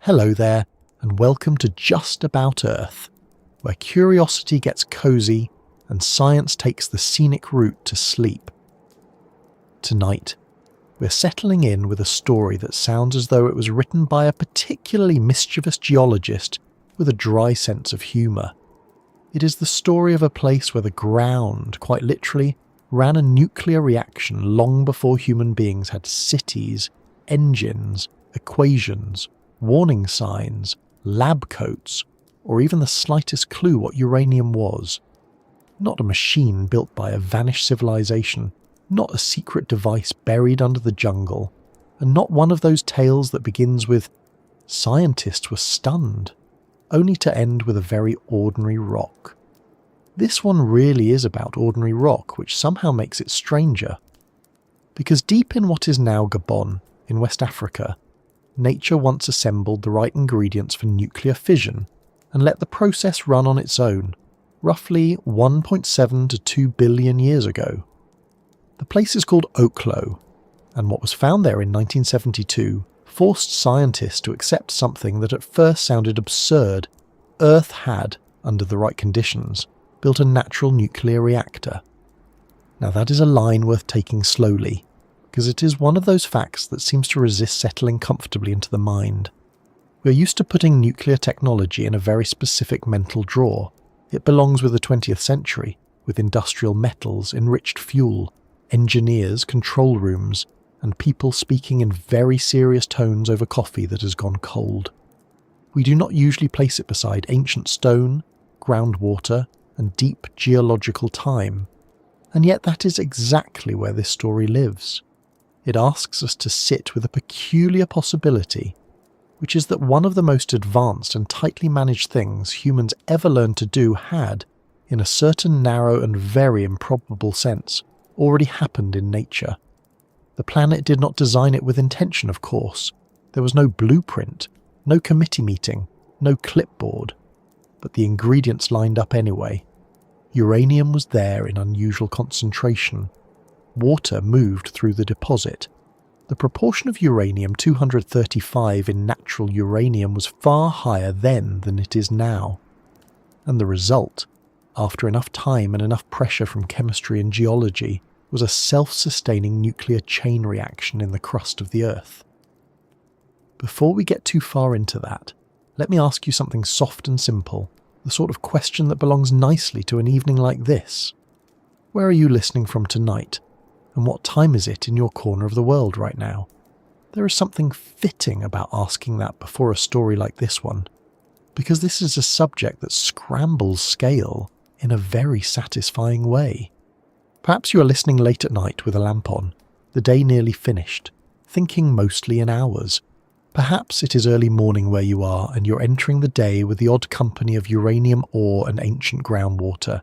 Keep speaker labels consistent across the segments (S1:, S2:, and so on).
S1: Hello there, and welcome to Just About Earth, where curiosity gets cozy and science takes the scenic route to sleep. Tonight, we're settling in with a story that sounds as though it was written by a particularly mischievous geologist with a dry sense of humour. It is the story of a place where the ground, quite literally, ran a nuclear reaction long before human beings had cities, engines, equations, warning signs, lab coats, or even the slightest clue what uranium was. Not a machine built by a vanished civilization, not a secret device buried under the jungle, and not one of those tales that begins with, "Scientists were stunned," only to end with a very ordinary rock. This one really is about ordinary rock, which somehow makes it stranger. Because deep in what is now Gabon, in West Africa, nature once assembled the right ingredients for nuclear fission and let the process run on its own, roughly 1.7 to 2 billion years ago. The place is called Oklo, and what was found there in 1972 forced scientists to accept something that at first sounded absurd. Earth had, under the right conditions, built a natural nuclear reactor. Now that is a line worth taking slowly, because it is one of those facts that seems to resist settling comfortably into the mind. We are used to putting nuclear technology in a very specific mental drawer. It belongs with the 20th century, with industrial metals, enriched fuel, engineers, control rooms, and people speaking in very serious tones over coffee that has gone cold. We do not usually place it beside ancient stone, groundwater, and deep geological time. And yet that is exactly where this story lives. It asks us to sit with a peculiar possibility, which is that one of the most advanced and tightly managed things humans ever learned to do had, in a certain narrow and very improbable sense, already happened in nature. The planet did not design it with intention, of course. There was no blueprint, no committee meeting, no clipboard. But the ingredients lined up anyway. Uranium was there in unusual concentration. Water moved through the deposit. The proportion of uranium-235 in natural uranium was far higher then than it is now. And the result, after enough time and enough pressure from chemistry and geology, was a self-sustaining nuclear chain reaction in the crust of the Earth. Before we get too far into that, let me ask you something soft and simple, the sort of question that belongs nicely to an evening like this. Where are you listening from tonight? And what time is it in your corner of the world right now? There is something fitting about asking that before a story like this one, because this is a subject that scrambles scale in a very satisfying way. Perhaps you are listening late at night with a lamp on, the day nearly finished, thinking mostly in hours. Perhaps it is early morning where you are and you're entering the day with the odd company of uranium ore and ancient groundwater.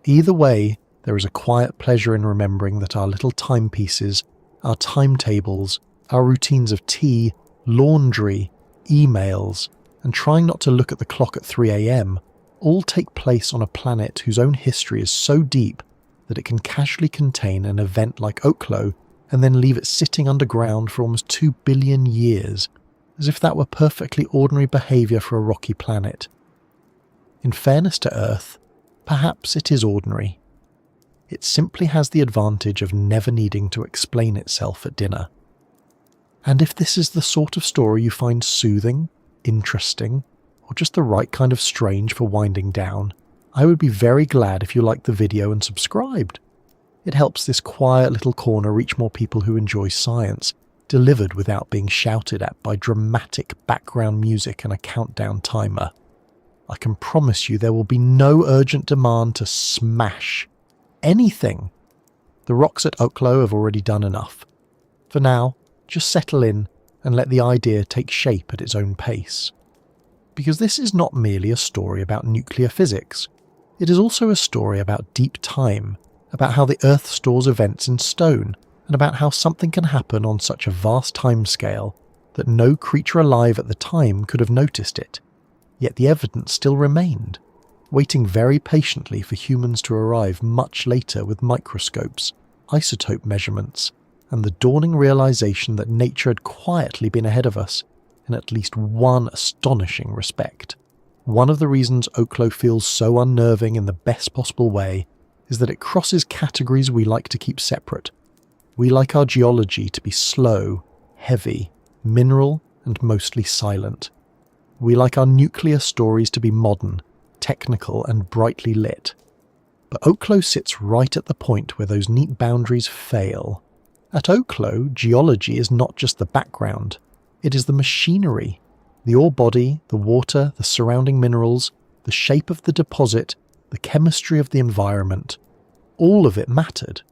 S1: Either way, there is a quiet pleasure in remembering that our little timepieces, our timetables, our routines of tea, laundry, emails, and trying not to look at the clock at 3 a.m. all take place on a planet whose own history is so deep that it can casually contain an event like Oklo and then leave it sitting underground for almost 2 billion years, as if that were perfectly ordinary behaviour for a rocky planet. In fairness to Earth, perhaps it is ordinary. It simply has the advantage of never needing to explain itself at dinner. And if this is the sort of story you find soothing, interesting, or just the right kind of strange for winding down, I would be very glad if you liked the video and subscribed. It helps this quiet little corner reach more people who enjoy science, delivered without being shouted at by dramatic background music and a countdown timer. I can promise you there will be no urgent demand to smash anything. The rocks at Oklo have already done enough. For now, just settle in and let the idea take shape at its own pace. Because this is not merely a story about nuclear physics. It is also a story about deep time, about how the Earth stores events in stone, and about how something can happen on such a vast timescale that no creature alive at the time could have noticed it. Yet the evidence still remained, waiting very patiently for humans to arrive much later with microscopes, isotope measurements, and the dawning realization that nature had quietly been ahead of us, in at least one astonishing respect. One of the reasons Oklo feels so unnerving in the best possible way is that it crosses categories we like to keep separate. We like our geology to be slow, heavy, mineral, and mostly silent. We like our nuclear stories to be modern, technical, and brightly lit. But Oklo sits right at the point where those neat boundaries fail. At Oklo, geology is not just the background, it is the machinery. The ore body, the water, the surrounding minerals, the shape of the deposit, the chemistry of the environment, all of it mattered.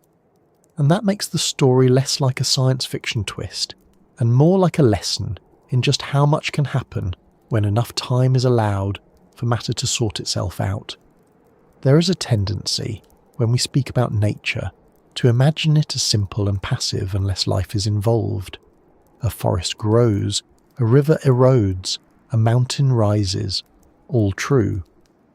S1: And that makes the story less like a science fiction twist, and more like a lesson in just how much can happen when enough time is allowed for matter to sort itself out. There is a tendency, when we speak about nature, to imagine it as simple and passive unless life is involved. A forest grows, a river erodes, a mountain rises, all true.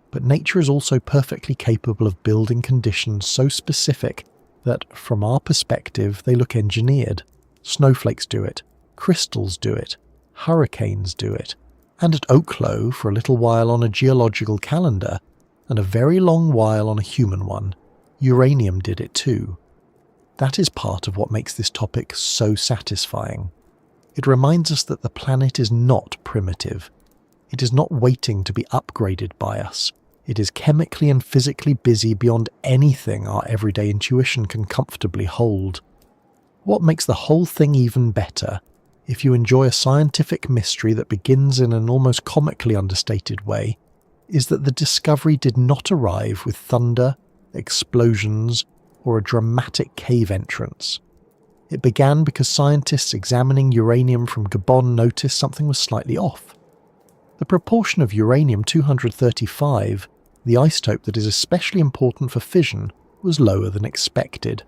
S1: But nature is also perfectly capable of building conditions so specific that, from our perspective, they look engineered. Snowflakes do it, crystals do it, hurricanes do it, and at Oklo, for a little while on a geological calendar, and a very long while on a human one, uranium did it too. That is part of what makes this topic so satisfying. It reminds us that the planet is not primitive. It is not waiting to be upgraded by us. It is chemically and physically busy beyond anything our everyday intuition can comfortably hold. What makes the whole thing even better, if you enjoy a scientific mystery that begins in an almost comically understated way, is that the discovery did not arrive with thunder, explosions, or a dramatic cave entrance. It began because scientists examining uranium from Gabon noticed something was slightly off. The proportion of uranium-235, the isotope that is especially important for fission, was lower than expected.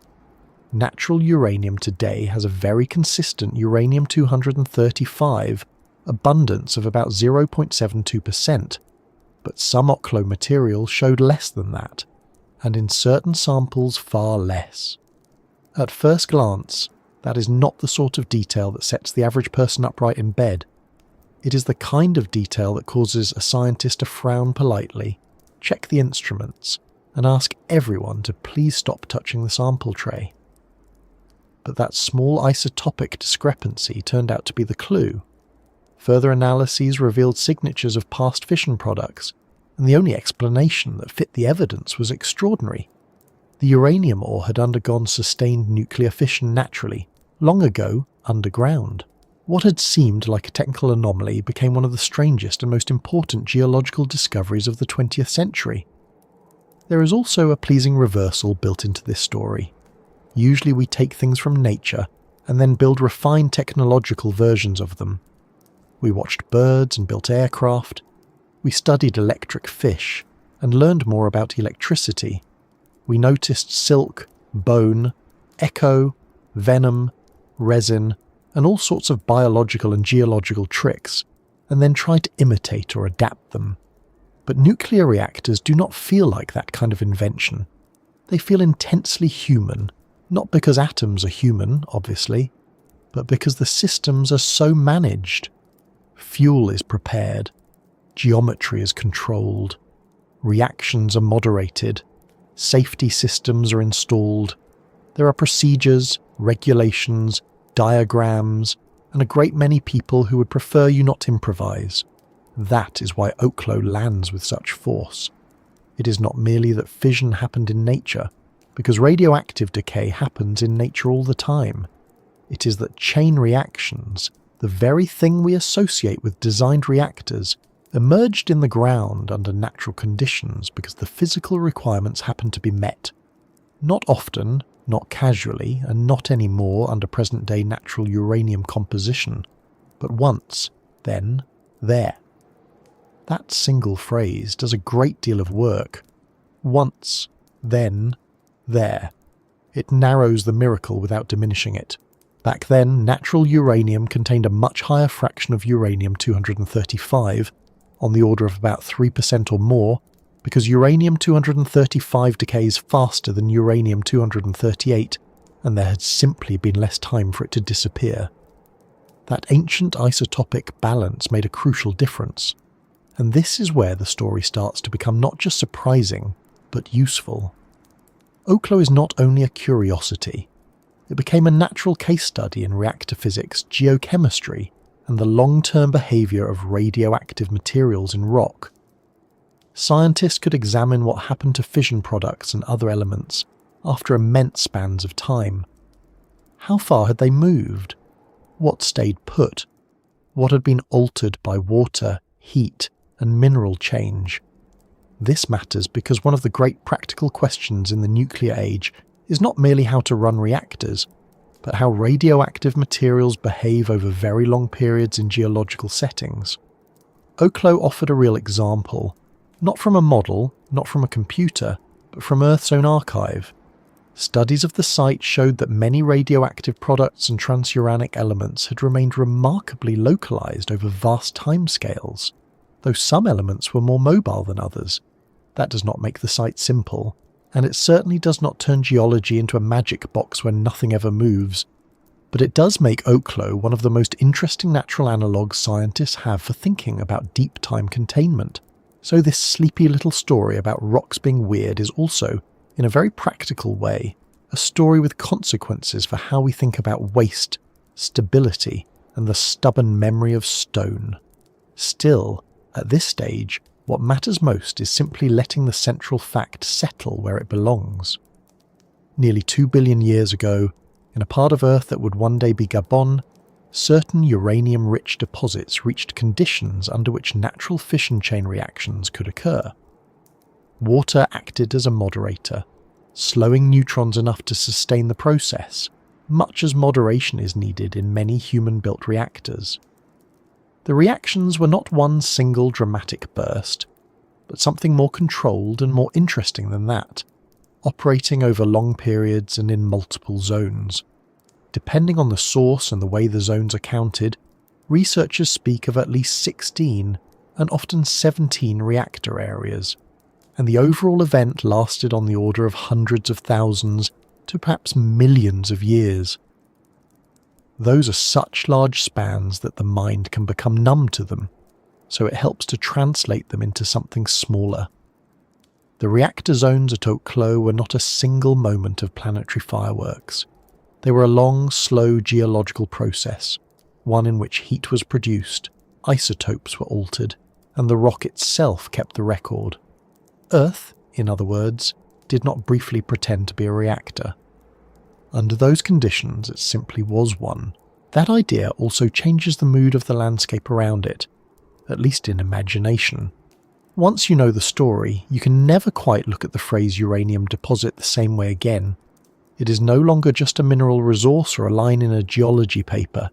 S1: Natural uranium today has a very consistent uranium-235 abundance of about 0.72%, but some Oklo material showed less than that, and in certain samples far less. At first glance, that is not the sort of detail that sets the average person upright in bed. It is the kind of detail that causes a scientist to frown politely, check the instruments, and ask everyone to please stop touching the sample tray. But that small isotopic discrepancy turned out to be the clue. Further analyses revealed signatures of past fission products, and the only explanation that fit the evidence was extraordinary. The uranium ore had undergone sustained nuclear fission naturally, long ago, underground. What had seemed like a technical anomaly became one of the strangest and most important geological discoveries of the 20th century. There is also a pleasing reversal built into this story. Usually we take things from nature and then build refined technological versions of them. We watched birds and built aircraft. We studied electric fish and learned more about electricity. We noticed silk, bone, echo, venom, resin, and all sorts of biological and geological tricks, and then tried to imitate or adapt them. But nuclear reactors do not feel like that kind of invention. They feel intensely human, not because atoms are human, obviously, but because the systems are so managed. Fuel is prepared, geometry is controlled, reactions are moderated, safety systems are installed. There are procedures, regulations, diagrams, and a great many people who would prefer you not improvise. That is why Oklo lands with such force. It is not merely that fission happened in nature, because radioactive decay happens in nature all the time. It is that chain reactions, the very thing we associate with designed reactors, emerged in the ground under natural conditions because the physical requirements happened to be met. Not often, not casually, and not anymore under present-day natural uranium composition, but once, then, there. That single phrase does a great deal of work. Once, then, there. It narrows the miracle without diminishing it. Back then, natural uranium contained a much higher fraction of uranium-235, on the order of about 3% or more, because uranium-235 decays faster than uranium-238, and there had simply been less time for it to disappear. That ancient isotopic balance made a crucial difference, and this is where the story starts to become not just surprising, but useful. Oklo is not only a curiosity, it became a natural case study in reactor physics, geochemistry, and the long-term behaviour of radioactive materials in rock. Scientists could examine what happened to fission products and other elements after immense spans of time. How far had they moved? What stayed put? What had been altered by water, heat, and mineral change? This matters because one of the great practical questions in the nuclear age is not merely how to run reactors, but how radioactive materials behave over very long periods in geological settings. Oklo offered a real example, not from a model, not from a computer, but from Earth's own archive. Studies of the site showed that many radioactive products and transuranic elements had remained remarkably localized over vast timescales, though some elements were more mobile than others. That does not make the site simple, and it certainly does not turn geology into a magic box where nothing ever moves, but it does make Oklo one of the most interesting natural analogues scientists have for thinking about deep time containment. So this sleepy little story about rocks being weird is also, in a very practical way, a story with consequences for how we think about waste, stability, and the stubborn memory of stone. Still, at this stage, what matters most is simply letting the central fact settle where it belongs. Nearly 2 billion years ago, in a part of Earth that would one day be Gabon, certain uranium-rich deposits reached conditions under which natural fission chain reactions could occur. Water acted as a moderator, slowing neutrons enough to sustain the process, much as moderation is needed in many human-built reactors. The reactions were not one single dramatic burst, but something more controlled and more interesting than that, operating over long periods and in multiple zones. Depending on the source and the way the zones are counted, researchers speak of at least 16 and often 17 reactor areas, and the overall event lasted on the order of hundreds of thousands to perhaps millions of years. Those are such large spans that the mind can become numb to them, so it helps to translate them into something smaller. The reactor zones at Oklo were not a single moment of planetary fireworks. They were a long, slow geological process, one in which heat was produced, isotopes were altered, and the rock itself kept the record. Earth, in other words, did not briefly pretend to be a reactor. Under those conditions, it simply was one. That idea also changes the mood of the landscape around it, at least in imagination. Once you know the story, you can never quite look at the phrase uranium deposit the same way again. It is no longer just a mineral resource or a line in a geology paper.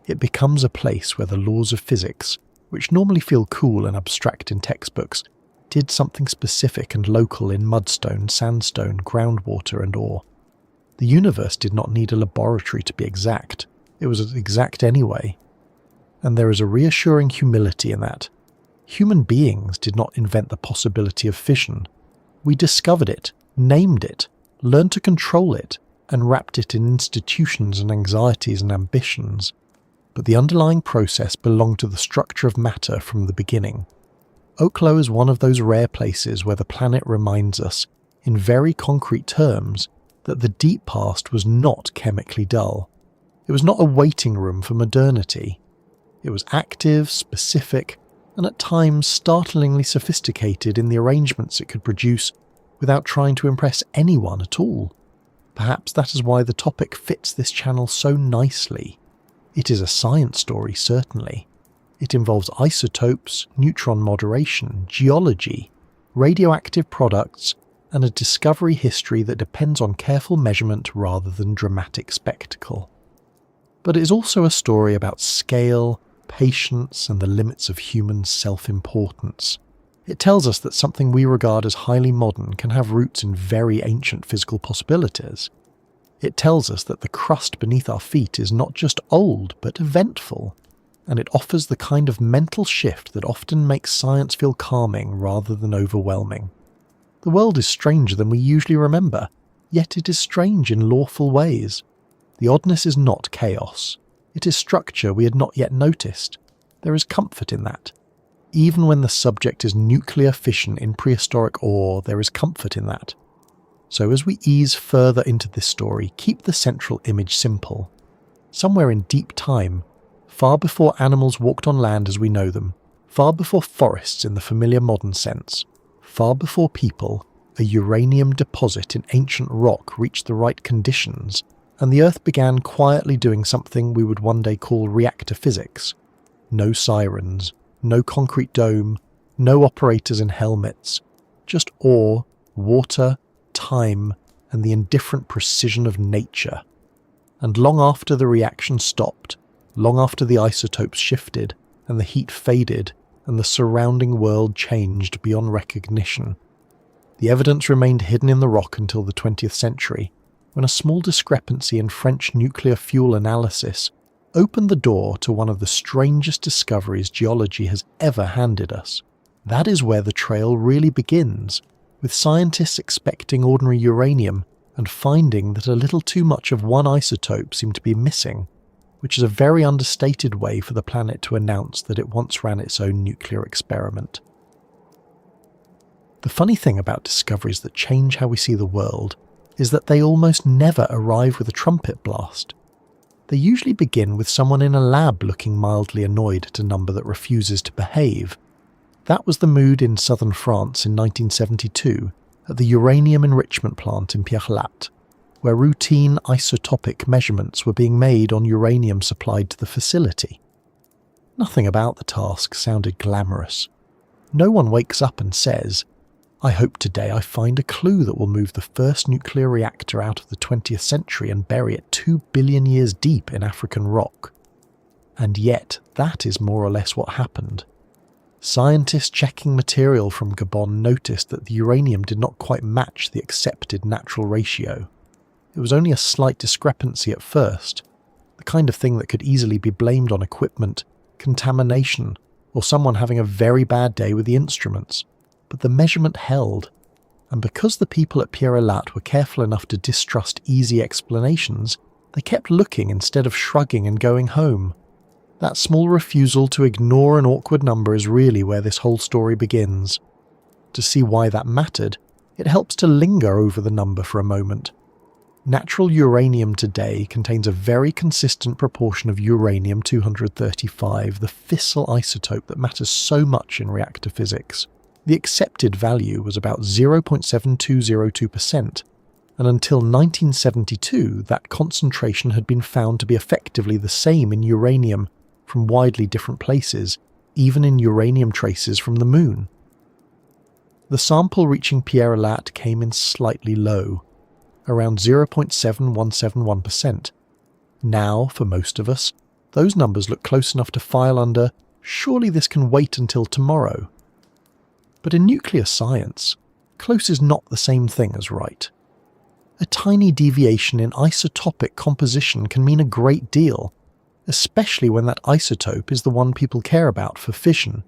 S1: It becomes a place where the laws of physics, which normally feel cool and abstract in textbooks, did something specific and local in mudstone, sandstone, groundwater and ore. The universe did not need a laboratory to be exact. It was exact anyway. And there is a reassuring humility in that. Human beings did not invent the possibility of fission. We discovered it, named it, learned to control it, and wrapped it in institutions and anxieties and ambitions. But the underlying process belonged to the structure of matter from the beginning. Oklo is one of those rare places where the planet reminds us, in very concrete terms, that the deep past was not chemically dull. It was not a waiting room for modernity. It was active, specific, and at times startlingly sophisticated in the arrangements it could produce without trying to impress anyone at all. Perhaps that is why the topic fits this channel so nicely. It is a science story, certainly. It involves isotopes, neutron moderation, geology, radioactive products, and a discovery history that depends on careful measurement rather than dramatic spectacle. But it is also a story about scale, patience, and the limits of human self-importance. It tells us that something we regard as highly modern can have roots in very ancient physical possibilities. It tells us that the crust beneath our feet is not just old, but eventful, and it offers the kind of mental shift that often makes science feel calming rather than overwhelming. The world is stranger than we usually remember, yet it is strange in lawful ways. The oddness is not chaos. It is structure we had not yet noticed. There is comfort in that. Even when the subject is nuclear fission in prehistoric ore, there is comfort in that. So as we ease further into this story, keep the central image simple. Somewhere in deep time, far before animals walked on land as we know them, far before forests in the familiar modern sense, far before people, a uranium deposit in ancient rock reached the right conditions, and the Earth began quietly doing something we would one day call reactor physics. No sirens, no concrete dome, no operators in helmets, just ore, water, time, and the indifferent precision of nature. And long after the reaction stopped, long after the isotopes shifted, and the heat faded, and the surrounding world changed beyond recognition, the evidence remained hidden in the rock until the 20th century, when a small discrepancy in French nuclear fuel analysis opened the door to one of the strangest discoveries geology has ever handed us. That is where the trail really begins, with scientists expecting ordinary uranium and finding that a little too much of one isotope seemed to be missing, which is a very understated way for the planet to announce that it once ran its own nuclear experiment. The funny thing about discoveries that change how we see the world is that they almost never arrive with a trumpet blast. They usually begin with someone in a lab looking mildly annoyed at a number that refuses to behave. That was the mood in southern France in 1972 at the uranium enrichment plant in Pierre-Latte, where routine isotopic measurements were being made on uranium supplied to the facility. Nothing about the task sounded glamorous. No one wakes up and says, "I hope today I find a clue that will move the first nuclear reactor out of the 20th century and bury it 2 billion years deep in African rock." And yet, that is more or less what happened. Scientists checking material from Gabon noticed that the uranium did not quite match the accepted natural ratio. It was only a slight discrepancy at first, the kind of thing that could easily be blamed on equipment, contamination, or someone having a very bad day with the instruments. But the measurement held, and because the people at Pierre-Latte were careful enough to distrust easy explanations, they kept looking instead of shrugging and going home. That small refusal to ignore an awkward number is really where this whole story begins. To see why that mattered, it helps to linger over the number for a moment. Natural uranium today contains a very consistent proportion of uranium-235, the fissile isotope that matters so much in reactor physics. The accepted value was about 0.7202%, and until 1972 that concentration had been found to be effectively the same in uranium from widely different places, even in uranium traces from the moon. The sample reaching Pierre-Latte came in slightly low, around 0.7171%. Now, for most of us, those numbers look close enough to file under, "Surely this can wait until tomorrow." But in nuclear science, close is not the same thing as right. A tiny deviation in isotopic composition can mean a great deal, especially when that isotope is the one people care about for fission.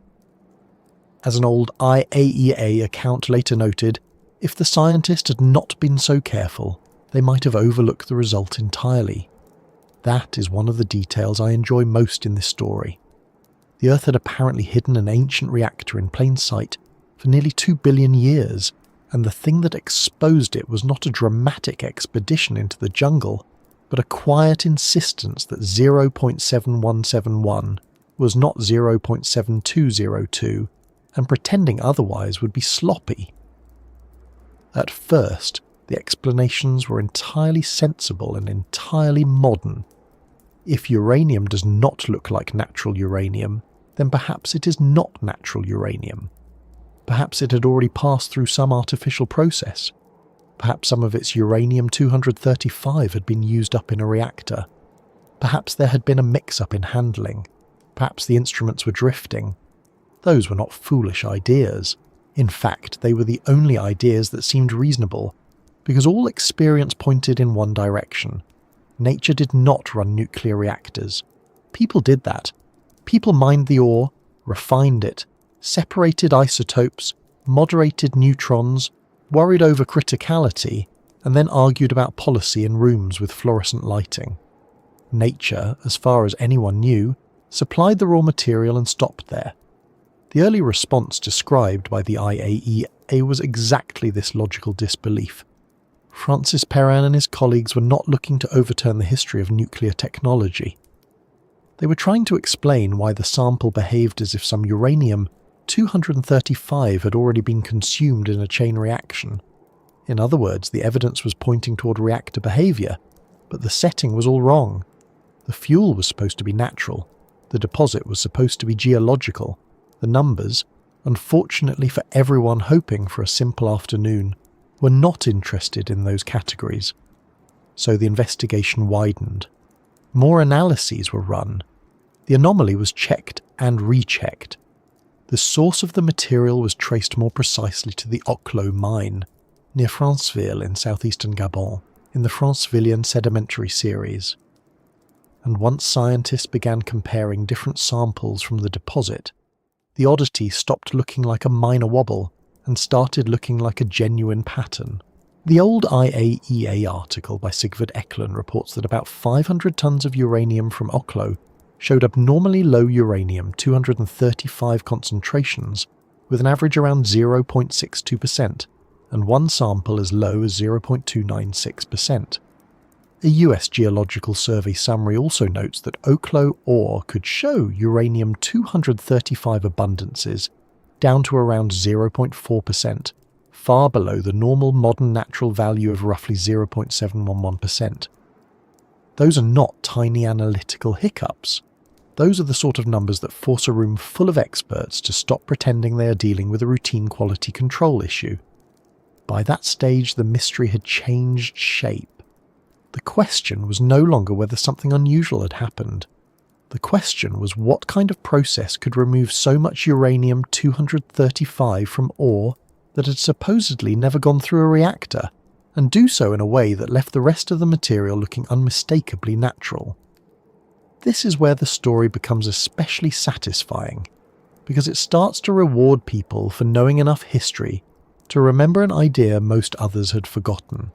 S1: As an old IAEA account later noted, if the scientist had not been so careful, they might have overlooked the result entirely. That is one of the details I enjoy most in this story. The Earth had apparently hidden an ancient reactor in plain sight for nearly 2 billion years, and the thing that exposed it was not a dramatic expedition into the jungle, but a quiet insistence that 0.7171 was not 0.7202, and pretending otherwise would be sloppy. At first, the explanations were entirely sensible and entirely modern. If uranium does not look like natural uranium, then perhaps it is not natural uranium. Perhaps it had already passed through some artificial process. Perhaps some of its uranium-235 had been used up in a reactor. Perhaps there had been a mix-up in handling. Perhaps the instruments were drifting. Those were not foolish ideas. In fact, they were the only ideas that seemed reasonable, because all experience pointed in one direction. Nature did not run nuclear reactors. People did that. People mined the ore, refined it, separated isotopes, moderated neutrons, worried over criticality, and then argued about policy in rooms with fluorescent lighting. Nature, as far as anyone knew, supplied the raw material and stopped there. The early response described by the IAEA was exactly this logical disbelief. Francis Perrin and his colleagues were not looking to overturn the history of nuclear technology. They were trying to explain why the sample behaved as if some uranium-235 had already been consumed in a chain reaction. In other words, the evidence was pointing toward reactor behavior, but the setting was all wrong. The fuel was supposed to be natural. The deposit was supposed to be geological. The numbers, unfortunately for everyone hoping for a simple afternoon, were not interested in those categories. So the investigation widened. More analyses were run. The anomaly was checked and rechecked. The source of the material was traced more precisely to the Oklo mine, near Franceville in southeastern Gabon, in the Francevillian sedimentary series. And once scientists began comparing different samples from the deposit, the oddity stopped looking like a minor wobble and started looking like a genuine pattern. The old IAEA article by Sigvard Eklund reports that about 500 tons of uranium from Oklo showed abnormally low uranium-235 concentrations with an average around 0.62% and one sample as low as 0.296%. A US Geological Survey summary also notes that Oklo ore could show uranium-235 abundances down to around 0.4%, far below the normal modern natural value of roughly 0.711%. Those are not tiny analytical hiccups. Those are the sort of numbers that force a room full of experts to stop pretending they are dealing with a routine quality control issue. By that stage, the mystery had changed shape. The question was no longer whether something unusual had happened. The question was what kind of process could remove so much uranium-235 from ore that had supposedly never gone through a reactor, and do so in a way that left the rest of the material looking unmistakably natural. This is where the story becomes especially satisfying, because it starts to reward people for knowing enough history to remember an idea most others had forgotten.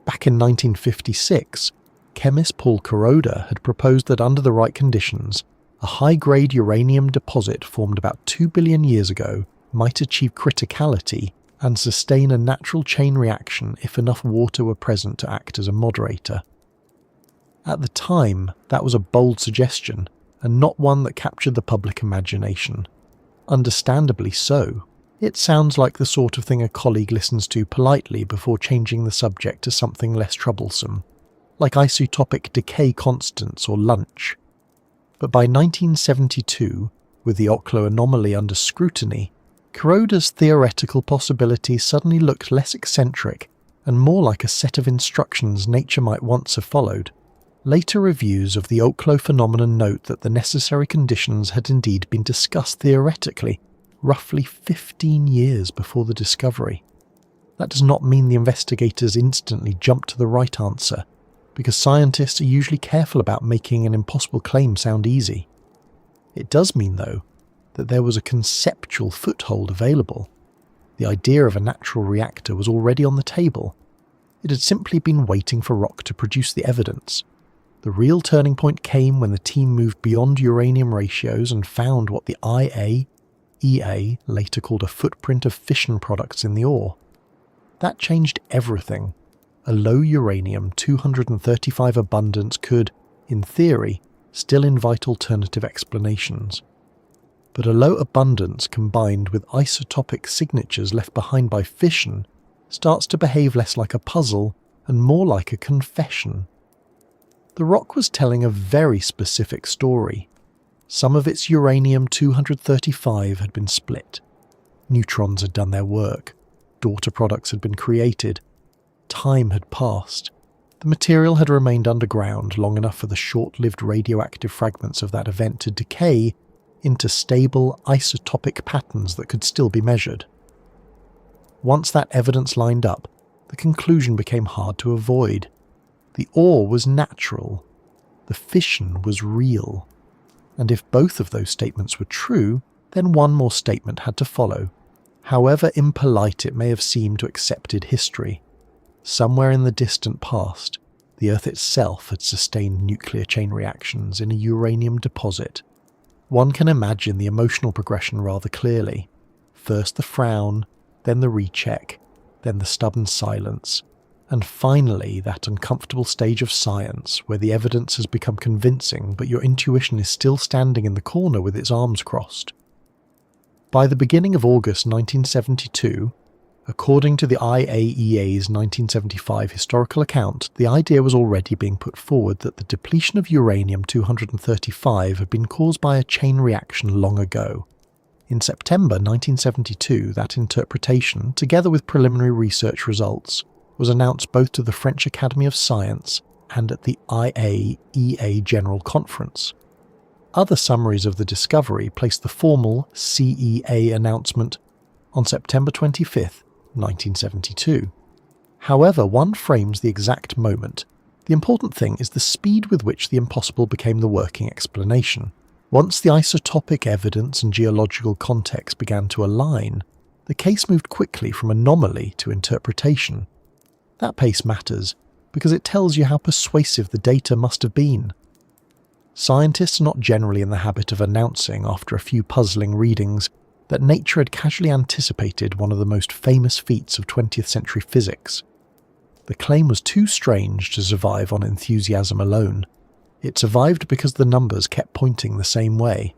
S1: Back in 1956, chemist Paul Kuroda had proposed that under the right conditions, a high-grade uranium deposit formed about 2 billion years ago might achieve criticality and sustain a natural chain reaction if enough water were present to act as a moderator. At the time, that was a bold suggestion, and not one that captured the public imagination. Understandably so. It sounds like the sort of thing a colleague listens to politely before changing the subject to something less troublesome, like isotopic decay constants or lunch. But by 1972, with the Oklo anomaly under scrutiny, Kuroda's theoretical possibilities suddenly looked less eccentric and more like a set of instructions nature might once have followed. Later reviews of the Oklo phenomenon note that the necessary conditions had indeed been discussed theoretically roughly 15 years before the discovery. That does not mean the investigators instantly jumped to the right answer, because scientists are usually careful about making an impossible claim sound easy. It does mean, though, that there was a conceptual foothold available. The idea of a natural reactor was already on the table. It had simply been waiting for rock to produce the evidence. The real turning point came when the team moved beyond uranium ratios and found what the IAEA later called a footprint of fission products in the ore. That changed everything. A low uranium-235 abundance could, in theory, still invite alternative explanations. But a low abundance combined with isotopic signatures left behind by fission starts to behave less like a puzzle and more like a confession. The rock was telling a very specific story. Some of its uranium-235 had been split. Neutrons had done their work. Daughter products had been created. Time had passed. The material had remained underground long enough for the short-lived radioactive fragments of that event to decay into stable isotopic patterns that could still be measured. Once that evidence lined up, the conclusion became hard to avoid. The ore was natural. The fission was real. And if both of those statements were true, then one more statement had to follow, however impolite it may have seemed to accepted history. Somewhere in the distant past, the Earth itself had sustained nuclear chain reactions in a uranium deposit. One can imagine the emotional progression rather clearly. First the frown, then the recheck, then the stubborn silence, and finally that uncomfortable stage of science where the evidence has become convincing but your intuition is still standing in the corner with its arms crossed. By the beginning of August 1972, according to the IAEA's 1975 historical account, the idea was already being put forward that the depletion of uranium-235 had been caused by a chain reaction long ago. In September 1972, that interpretation, together with preliminary research results, was announced both to the French Academy of Science and at the IAEA General Conference. Other summaries of the discovery placed the formal CEA announcement on September 25, 1972. However, one frames the exact moment. The important thing is the speed with which the impossible became the working explanation. Once the isotopic evidence and geological context began to align, the case moved quickly from anomaly to interpretation. That pace matters because it tells you how persuasive the data must have been. Scientists are not generally in the habit of announcing, after a few puzzling readings, that nature had casually anticipated one of the most famous feats of 20th century physics. The claim was too strange to survive on enthusiasm alone. It survived because the numbers kept pointing the same way.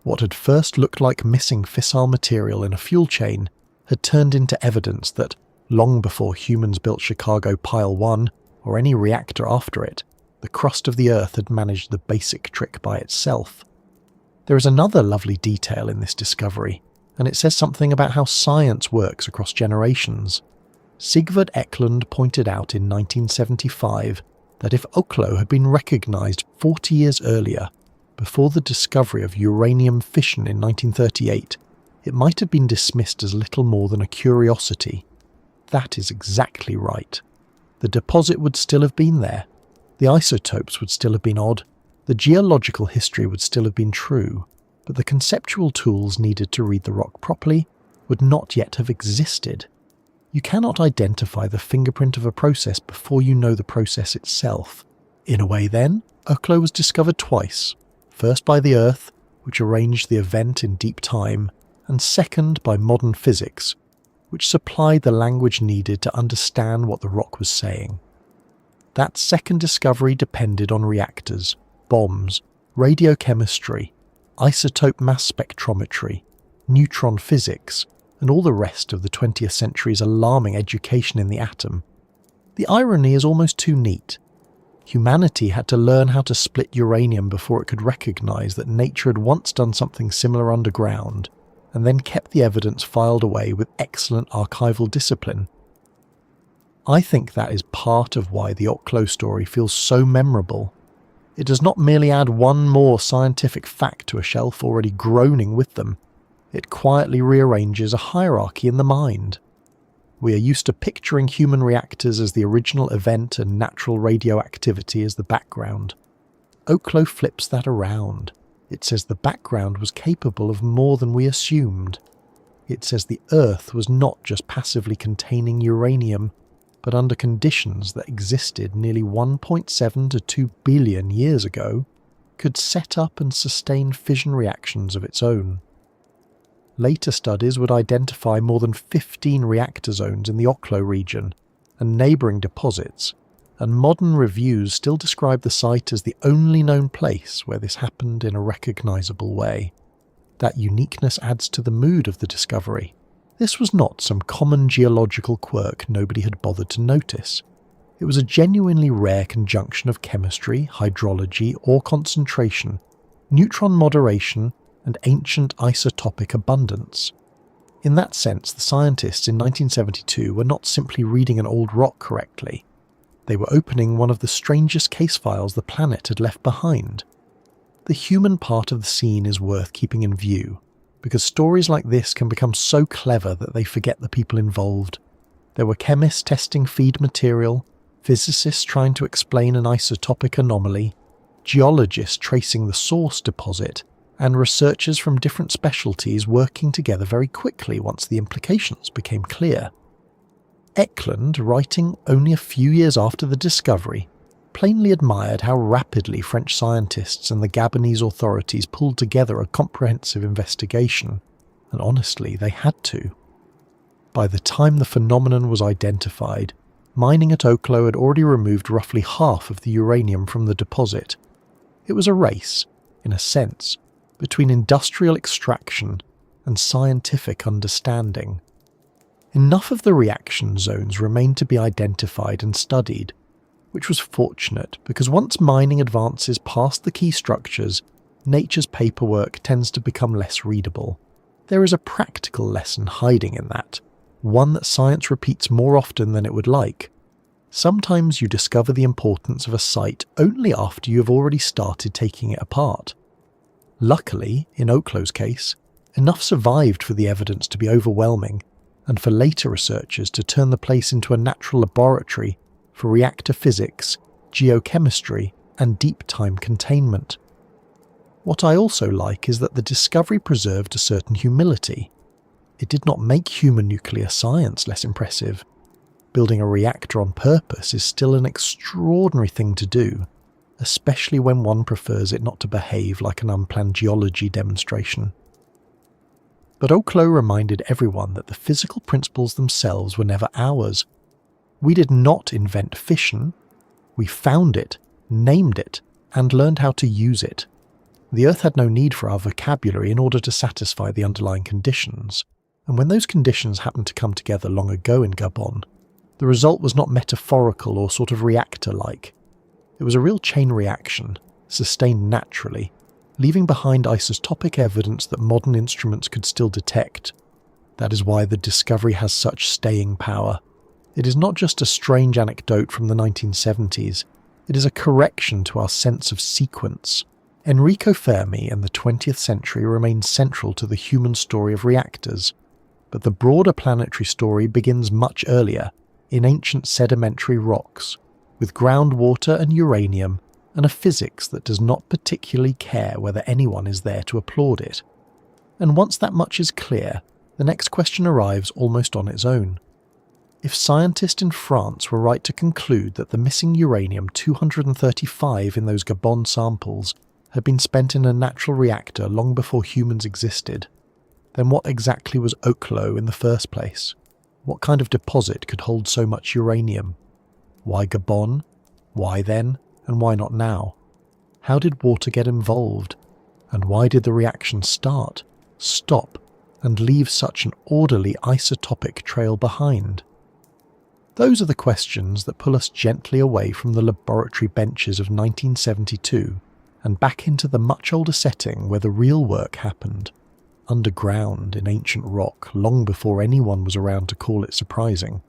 S1: What had first looked like missing fissile material in a fuel chain had turned into evidence that, long before humans built Chicago Pile 1 or any reactor after it, the crust of the Earth had managed the basic trick by itself. There is another lovely detail in this discovery, and it says something about how science works across generations. Sigvard Eklund pointed out in 1975 that if Oklo had been recognised 40 years earlier, before the discovery of uranium fission in 1938, it might have been dismissed as little more than a curiosity. That is exactly right. The deposit would still have been there. The isotopes would still have been odd. The geological history would still have been true. But the conceptual tools needed to read the rock properly would not yet have existed. You cannot identify the fingerprint of a process before you know the process itself. In a way then, Oklo was discovered twice. First by the Earth, which arranged the event in deep time, and second by modern physics, which supplied the language needed to understand what the rock was saying. That second discovery depended on reactors, bombs, radiochemistry, isotope mass spectrometry, neutron physics, and all the rest of the 20th century's alarming education in the atom. The irony is almost too neat. Humanity had to learn how to split uranium before it could recognise that nature had once done something similar underground, and then kept the evidence filed away with excellent archival discipline. I think that is part of why the Oklo story feels so memorable. It does not merely add one more scientific fact to a shelf already groaning with them. It quietly rearranges a hierarchy in the mind. We are used to picturing human reactors as the original event and natural radioactivity as the background. Oklo flips that around. It says the background was capable of more than we assumed. It says the Earth was not just passively containing uranium, but under conditions that existed nearly 1.7 to 2 billion years ago, could set up and sustain fission reactions of its own. Later studies would identify more than 15 reactor zones in the Oklo region and neighbouring deposits, and modern reviews still describe the site as the only known place where this happened in a recognisable way. That uniqueness adds to the mood of the discovery. This was not some common geological quirk nobody had bothered to notice. It was a genuinely rare conjunction of chemistry, hydrology, ore concentration, neutron moderation, and ancient isotopic abundance. In that sense, the scientists in 1972 were not simply reading an old rock correctly. They were opening one of the strangest case files the planet had left behind. The human part of the scene is worth keeping in view, because stories like this can become so clever that they forget the people involved. There were chemists testing feed material, physicists trying to explain an isotopic anomaly, geologists tracing the source deposit, and researchers from different specialties working together very quickly once the implications became clear. Eklund, writing only a few years after the discovery, plainly admired how rapidly French scientists and the Gabonese authorities pulled together a comprehensive investigation, and honestly, they had to. By the time the phenomenon was identified, mining at Oklo had already removed roughly half of the uranium from the deposit. It was a race, in a sense, between industrial extraction and scientific understanding. Enough of the reaction zones remained to be identified and studied, which was fortunate because once mining advances past the key structures, nature's paperwork tends to become less readable. There is a practical lesson hiding in that, one that science repeats more often than it would like. Sometimes you discover the importance of a site only after you have already started taking it apart. Luckily, in Oklo's case, enough survived for the evidence to be overwhelming and for later researchers to turn the place into a natural laboratory for reactor physics, geochemistry, and deep time containment. What I also like is that the discovery preserved a certain humility. It did not make human nuclear science less impressive. Building a reactor on purpose is still an extraordinary thing to do, especially when one prefers it not to behave like an unplanned geology demonstration. But Oklo reminded everyone that the physical principles themselves were never ours. We did not invent fission. We found it, named it, and learned how to use it. The Earth had no need for our vocabulary in order to satisfy the underlying conditions, and when those conditions happened to come together long ago in Gabon, the result was not metaphorical or sort of reactor-like. It was a real chain reaction, sustained naturally, leaving behind isotopic evidence that modern instruments could still detect. That is why the discovery has such staying power. It is not just a strange anecdote from the 1970s, it is a correction to our sense of sequence. Enrico Fermi and the 20th century remain central to the human story of reactors, but the broader planetary story begins much earlier, in ancient sedimentary rocks, with groundwater and uranium, and a physics that does not particularly care whether anyone is there to applaud it. And once that much is clear, the next question arrives almost on its own. If scientists in France were right to conclude that the missing uranium-235 in those Gabon samples had been spent in a natural reactor long before humans existed, then what exactly was Oklo in the first place? What kind of deposit could hold so much uranium? Why Gabon? Why then? And why not now? How did water get involved? And why did the reaction start, stop, and leave such an orderly isotopic trail behind? Those are the questions that pull us gently away from the laboratory benches of 1972 and back into the much older setting where the real work happened, underground in ancient rock long before anyone was around to call it surprising.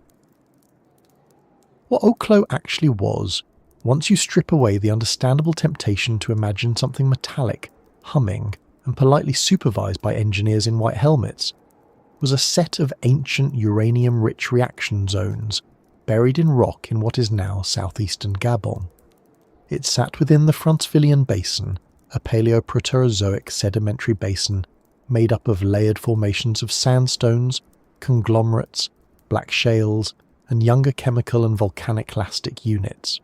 S1: What Oklo actually was, once you strip away the understandable temptation to imagine something metallic, humming, and politely supervised by engineers in white helmets, was a set of ancient uranium-rich reaction zones buried in rock in what is now southeastern Gabon. It sat within the Francevilian Basin, a Paleoproterozoic sedimentary basin made up of layered formations of sandstones, conglomerates, black shales, and younger chemical and volcanic lastic units.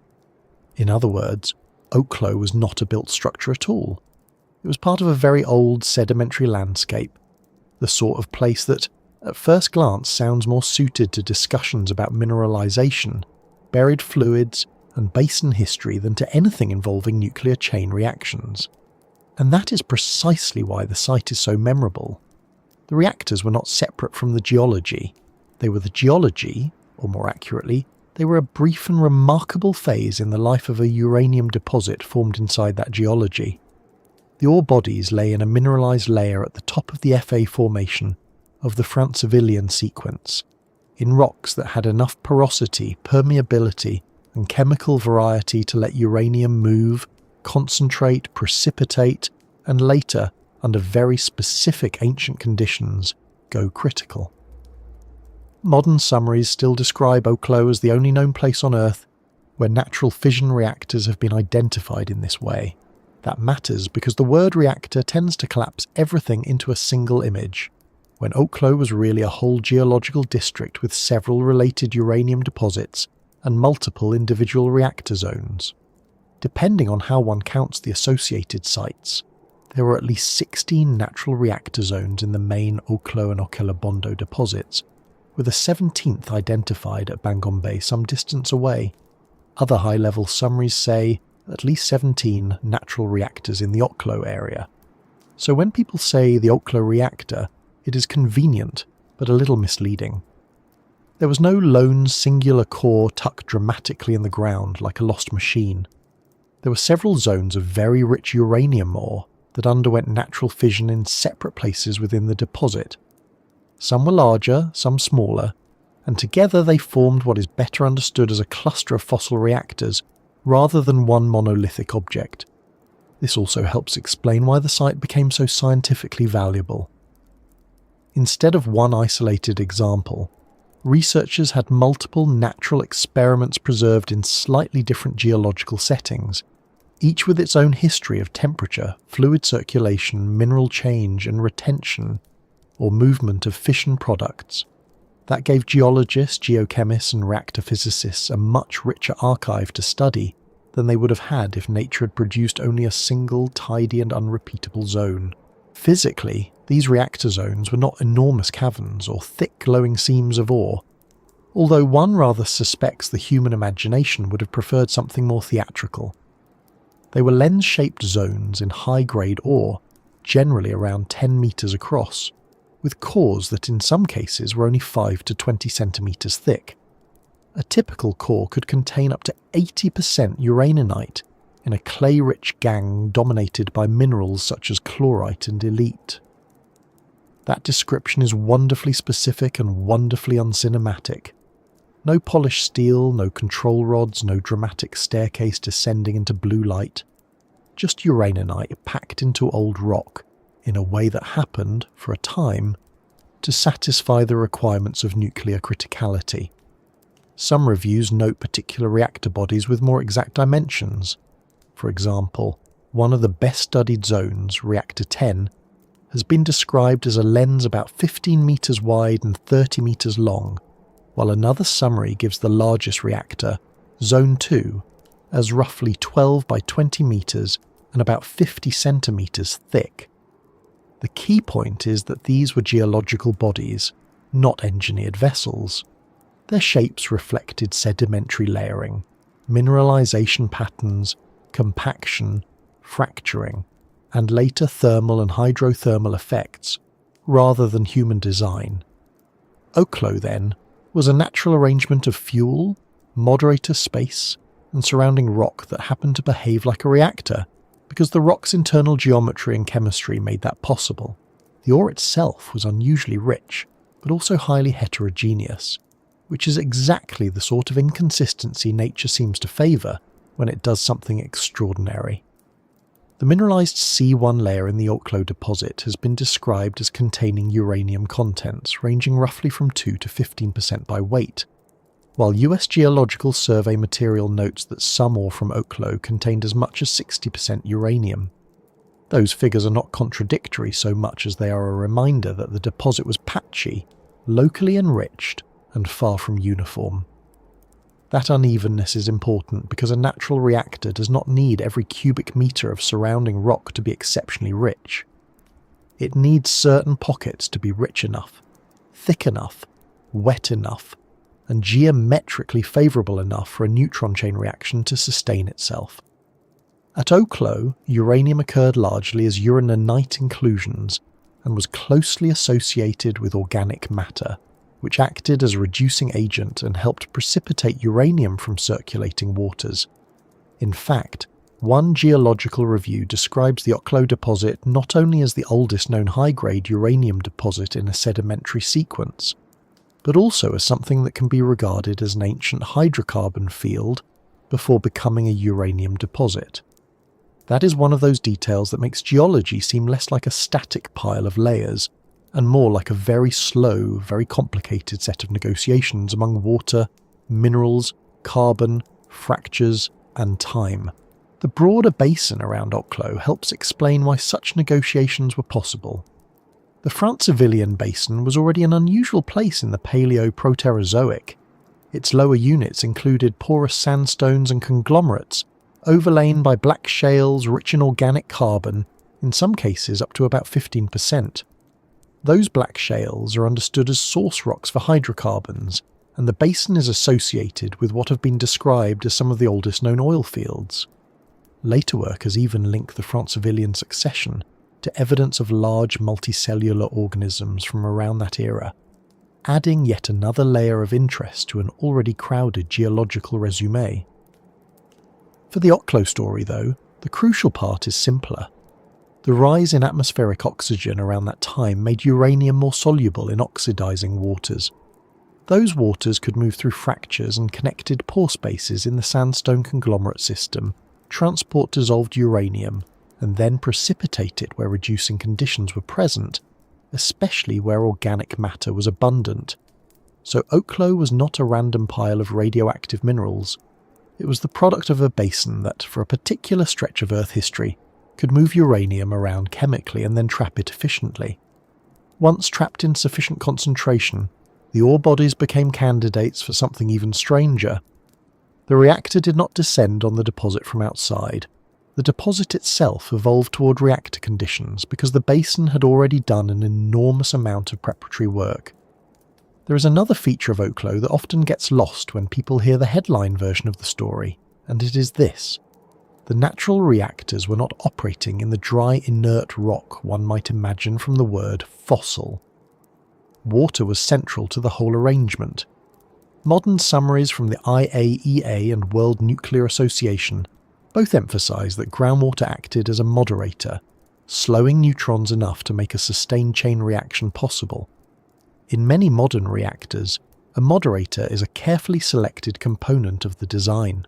S1: In other words, Oklo was not a built structure at all. It was part of a very old sedimentary landscape, the sort of place that, at first glance, sounds more suited to discussions about mineralization, buried fluids, and basin history than to anything involving nuclear chain reactions. And that is precisely why the site is so memorable. The reactors were not separate from the geology. They were the geology, or more accurately, they were a brief and remarkable phase in the life of a uranium deposit formed inside that geology. The ore bodies lay in a mineralized layer at the top of the FA formation of the Francevilian sequence, in rocks that had enough porosity, permeability, and chemical variety to let uranium move, concentrate, precipitate, and later, under very specific ancient conditions, go critical. Modern summaries still describe Oklo as the only known place on Earth where natural fission reactors have been identified in this way. That matters because the word reactor tends to collapse everything into a single image, when Oklo was really a whole geological district with several related uranium deposits and multiple individual reactor zones. Depending on how one counts the associated sites, there were at least 16 natural reactor zones in the main Oklo and Okellobondo deposits, with a 17th identified at Bangombe some distance away. Other high-level summaries say at least 17 natural reactors in the Oklo area. So when people say the Oklo reactor, it is convenient, but a little misleading. There was no lone singular core tucked dramatically in the ground like a lost machine. There were several zones of very rich uranium ore that underwent natural fission in separate places within the deposit. Some were larger, some smaller, and together they formed what is better understood as a cluster of fossil reactors rather than one monolithic object. This also helps explain why the site became so scientifically valuable. Instead of one isolated example, researchers had multiple natural experiments preserved in slightly different geological settings, each with its own history of temperature, fluid circulation, mineral change and retention, or movement of fission products. That gave geologists, geochemists and reactor physicists a much richer archive to study than they would have had if nature had produced only a single, tidy and unrepeatable zone. Physically, these reactor zones were not enormous caverns or thick glowing seams of ore, although one rather suspects the human imagination would have preferred something more theatrical. They were lens-shaped zones in high-grade ore, generally around 10 metres across, with cores that in some cases were only 5 to 20 centimetres thick. A typical core could contain up to 80% uraninite in a clay-rich gangue dominated by minerals such as chlorite and elite. That description is wonderfully specific and wonderfully uncinematic. No polished steel, no control rods, no dramatic staircase descending into blue light. Just uraninite packed into old rock in a way that happened, for a time, to satisfy the requirements of nuclear criticality. Some reviews note particular reactor bodies with more exact dimensions. For example, one of the best studied zones, Reactor 10, has been described as a lens about 15 metres wide and 30 metres long, while another summary gives the largest reactor, Zone 2, as roughly 12 by 20 metres and about 50 centimetres thick. The key point is that these were geological bodies, not engineered vessels. Their shapes reflected sedimentary layering, mineralisation patterns, compaction, fracturing, and later thermal and hydrothermal effects, rather than human design. Oklo, then, was a natural arrangement of fuel, moderator space, and surrounding rock that happened to behave like a reactor, because the rock's internal geometry and chemistry made that possible. The ore itself was unusually rich, but also highly heterogeneous, which is exactly the sort of inconsistency nature seems to favour when it does something extraordinary. The mineralised C1 layer in the Oklo deposit has been described as containing uranium contents ranging roughly from 2 to 15% by weight, while US Geological survey material notes that some ore from Oklo contained as much as 60% uranium. Those figures are not contradictory so much as they are a reminder that the deposit was patchy, locally enriched, and far from uniform. That unevenness is important because a natural reactor does not need every cubic metre of surrounding rock to be exceptionally rich. It needs certain pockets to be rich enough, thick enough, wet enough, and geometrically favourable enough for a neutron chain reaction to sustain itself. At Oklo, uranium occurred largely as uraninite inclusions and was closely associated with organic matter, which acted as a reducing agent and helped precipitate uranium from circulating waters. In fact, one geological review describes the Oklo deposit not only as the oldest known high-grade uranium deposit in a sedimentary sequence, but also as something that can be regarded as an ancient hydrocarbon field before becoming a uranium deposit. That is one of those details that makes geology seem less like a static pile of layers and more like a very slow, very complicated set of negotiations among water, minerals, carbon, fractures, and time. The broader basin around Oklo helps explain why such negotiations were possible. The Francevilian Basin was already an unusual place in the Paleo-Proterozoic. Its lower units included porous sandstones and conglomerates, overlain by black shales rich in organic carbon, in some cases up to about 15%. Those black shales are understood as source rocks for hydrocarbons, and the basin is associated with what have been described as some of the oldest known oil fields. Later work has even linked the Francevillean succession to evidence of large multicellular organisms from around that era, adding yet another layer of interest to an already crowded geological resume. For the Oklo story, though, the crucial part is simpler. The rise in atmospheric oxygen around that time made uranium more soluble in oxidizing waters. Those waters could move through fractures and connected pore spaces in the sandstone conglomerate system, transport dissolved uranium, and then precipitate it where reducing conditions were present, especially where organic matter was abundant. So Oklo was not a random pile of radioactive minerals. It was the product of a basin that, for a particular stretch of Earth history, could move uranium around chemically and then trap it efficiently. Once trapped in sufficient concentration, the ore bodies became candidates for something even stranger. The reactor did not descend on the deposit from outside. The deposit itself evolved toward reactor conditions because the basin had already done an enormous amount of preparatory work. There is another feature of Oklo that often gets lost when people hear the headline version of the story, and it is this. The natural reactors were not operating in the dry, inert rock one might imagine from the word fossil. Water was central to the whole arrangement. Modern summaries from the IAEA and World Nuclear Association both emphasize that groundwater acted as a moderator, slowing neutrons enough to make a sustained chain reaction possible. In many modern reactors, a moderator is a carefully selected component of the design.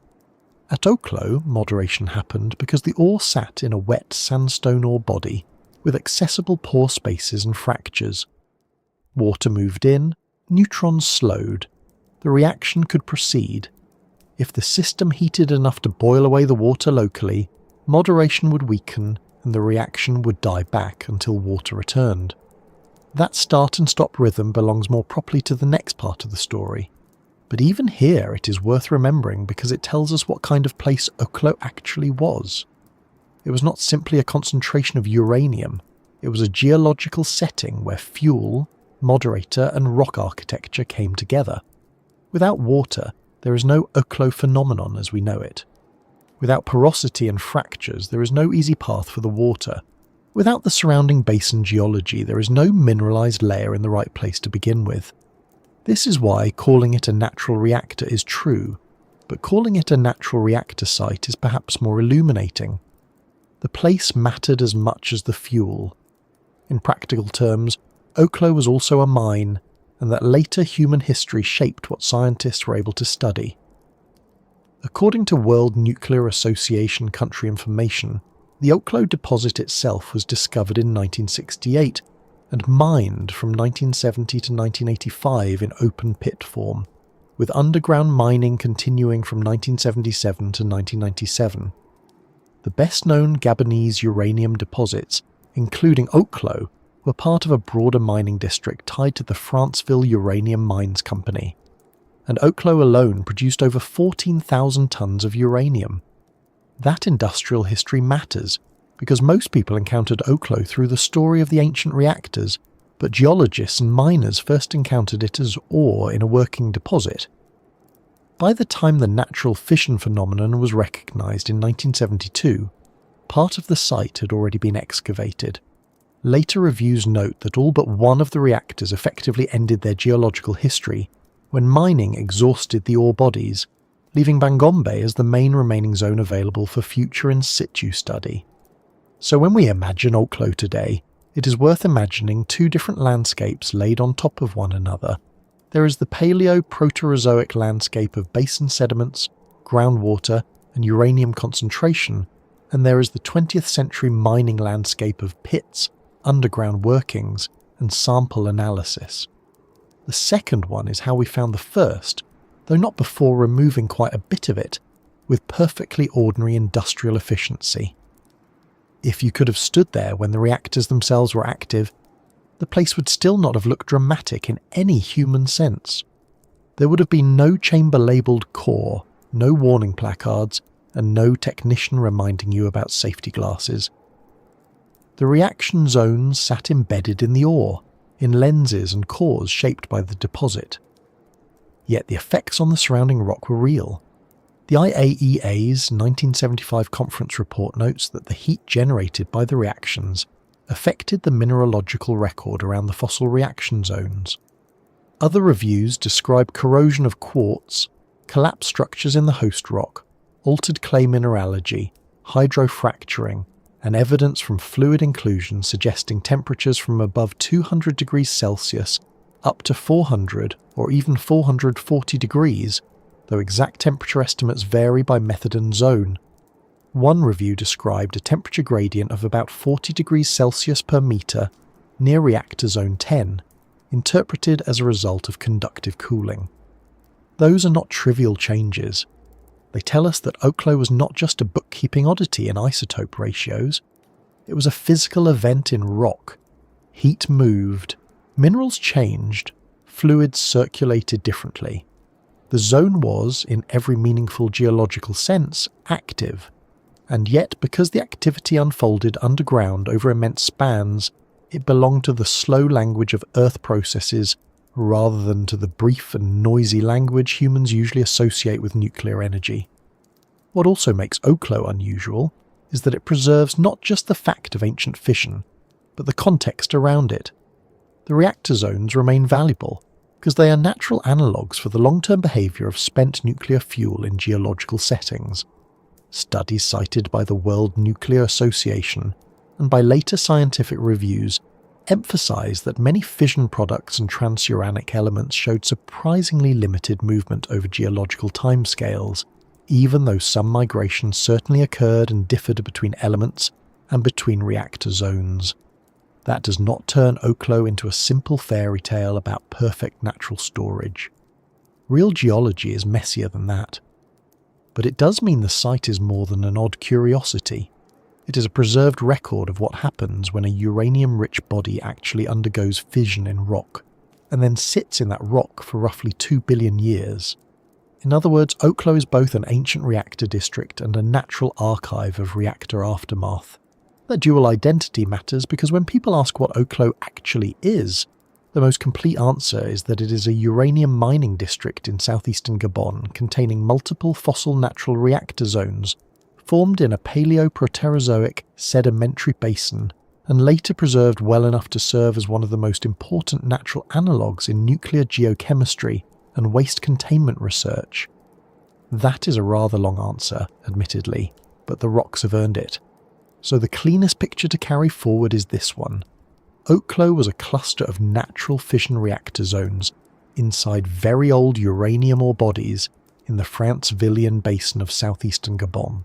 S1: At Oklo, moderation happened because the ore sat in a wet sandstone ore body with accessible pore spaces and fractures. Water moved in, neutrons slowed. The reaction could proceed. If the system heated enough to boil away the water locally, moderation would weaken and the reaction would die back until water returned. That start and stop rhythm belongs more properly to the next part of the story. But even here it is worth remembering because it tells us what kind of place Oklo actually was. It was not simply a concentration of uranium, it was a geological setting where fuel, moderator and rock architecture came together. Without water, there is no Oklo phenomenon as we know it. Without porosity and fractures, there is no easy path for the water. Without the surrounding basin geology, there is no mineralized layer in the right place to begin with. This is why calling it a natural reactor is true, but calling it a natural reactor site is perhaps more illuminating. The place mattered as much as the fuel. In practical terms, Oklo was also a mine, and that later human history shaped what scientists were able to study. According to World Nuclear Association country information, the Oklo deposit itself was discovered in 1968 and mined from 1970 to 1985 in open pit form, with underground mining continuing from 1977 to 1997. The best-known Gabonese uranium deposits, including Oklo, were part of a broader mining district tied to the Franceville Uranium Mines Company, and Oklo alone produced over 14,000 tons of uranium. That industrial history matters, because most people encountered Oklo through the story of the ancient reactors, but geologists and miners first encountered it as ore in a working deposit. By the time the natural fission phenomenon was recognised in 1972, part of the site had already been excavated. Later reviews note that all but one of the reactors effectively ended their geological history when mining exhausted the ore bodies, leaving Bangombe as the main remaining zone available for future in situ study. So when we imagine Oklo today, it is worth imagining two different landscapes laid on top of one another. There is the Paleo-Proterozoic landscape of basin sediments, groundwater, and uranium concentration, and there is the 20th century mining landscape of pits, underground workings, and sample analysis. The second one is how we found the first, though not before removing quite a bit of it, with perfectly ordinary industrial efficiency. If you could have stood there when the reactors themselves were active, the place would still not have looked dramatic in any human sense. There would have been no chamber-labelled core, no warning placards, and no technician reminding you about safety glasses. The reaction zones sat embedded in the ore, in lenses and cores shaped by the deposit. Yet the effects on the surrounding rock were real. The IAEA's 1975 conference report notes that the heat generated by the reactions affected the mineralogical record around the fossil reaction zones. Other reviews describe corrosion of quartz, collapsed structures in the host rock, altered clay mineralogy, hydrofracturing, and evidence from fluid inclusion suggesting temperatures from above 200 degrees Celsius up to 400 or even 440 degrees, though exact temperature estimates vary by method and zone. One review described a temperature gradient of about 40 degrees Celsius per metre near reactor zone 10, interpreted as a result of conductive cooling. Those are not trivial changes. They tell us that Oklo was not just a bookkeeping oddity in isotope ratios. It was a physical event in rock. Heat moved, minerals changed, fluids circulated differently. The zone was, in every meaningful geological sense, active. And yet, because the activity unfolded underground over immense spans, it belonged to the slow language of Earth processes rather than to the brief and noisy language humans usually associate with nuclear energy. What also makes Oklo unusual is that it preserves not just the fact of ancient fission, but the context around it. The reactor zones remain valuable because they are natural analogues for the long-term behaviour of spent nuclear fuel in geological settings. Studies cited by the World Nuclear Association and by later scientific reviews emphasise that many fission products and transuranic elements showed surprisingly limited movement over geological timescales, even though some migration certainly occurred and differed between elements and between reactor zones. That does not turn Oklo into a simple fairy tale about perfect natural storage. Real geology is messier than that. But it does mean the site is more than an odd curiosity. It is a preserved record of what happens when a uranium-rich body actually undergoes fission in rock, and then sits in that rock for roughly 2 billion years. In other words, Oklo is both an ancient reactor district and a natural archive of reactor aftermath. That dual identity matters because when people ask what Oklo actually is, the most complete answer is that it is a uranium mining district in southeastern Gabon containing multiple fossil natural reactor zones formed in a Paleoproterozoic sedimentary basin and later preserved well enough to serve as one of the most important natural analogues in nuclear geochemistry and waste containment research. That is a rather long answer, admittedly, but the rocks have earned it. So the cleanest picture to carry forward is this one. Oklo was a cluster of natural fission reactor zones inside very old uranium ore bodies in the Francevillian Basin of southeastern Gabon.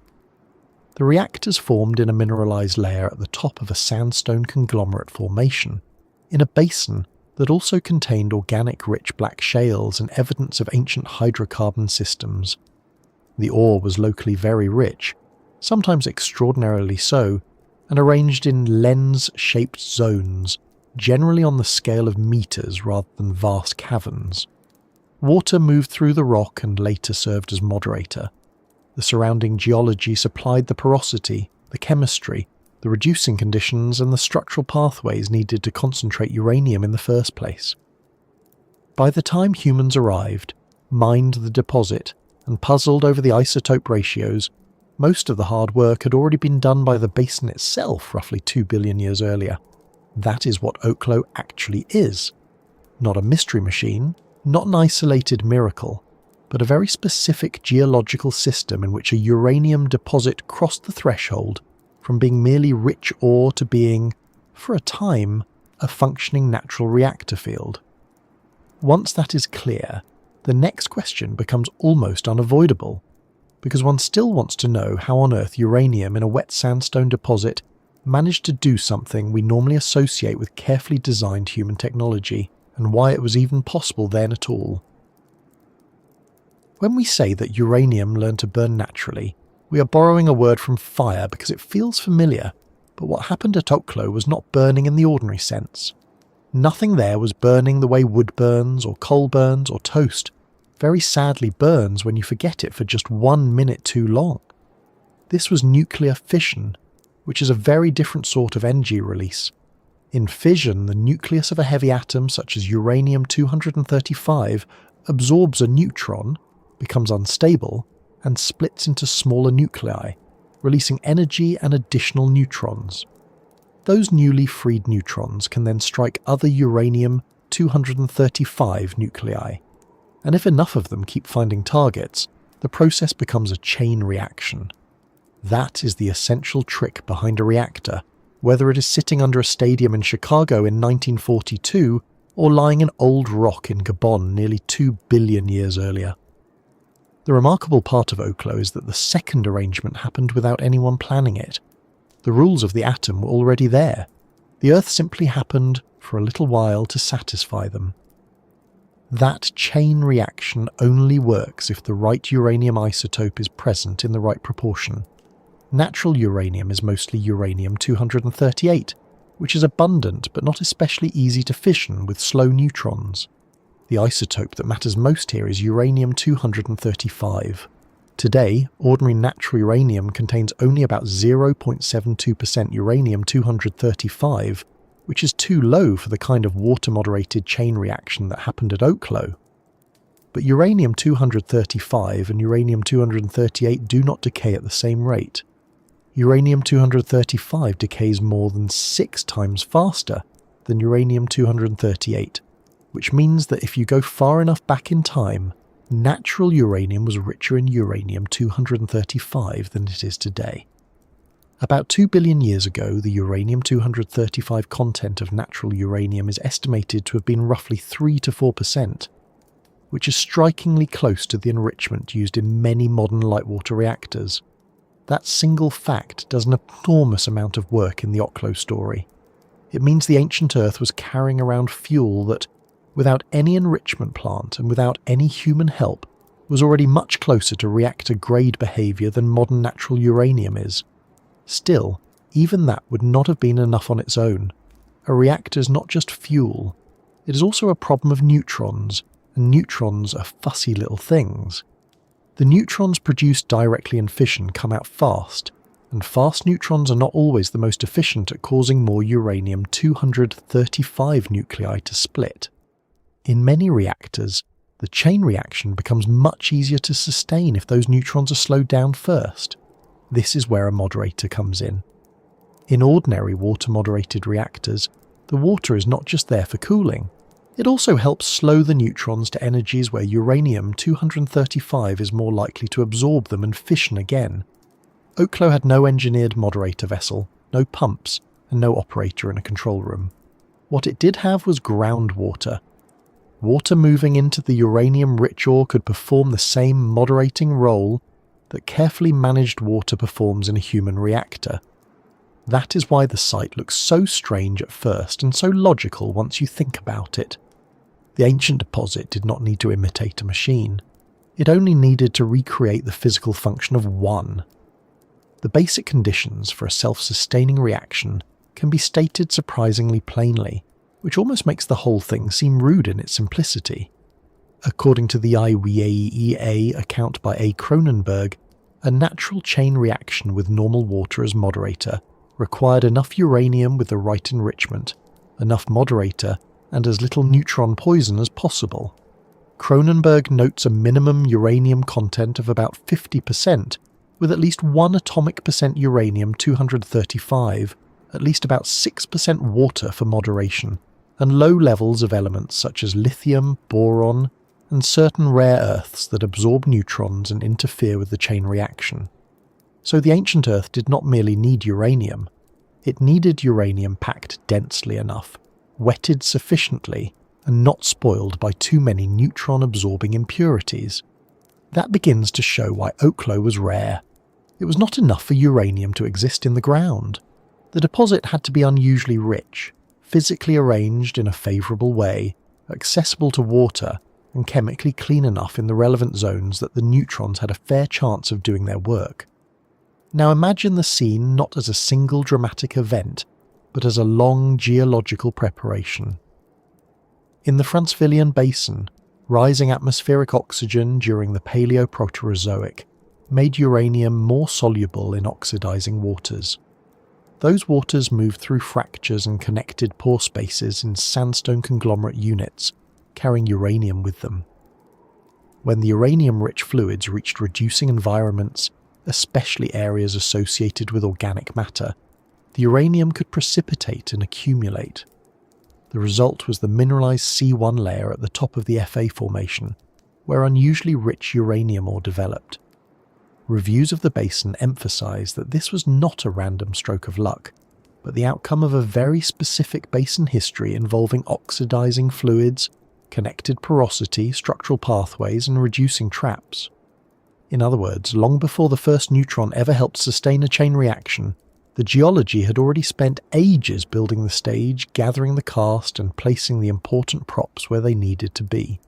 S1: The reactors formed in a mineralized layer at the top of a sandstone conglomerate formation, in a basin that also contained organic-rich black shales and evidence of ancient hydrocarbon systems. The ore was locally very rich, sometimes extraordinarily so, and arranged in lens-shaped zones, generally on the scale of meters rather than vast caverns. Water moved through the rock and later served as moderator. The surrounding geology supplied the porosity, the chemistry, the reducing conditions and the structural pathways needed to concentrate uranium in the first place. By the time humans arrived, mined the deposit, and puzzled over the isotope ratios, most of the hard work had already been done by the basin itself roughly 2 billion years earlier. That is what Oklo actually is. Not a mystery machine, not an isolated miracle, but a very specific geological system in which a uranium deposit crossed the threshold from being merely rich ore to being, for a time, a functioning natural reactor field. Once that is clear, the next question becomes almost unavoidable, because one still wants to know how on earth uranium in a wet sandstone deposit managed to do something we normally associate with carefully designed human technology, and why it was even possible then at all. When we say that uranium learned to burn naturally, we are borrowing a word from fire because it feels familiar, but what happened at Oklo was not burning in the ordinary sense. Nothing there was burning the way wood burns, or coal burns, or toast very sadly burns when you forget it for just 1 minute too long. This was nuclear fission, which is a very different sort of energy release. In fission, the nucleus of a heavy atom such as uranium-235 absorbs a neutron, becomes unstable, and splits into smaller nuclei, releasing energy and additional neutrons. Those newly freed neutrons can then strike other uranium-235 nuclei, and if enough of them keep finding targets, the process becomes a chain reaction. That is the essential trick behind a reactor, whether it is sitting under a stadium in Chicago in 1942 or lying in old rock in Gabon nearly 2 billion years earlier. The remarkable part of Oklo is that the second arrangement happened without anyone planning it. The rules of the atom were already there. The Earth simply happened for a little while to satisfy them. That chain reaction only works if the right uranium isotope is present in the right proportion. Natural uranium is mostly uranium-238, which is abundant but not especially easy to fission with slow neutrons. The isotope that matters most here is uranium-235. Today, ordinary natural uranium contains only about 0.72% uranium-235, which is too low for the kind of water-moderated chain reaction that happened at Oklo. But uranium-235 and uranium-238 do not decay at the same rate. Uranium-235 decays more than 6 times faster than uranium-238, which means that if you go far enough back in time, natural uranium was richer in uranium-235 than it is today. About 2 billion years ago, the uranium-235 content of natural uranium is estimated to have been roughly 3 to 4%, which is strikingly close to the enrichment used in many modern light-water reactors. That single fact does an enormous amount of work in the Oklo story. It means the ancient Earth was carrying around fuel that, without any enrichment plant and without any human help, was already much closer to reactor-grade behaviour than modern natural uranium is. Still, even that would not have been enough on its own. A reactor is not just fuel. It is also a problem of neutrons, and neutrons are fussy little things. The neutrons produced directly in fission come out fast, and fast neutrons are not always the most efficient at causing more uranium-235 nuclei to split. In many reactors, the chain reaction becomes much easier to sustain if those neutrons are slowed down first. This is where a moderator comes in. In ordinary water-moderated reactors, the water is not just there for cooling. It also helps slow the neutrons to energies where uranium-235 is more likely to absorb them and fission again. Oklo had no engineered moderator vessel, no pumps, and no operator in a control room. What it did have was groundwater. Water moving into the uranium-rich ore could perform the same moderating role that carefully managed water performs in a human reactor. That is why the site looks so strange at first and so logical once you think about it. The ancient deposit did not need to imitate a machine. It only needed to recreate the physical function of one. The basic conditions for a self-sustaining reaction can be stated surprisingly plainly, which almost makes the whole thing seem rude in its simplicity. According to the IAEA account by A. Cronenberg, a natural chain reaction with normal water as moderator required enough uranium with the right enrichment, enough moderator, and as little neutron poison as possible. Cronenberg notes a minimum uranium content of about 50%, with at least 1 atomic percent uranium-235, at least about 6% water for moderation, and low levels of elements such as lithium, boron, and certain rare earths that absorb neutrons and interfere with the chain reaction. So the ancient Earth did not merely need uranium. It needed uranium packed densely enough, wetted sufficiently, and not spoiled by too many neutron-absorbing impurities. That begins to show why Oklo was rare. It was not enough for uranium to exist in the ground. The deposit had to be unusually rich, physically arranged in a favourable way, accessible to water, and chemically clean enough in the relevant zones that the neutrons had a fair chance of doing their work. Now imagine the scene not as a single dramatic event, but as a long geological preparation. In the Franzvillian Basin, rising atmospheric oxygen during the Paleoproterozoic made uranium more soluble in oxidizing waters. Those waters moved through fractures and connected pore spaces in sandstone conglomerate units, carrying uranium with them. When the uranium-rich fluids reached reducing environments, especially areas associated with organic matter, the uranium could precipitate and accumulate. The result was the mineralized C1 layer at the top of the FA formation, where unusually rich uranium ore developed. Reviews of the basin emphasise that this was not a random stroke of luck, but the outcome of a very specific basin history involving oxidizing fluids, connected porosity, structural pathways, and reducing traps. In other words, long before the first neutron ever helped sustain a chain reaction, the geology had already spent ages building the stage, gathering the cast, and placing the important props where they needed to be.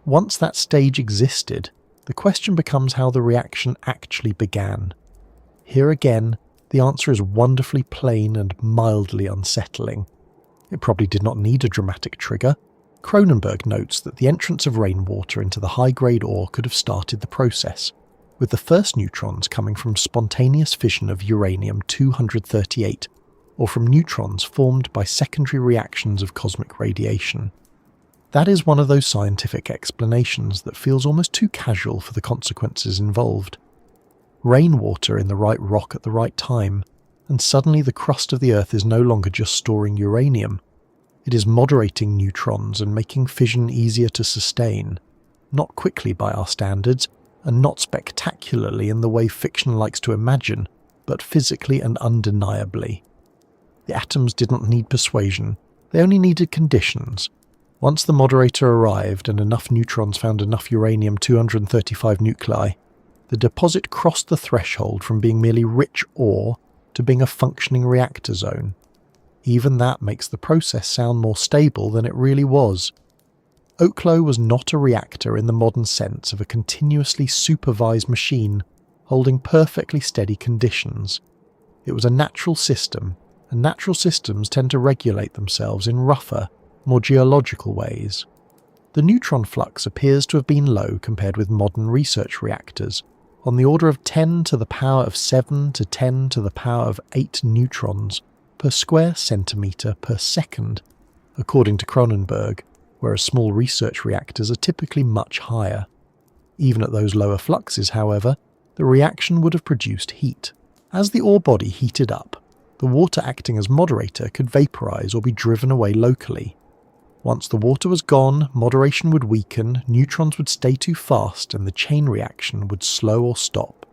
S1: Once that stage existed, the question becomes how the reaction actually began. Here again, the answer is wonderfully plain and mildly unsettling. It probably did not need a dramatic trigger. Cronenberg notes that the entrance of rainwater into the high-grade ore could have started the process, with the first neutrons coming from spontaneous fission of uranium-238, or from neutrons formed by secondary reactions of cosmic radiation. That is one of those scientific explanations that feels almost too casual for the consequences involved. Rainwater in the right rock at the right time, and suddenly the crust of the Earth is no longer just storing uranium. It is moderating neutrons and making fission easier to sustain, not quickly by our standards, and not spectacularly in the way fiction likes to imagine, but physically and undeniably. The atoms didn't need persuasion, they only needed conditions. Once the moderator arrived and enough neutrons found enough uranium-235 nuclei, the deposit crossed the threshold from being merely rich ore to being a functioning reactor zone. Even that makes the process sound more stable than it really was. Oklo was not a reactor in the modern sense of a continuously supervised machine holding perfectly steady conditions. It was a natural system, and natural systems tend to regulate themselves in rougher, more geological ways. The neutron flux appears to have been low compared with modern research reactors, on the order of 10 to the power of 7 to 10 to the power of 8 neutrons per square centimetre per second, according to Cronenberg, whereas small research reactors are typically much higher. Even at those lower fluxes, however, the reaction would have produced heat. As the ore body heated up, the water acting as moderator could vaporise or be driven away locally. Once the water was gone, moderation would weaken, neutrons would stay too fast, and the chain reaction would slow or stop.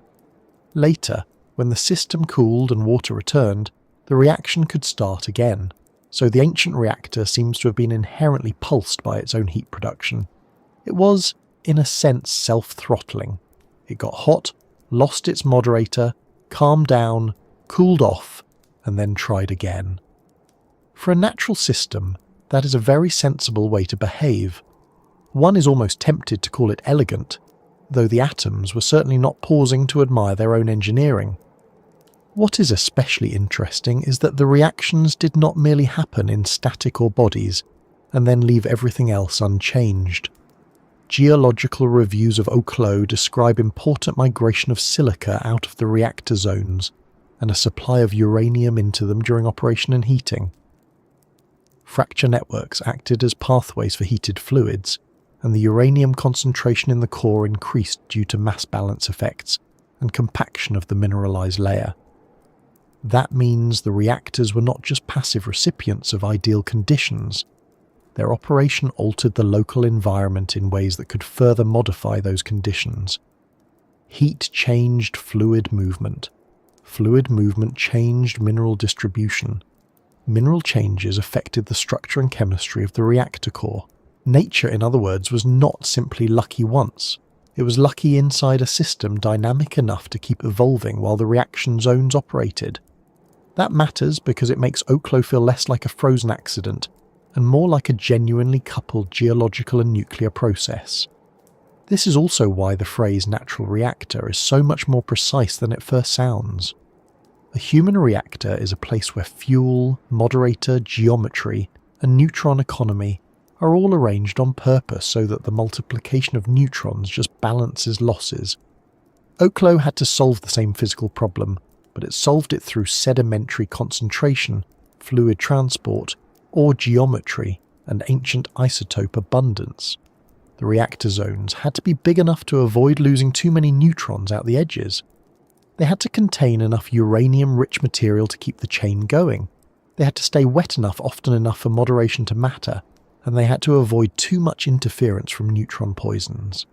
S1: Later, when the system cooled and water returned, the reaction could start again, so the ancient reactor seems to have been inherently pulsed by its own heat production. It was, in a sense, self-throttling. It got hot, lost its moderator, calmed down, cooled off, and then tried again. For a natural system, that is a very sensible way to behave. One is almost tempted to call it elegant, though the atoms were certainly not pausing to admire their own engineering. What is especially interesting is that the reactions did not merely happen in static ore bodies, and then leave everything else unchanged. Geological reviews of Oklo describe important migration of silica out of the reactor zones, and a supply of uranium into them during operation and heating. Fracture networks acted as pathways for heated fluids, and the uranium concentration in the core increased due to mass balance effects and compaction of the mineralized layer. That means the reactors were not just passive recipients of ideal conditions. Their operation altered the local environment in ways that could further modify those conditions. Heat changed fluid movement. Fluid movement changed mineral distribution. Mineral changes affected the structure and chemistry of the reactor core. Nature, in other words, was not simply lucky once. It was lucky inside a system dynamic enough to keep evolving while the reaction zones operated. That matters because it makes Oklo feel less like a frozen accident and more like a genuinely coupled geological and nuclear process. This is also why the phrase natural reactor is so much more precise than it first sounds. A human reactor is a place where fuel, moderator, geometry, and neutron economy are all arranged on purpose so that the multiplication of neutrons just balances losses. Oklo had to solve the same physical problem, but it solved it through sedimentary concentration, fluid transport, or geometry and ancient isotope abundance. The reactor zones had to be big enough to avoid losing too many neutrons out the edges. They had to contain enough uranium-rich material to keep the chain going. They had to stay wet enough often enough for moderation to matter, and they had to avoid too much interference from neutron poisons.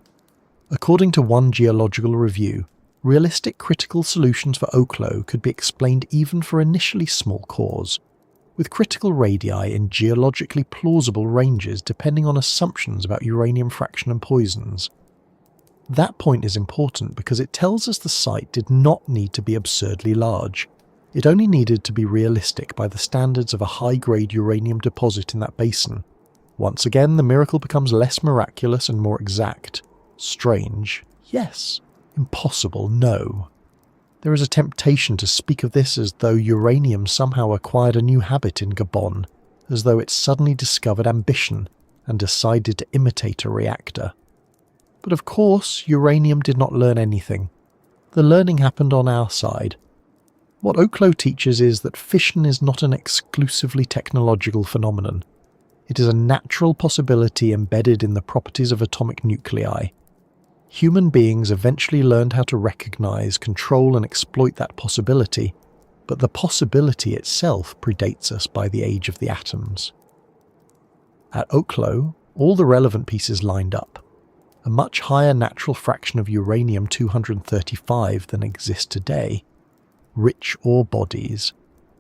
S1: According to one geological review, realistic critical solutions for Oklo could be explained even for initially small cores, with critical radii in geologically plausible ranges depending on assumptions about uranium fraction and poisons. That point is important because it tells us the site did not need to be absurdly large. It only needed to be realistic by the standards of a high-grade uranium deposit in that basin. Once again, the miracle becomes less miraculous and more exact. Strange, yes. Impossible, no. There is a temptation to speak of this as though uranium somehow acquired a new habit in Gabon, as though it suddenly discovered ambition and decided to imitate a reactor. But of course, uranium did not learn anything. The learning happened on our side. What Oklo teaches is that fission is not an exclusively technological phenomenon. It is a natural possibility embedded in the properties of atomic nuclei. Human beings eventually learned how to recognize, control and exploit that possibility, but the possibility itself predates us by the age of the atoms. At Oklo, all the relevant pieces lined up. A much higher natural fraction of uranium-235 than exists today, rich ore bodies,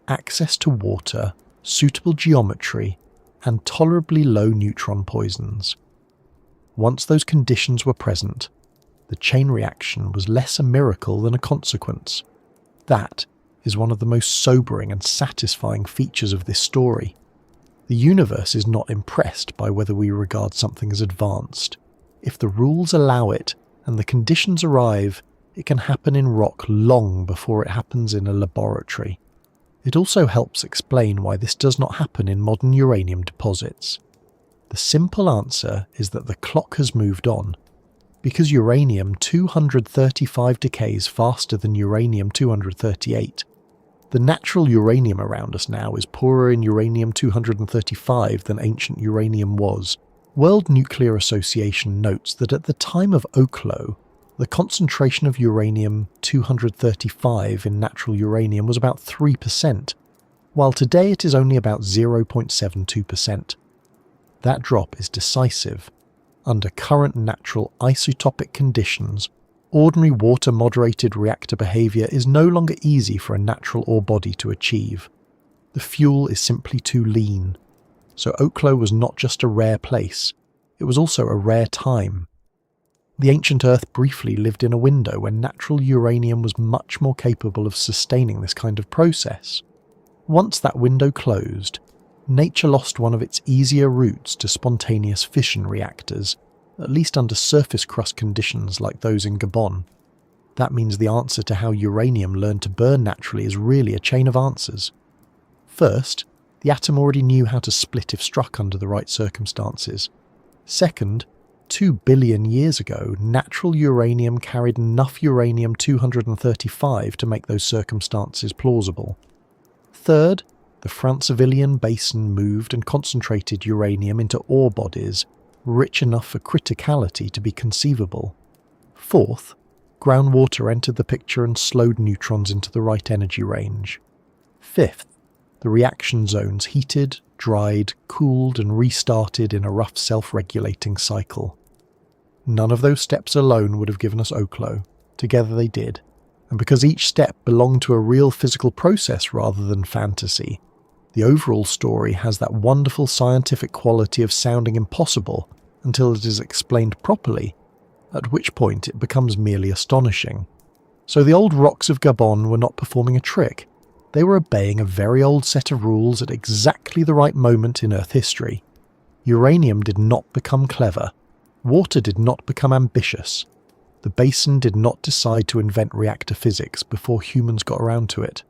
S1: access to water, suitable geometry, and tolerably low neutron poisons. Once those conditions were present, the chain reaction was less a miracle than a consequence. That is one of the most sobering and satisfying features of this story. The universe is not impressed by whether we regard something as advanced. If the rules allow it and the conditions arrive, it can happen in rock long before it happens in a laboratory. It also helps explain why this does not happen in modern uranium deposits. The simple answer is that the clock has moved on. Because uranium-235 decays faster than uranium-238, the natural uranium around us now is poorer in uranium-235 than ancient uranium was. World Nuclear Association notes that at the time of Oklo, the concentration of uranium-235 in natural uranium was about 3%, while today it is only about 0.72%. That drop is decisive. Under current natural isotopic conditions, ordinary water-moderated reactor behaviour is no longer easy for a natural ore body to achieve. The fuel is simply too lean. So Oklo was not just a rare place, it was also a rare time. The ancient Earth briefly lived in a window when natural uranium was much more capable of sustaining this kind of process. Once that window closed, nature lost one of its easier routes to spontaneous fission reactors, at least under surface crust conditions like those in Gabon. That means the answer to how uranium learned to burn naturally is really a chain of answers. First, the atom already knew how to split if struck under the right circumstances. Second, 2 billion years ago, natural uranium carried enough uranium-235 to make those circumstances plausible. Third, the Francovillian Basin moved and concentrated uranium into ore bodies rich enough for criticality to be conceivable. Fourth, groundwater entered the picture and slowed neutrons into the right energy range. Fifth, the reaction zones heated, dried, cooled and restarted in a rough self-regulating cycle. None of those steps alone would have given us Oklo. Together they did. And because each step belonged to a real physical process rather than fantasy, the overall story has that wonderful scientific quality of sounding impossible until it is explained properly, at which point it becomes merely astonishing. So the old rocks of Gabon were not performing a trick. They were obeying a very old set of rules at exactly the right moment in Earth history. Uranium did not become clever. Water did not become ambitious. The Basin did not decide to invent reactor physics before humans got around to it.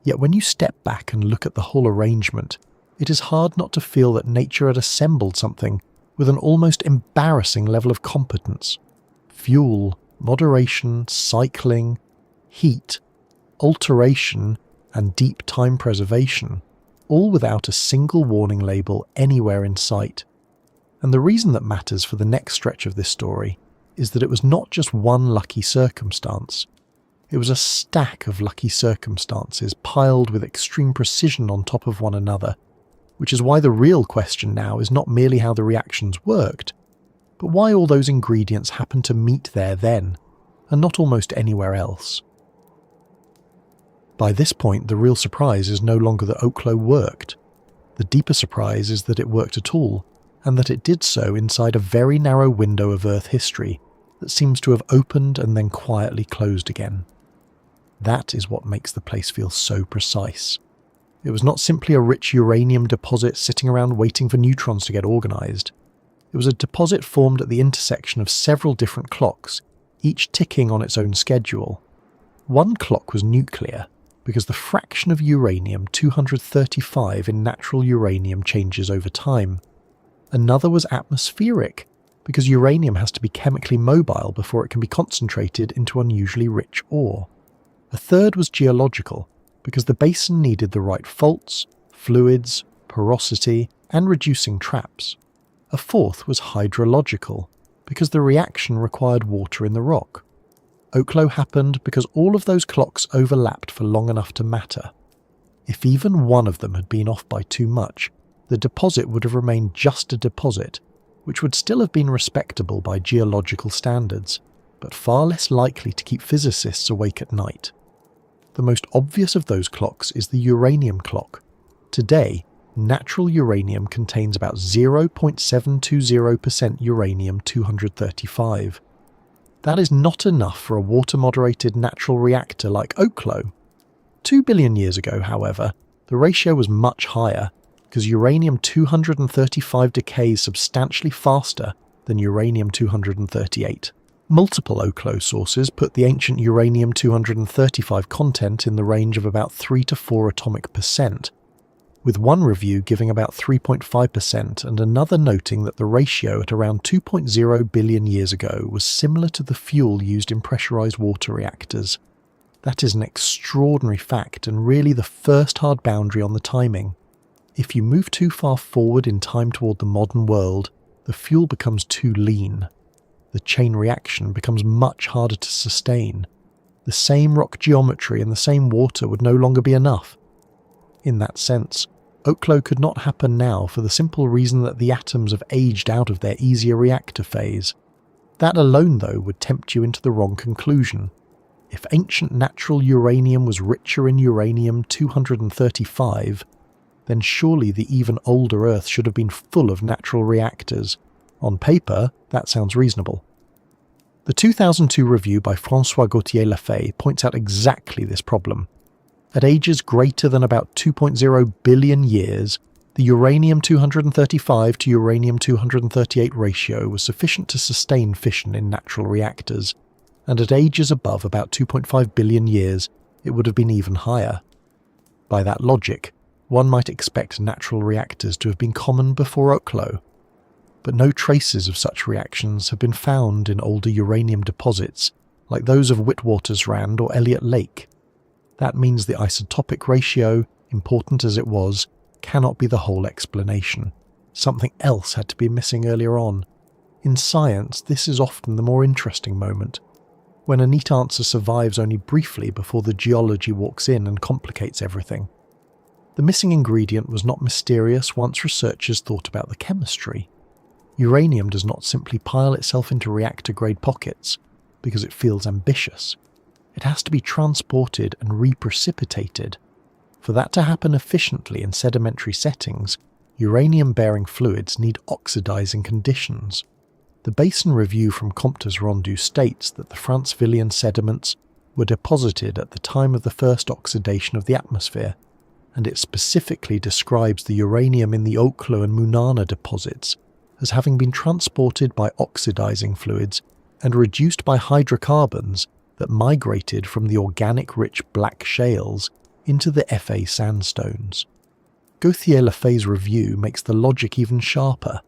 S1: Yet when you step back and look at the whole arrangement, it is hard not to feel that nature had assembled something with an almost embarrassing level of competence. Fuel, moderation, cycling, heat, alteration, and deep time preservation, all without a single warning label anywhere in sight. And the reason that matters for the next stretch of this story is that it was not just one lucky circumstance. It was a stack of lucky circumstances piled with extreme precision on top of one another, which is why the real question now is not merely how the reactions worked, but why all those ingredients happened to meet there then, and not almost anywhere else. By this point, the real surprise is no longer that Oklo worked. The deeper surprise is that it worked at all, and that it did so inside a very narrow window of Earth history that seems to have opened and then quietly closed again. That is what makes the place feel so precise. It was not simply a rich uranium deposit sitting around waiting for neutrons to get organised. It was a deposit formed at the intersection of several different clocks, each ticking on its own schedule. One clock was nuclear, because the fraction of uranium-235 in natural uranium changes over time. Another was atmospheric, because uranium has to be chemically mobile before it can be concentrated into unusually rich ore. A third was geological, because the basin needed the right faults, fluids, porosity, and reducing traps. A fourth was hydrological, because the reaction required water in the rock. Oklo happened because all of those clocks overlapped for long enough to matter. If even one of them had been off by too much, the deposit would have remained just a deposit, which would still have been respectable by geological standards, but far less likely to keep physicists awake at night. The most obvious of those clocks is the uranium clock. Today, natural uranium contains about 0.720% uranium-235. That is not enough for a water-moderated natural reactor like Oklo. 2 billion years ago, however, the ratio was much higher, because uranium-235 decays substantially faster than uranium-238. Multiple Oklo sources put the ancient uranium-235 content in the range of about 3 to 4 atomic percent, with one review giving about 3.5% and another noting that the ratio at around 2.0 billion years ago was similar to the fuel used in pressurized water reactors. That is an extraordinary fact and really the first hard boundary on the timing. If you move too far forward in time toward the modern world, the fuel becomes too lean. The chain reaction becomes much harder to sustain. The same rock geometry and the same water would no longer be enough. In that sense, Oklo could not happen now for the simple reason that the atoms have aged out of their easier reactor phase. That alone, though, would tempt you into the wrong conclusion. If ancient natural uranium was richer in uranium-235, then surely the even older Earth should have been full of natural reactors. On paper, that sounds reasonable. The 2002 review by François Gauthier-Lafay points out exactly this problem. At ages greater than about 2.0 billion years, the uranium-235 to uranium-238 ratio was sufficient to sustain fission in natural reactors, and at ages above about 2.5 billion years, it would have been even higher. By that logic, one might expect natural reactors to have been common before Oklo, but no traces of such reactions have been found in older uranium deposits, like those of Witwatersrand or Elliott Lake. That means the isotopic ratio, important as it was, cannot be the whole explanation. Something else had to be missing earlier on. In science, this is often the more interesting moment, when a neat answer survives only briefly before the geology walks in and complicates everything. The missing ingredient was not mysterious once researchers thought about the chemistry. Uranium does not simply pile itself into reactor-grade pockets because it feels ambitious. It has to be transported and reprecipitated. For that to happen efficiently in sedimentary settings, uranium-bearing fluids need oxidizing conditions. The Basin review from Comptes Rendus states that the Francevillien sediments were deposited at the time of the first oxidation of the atmosphere, and it specifically describes the uranium in the Oklo and Munana deposits as having been transported by oxidizing fluids and reduced by hydrocarbons that migrated from the organic-rich black shales into the Fa sandstones. Gauthier-Lafay's review makes the logic even sharper.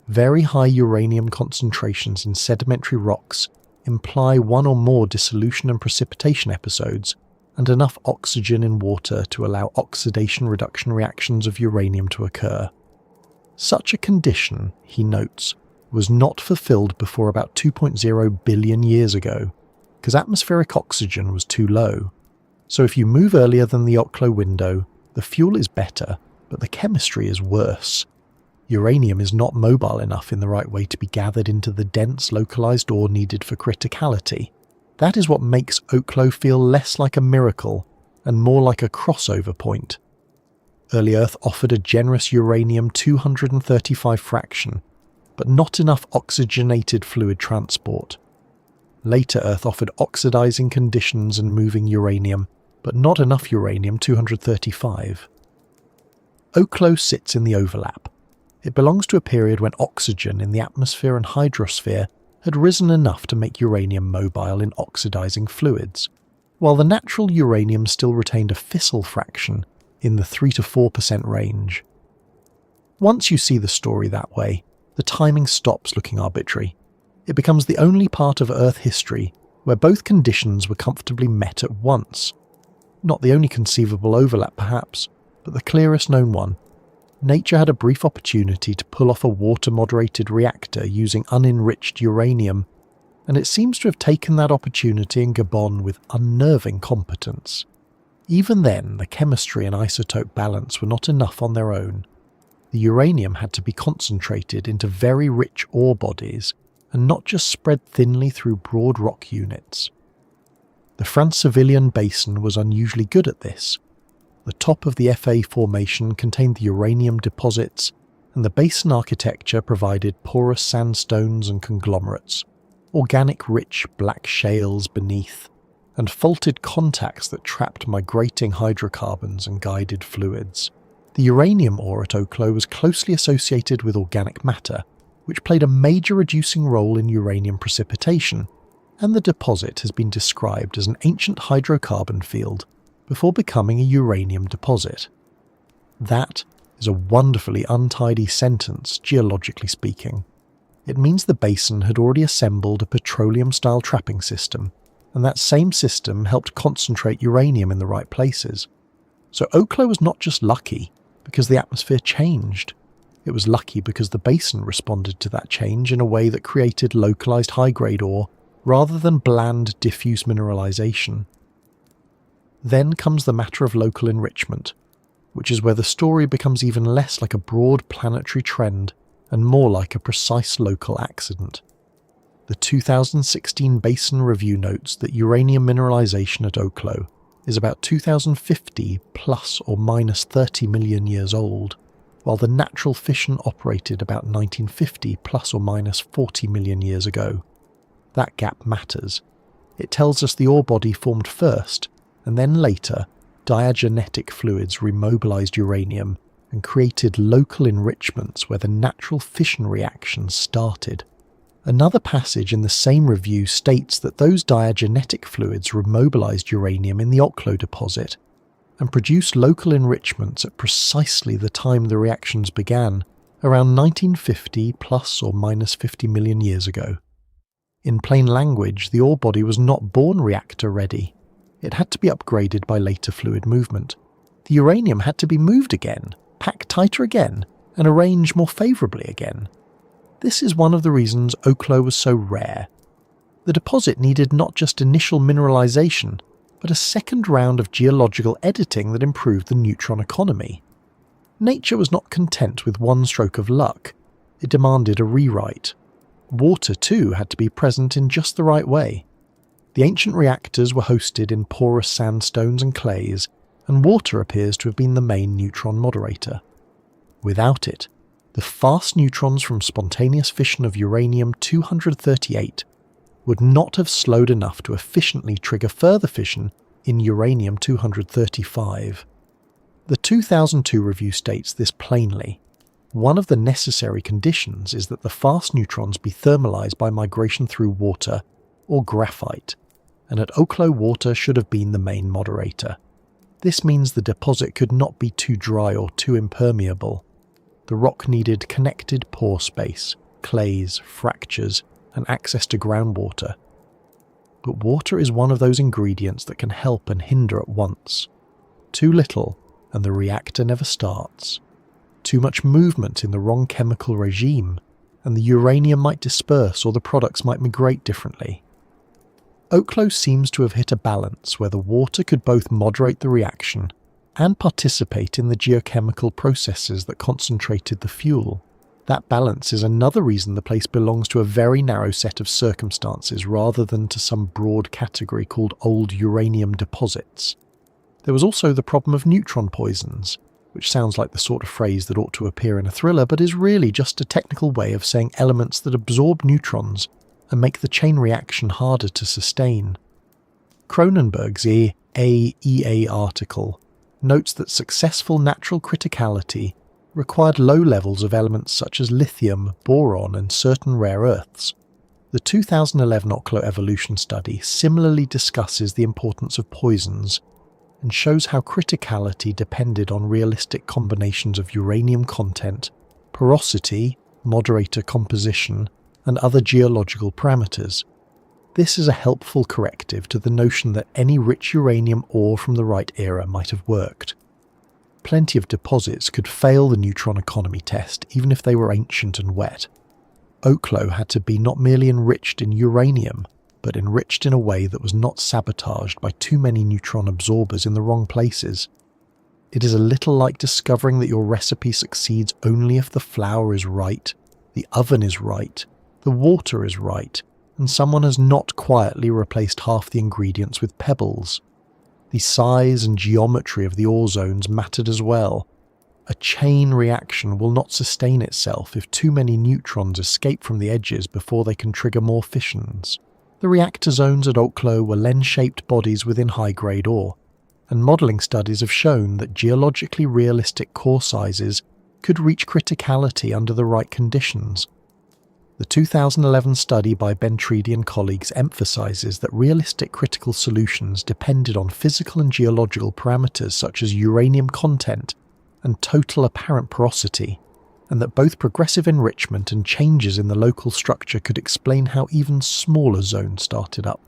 S1: Very high uranium concentrations in sedimentary rocks imply one or more dissolution and precipitation episodes and enough oxygen in water to allow oxidation-reduction reactions of uranium to occur. Such a condition, he notes, was not fulfilled before about 2.0 billion years ago, because atmospheric oxygen was too low. So if you move earlier than the Oklo window, the fuel is better, but the chemistry is worse. Uranium is not mobile enough in the right way to be gathered into the dense, localized ore needed for criticality. That is what makes Oklo feel less like a miracle and more like a crossover point. Early Earth offered a generous uranium-235 fraction, but not enough oxygenated fluid transport. Later Earth offered oxidizing conditions and moving uranium, but not enough uranium-235. Oklo sits in the overlap. It belongs to a period when oxygen in the atmosphere and hydrosphere had risen enough to make uranium mobile in oxidizing fluids, while the natural uranium still retained a fissile fraction in the 3 to 4% range. Once you see the story that way, the timing stops looking arbitrary. It becomes the only part of Earth history where both conditions were comfortably met at once. Not the only conceivable overlap perhaps, but the clearest known one. Nature had a brief opportunity to pull off a water-moderated reactor using unenriched uranium, and it seems to have taken that opportunity in Gabon with unnerving competence. Even then, the chemistry and isotope balance were not enough on their own. The uranium had to be concentrated into very rich ore bodies, and not just spread thinly through broad rock units. The Francevilian Basin was unusually good at this. The top of the FA formation contained the uranium deposits, and the basin architecture provided porous sandstones and conglomerates, organic-rich black shales beneath, and faulted contacts that trapped migrating hydrocarbons and guided fluids. The uranium ore at Oklo was closely associated with organic matter, which played a major reducing role in uranium precipitation, and the deposit has been described as an ancient hydrocarbon field before becoming a uranium deposit. That is a wonderfully untidy sentence, geologically speaking. It means the basin had already assembled a petroleum-style trapping system, and that same system helped concentrate uranium in the right places. So Oklo was not just lucky because the atmosphere changed. It was lucky because the basin responded to that change in a way that created localized high-grade ore rather than bland, diffuse mineralization. Then comes the matter of local enrichment, which is where the story becomes even less like a broad planetary trend and more like a precise local accident. The 2016 Basin Review notes that uranium mineralization at Oklo is about 2050 plus or minus 30 million years old, while the natural fission operated about 1950 plus or minus 40 million years ago. That gap matters. It tells us the ore body formed first, and then later, diagenetic fluids remobilized uranium and created local enrichments where the natural fission reactions started. Another passage in the same review states that those diagenetic fluids remobilized uranium in the Oklo deposit and produced local enrichments at precisely the time the reactions began, around 1950 plus or minus 50 million years ago. In plain language, the ore body was not born reactor ready. It had to be upgraded by later fluid movement. The uranium had to be moved again, packed tighter again, and arranged more favourably again. This is one of the reasons Oklo was so rare. The deposit needed not just initial mineralization, but a second round of geological editing that improved the neutron economy. Nature was not content with one stroke of luck. It demanded a rewrite. Water, too, had to be present in just the right way. The ancient reactors were hosted in porous sandstones and clays, and water appears to have been the main neutron moderator. Without it, the fast neutrons from spontaneous fission of uranium-238 would not have slowed enough to efficiently trigger further fission in uranium-235. The 2002 review states this plainly. One of the necessary conditions is that the fast neutrons be thermalized by migration through water or graphite, and at Oklo water should have been the main moderator. This means the deposit could not be too dry or too impermeable. The rock needed connected pore space, clays, fractures, and access to groundwater, But water is one of those ingredients that can help and hinder at once. Too little, and the reactor never starts. Too much movement in the wrong chemical regime, and the uranium might disperse or the products might migrate differently. Oklo seems to have hit a balance where the water could both moderate the reaction and participate in the geochemical processes that concentrated the fuel. That balance is another reason the place belongs to a very narrow set of circumstances rather than to some broad category called old uranium deposits. There was also the problem of neutron poisons, which sounds like the sort of phrase that ought to appear in a thriller but is really just a technical way of saying elements that absorb neutrons and make the chain reaction harder to sustain. Cronenberg's AEA article notes that successful natural criticality required low levels of elements such as lithium, boron and certain rare earths. The 2011 Oklo evolution study similarly discusses the importance of poisons and shows how criticality depended on realistic combinations of uranium content, porosity, moderator composition, and other geological parameters. This is a helpful corrective to the notion that any rich uranium ore from the right era might have worked. Plenty of deposits could fail the neutron economy test even if they were ancient and wet. Oklo had to be not merely enriched in uranium, but enriched in a way that was not sabotaged by too many neutron absorbers in the wrong places. It is a little like discovering that your recipe succeeds only if the flour is right, the oven is right, the water is right, and someone has not quietly replaced half the ingredients with pebbles. The size and geometry of the ore zones mattered as well. A chain reaction will not sustain itself if too many neutrons escape from the edges before they can trigger more fissions. The reactor zones at Oklo were lens-shaped bodies within high-grade ore, and modelling studies have shown that geologically realistic core sizes could reach criticality under the right conditions. The 2011 study by Bentridi and colleagues emphasises that realistic critical solutions depended on physical and geological parameters such as uranium content and total apparent porosity, and that both progressive enrichment and changes in the local structure could explain how even smaller zones started up.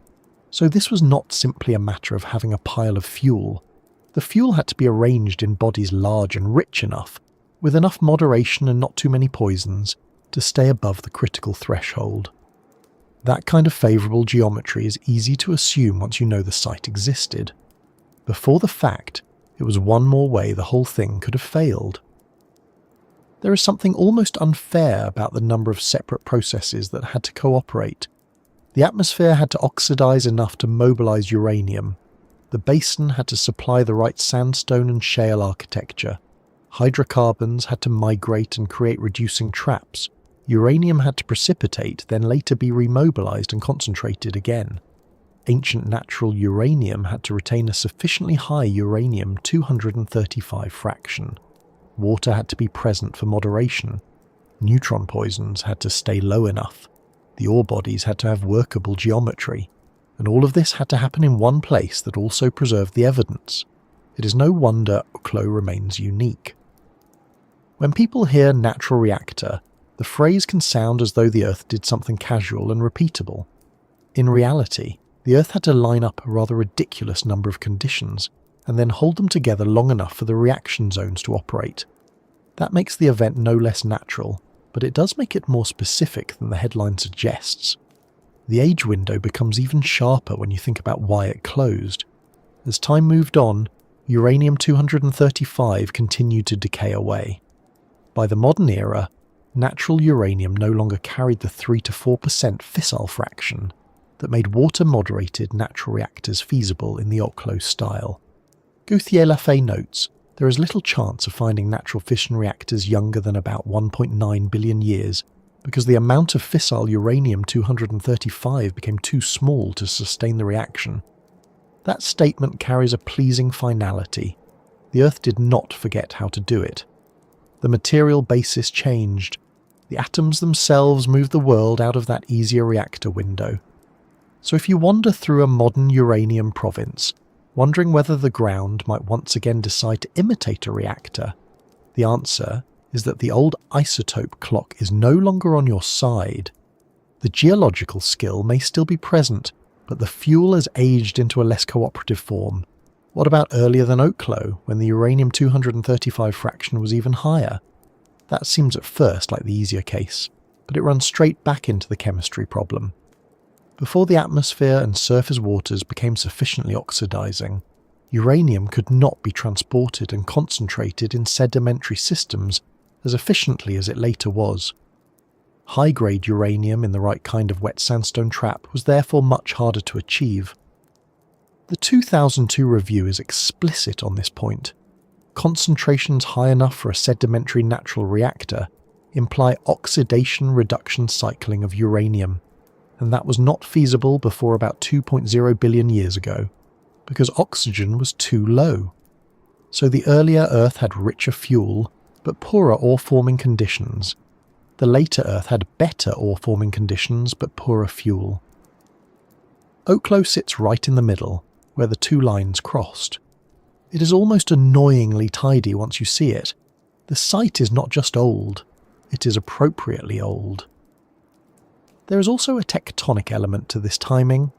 S1: So this was not simply a matter of having a pile of fuel. The fuel had to be arranged in bodies large and rich enough, with enough moderation and not too many poisons, to stay above the critical threshold. That kind of favourable geometry is easy to assume once you know the site existed. Before the fact, it was one more way the whole thing could have failed. There is something almost unfair about the number of separate processes that had to cooperate. The atmosphere had to oxidise enough to mobilise uranium. The basin had to supply the right sandstone and shale architecture. Hydrocarbons had to migrate and create reducing traps. Uranium had to precipitate, then later be remobilized and concentrated again. Ancient natural uranium had to retain a sufficiently high uranium-235 fraction. Water had to be present for moderation. Neutron poisons had to stay low enough. The ore bodies had to have workable geometry. And all of this had to happen in one place that also preserved the evidence. It is no wonder Oklo remains unique. When people hear natural reactor, the phrase can sound as though the Earth did something casual and repeatable. In reality, the Earth had to line up a rather ridiculous number of conditions and then hold them together long enough for the reaction zones to operate. That makes the event no less natural, but it does make it more specific than the headline suggests. The age window becomes even sharper when you think about why it closed. As time moved on, uranium-235 continued to decay away. By the modern era, natural uranium no longer carried the 3 to 4% fissile fraction that made water-moderated natural reactors feasible in the Oklo style. Gauthier-Lafay notes, there is little chance of finding natural fission reactors younger than about 1.9 billion years because the amount of fissile uranium-235 became too small to sustain the reaction. That statement carries a pleasing finality. The Earth did not forget how to do it. The material basis changed. The atoms themselves moved the world out of that easier reactor window. So if you wander through a modern uranium province, wondering whether the ground might once again decide to imitate a reactor, the answer is that the old isotope clock is no longer on your side. The geological skill may still be present, But the fuel has aged into a less cooperative form. What about earlier than Oklo, when the uranium-235 fraction was even higher? That seems at first like the easier case, but it runs straight back into the chemistry problem. Before the atmosphere and surface waters became sufficiently oxidizing, uranium could not be transported and concentrated in sedimentary systems as efficiently as it later was. High-grade uranium in the right kind of wet sandstone trap was therefore much harder to achieve. The 2002 review is explicit on this point. Concentrations high enough for a sedimentary natural reactor imply oxidation-reduction cycling of uranium, and that was not feasible before about 2.0 billion years ago, because oxygen was too low. So the earlier Earth had richer fuel, but poorer ore-forming conditions. The later Earth had better ore-forming conditions, but poorer fuel. Oklo sits right in the middle, where the two lines crossed. It is almost annoyingly tidy once you see it. The site is not just old, it is appropriately old. There is also a tectonic element to this timing.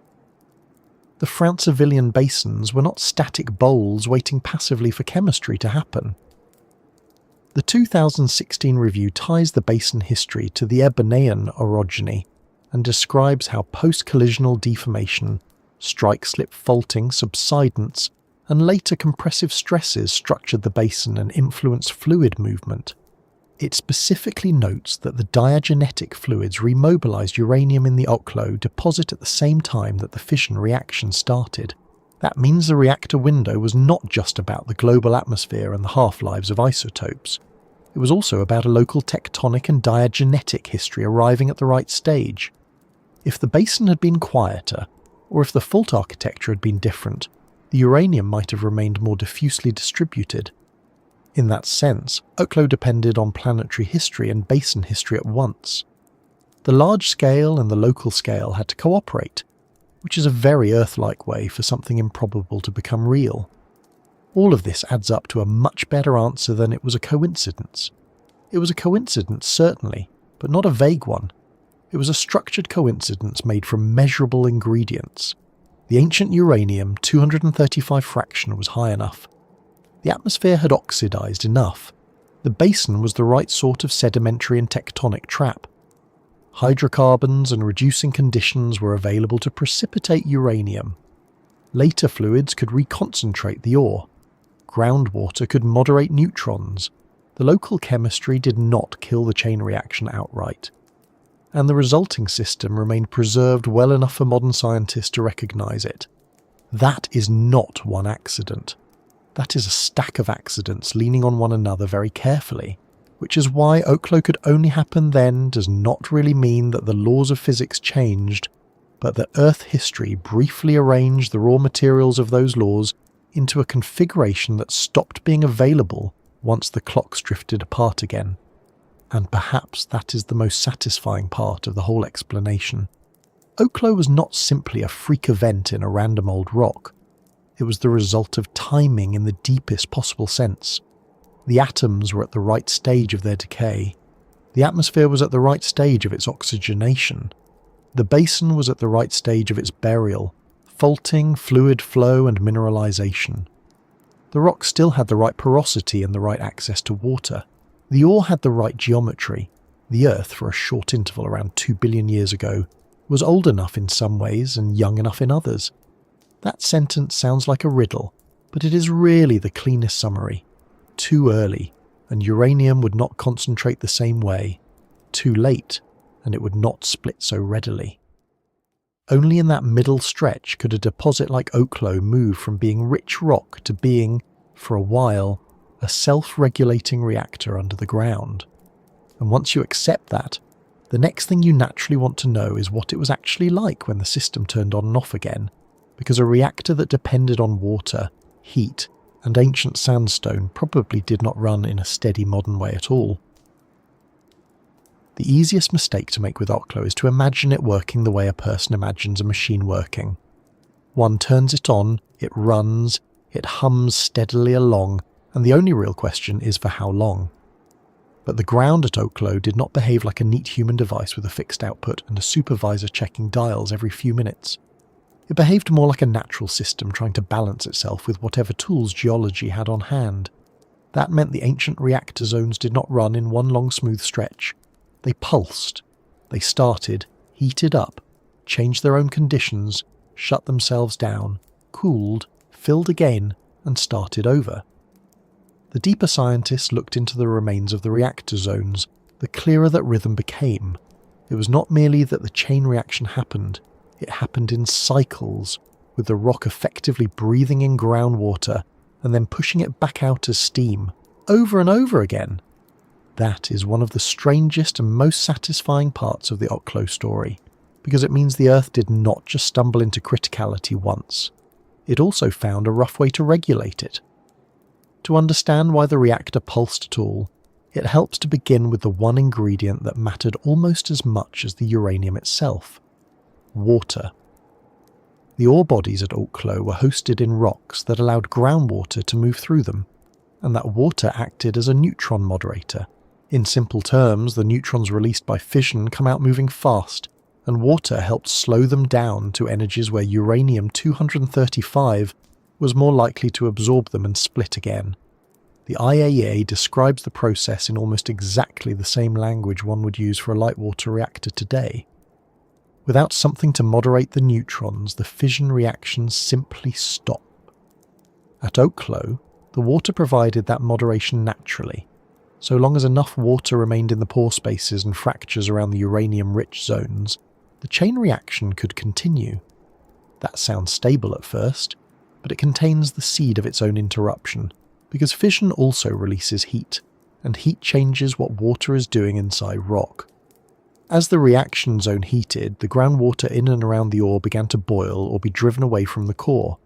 S1: The Francevillian basins were not static bowls waiting passively for chemistry to happen. The 2016 review ties the basin history to the Ebonian orogeny and describes how post-collisional deformation, strike-slip faulting, subsidence, and later compressive stresses structured the basin and influenced fluid movement. It specifically notes that the diagenetic fluids remobilized uranium in the Oklo deposit at the same time that the fission reaction started. That means the reactor window was not just about the global atmosphere and the half-lives of isotopes. It was also about a local tectonic and diagenetic history arriving at the right stage. If the basin had been quieter, or if the fault architecture had been different, the uranium might have remained more diffusely distributed. In that sense, Oklo depended on planetary history and basin history at once. The large scale and the local scale had to cooperate, which is a very Earth-like way for something improbable to become real. All of this adds up to a much better answer than it was a coincidence. It was a coincidence, certainly, but not a vague one. It was a structured coincidence made from measurable ingredients. The ancient uranium-235 fraction was high enough. The atmosphere had oxidized enough. The basin was the right sort of sedimentary and tectonic trap. Hydrocarbons and reducing conditions were available to precipitate uranium. Later fluids could reconcentrate the ore. Groundwater could moderate neutrons. The local chemistry did not kill the chain reaction outright. And the resulting system remained preserved well enough for modern scientists to recognize it. That is not one accident. That is a stack of accidents leaning on one another very carefully, which is why Oklo could only happen then does not really mean that the laws of physics changed, but that Earth history briefly arranged the raw materials of those laws into a configuration that stopped being available once the clocks drifted apart again. And perhaps that is the most satisfying part of the whole explanation. Oklo was not simply a freak event in a random old rock. It was the result of timing in the deepest possible sense. The atoms were at the right stage of their decay. The atmosphere was at the right stage of its oxygenation. The basin was at the right stage of its burial, faulting, fluid flow and mineralization. The rock still had the right porosity and the right access to water. The ore had the right geometry. The Earth, for a short interval around 2 billion years ago, was old enough in some ways and young enough in others. That sentence sounds like a riddle, but it is really the cleanest summary. Too early, and uranium would not concentrate the same way. Too late, and it would not split so readily. Only in that middle stretch could a deposit like Oklo move from being rich rock to being, for a while, a self-regulating reactor under the ground. And once you accept that, the next thing you naturally want to know is what it was actually like when the system turned on and off again, because a reactor that depended on water, heat, and ancient sandstone probably did not run in a steady modern way at all. The easiest mistake to make with Oklo is to imagine it working the way a person imagines a machine working. One turns it on, it runs, it hums steadily along, and the only real question is for how long. But the ground at Oklo did not behave like a neat human device with a fixed output and a supervisor checking dials every few minutes. It behaved more like a natural system trying to balance itself with whatever tools geology had on hand. That meant the ancient reactor zones did not run in one long smooth stretch. They pulsed. They started, heated up, changed their own conditions, shut themselves down, cooled, filled again, and started over. The deeper scientists looked into the remains of the reactor zones, the clearer that rhythm became. It was not merely that the chain reaction happened, it happened in cycles, with the rock effectively breathing in groundwater and then pushing it back out as steam, over and over again. That is one of the strangest and most satisfying parts of the Oklo story, because it means the Earth did not just stumble into criticality once. It also found a rough way to regulate it. To understand why the reactor pulsed at all, it helps to begin with the one ingredient that mattered almost as much as the uranium itself: water. The ore bodies at Oklo were hosted in rocks that allowed groundwater to move through them, and that water acted as a neutron moderator. In simple terms, the neutrons released by fission come out moving fast, and water helped slow them down to energies where uranium-235 was more likely to absorb them and split again. The IAEA describes the process in almost exactly the same language one would use for a light water reactor today. Without something to moderate the neutrons, the fission reactions simply stop. At Oklo, the water provided that moderation naturally. So long as enough water remained in the pore spaces and fractures around the uranium-rich zones, the chain reaction could continue. That sounds stable at first, but it contains the seed of its own interruption, because fission also releases heat, and heat changes what water is doing inside rock. As the reaction zone heated, the groundwater in and around the ore began to boil or be driven away from the core.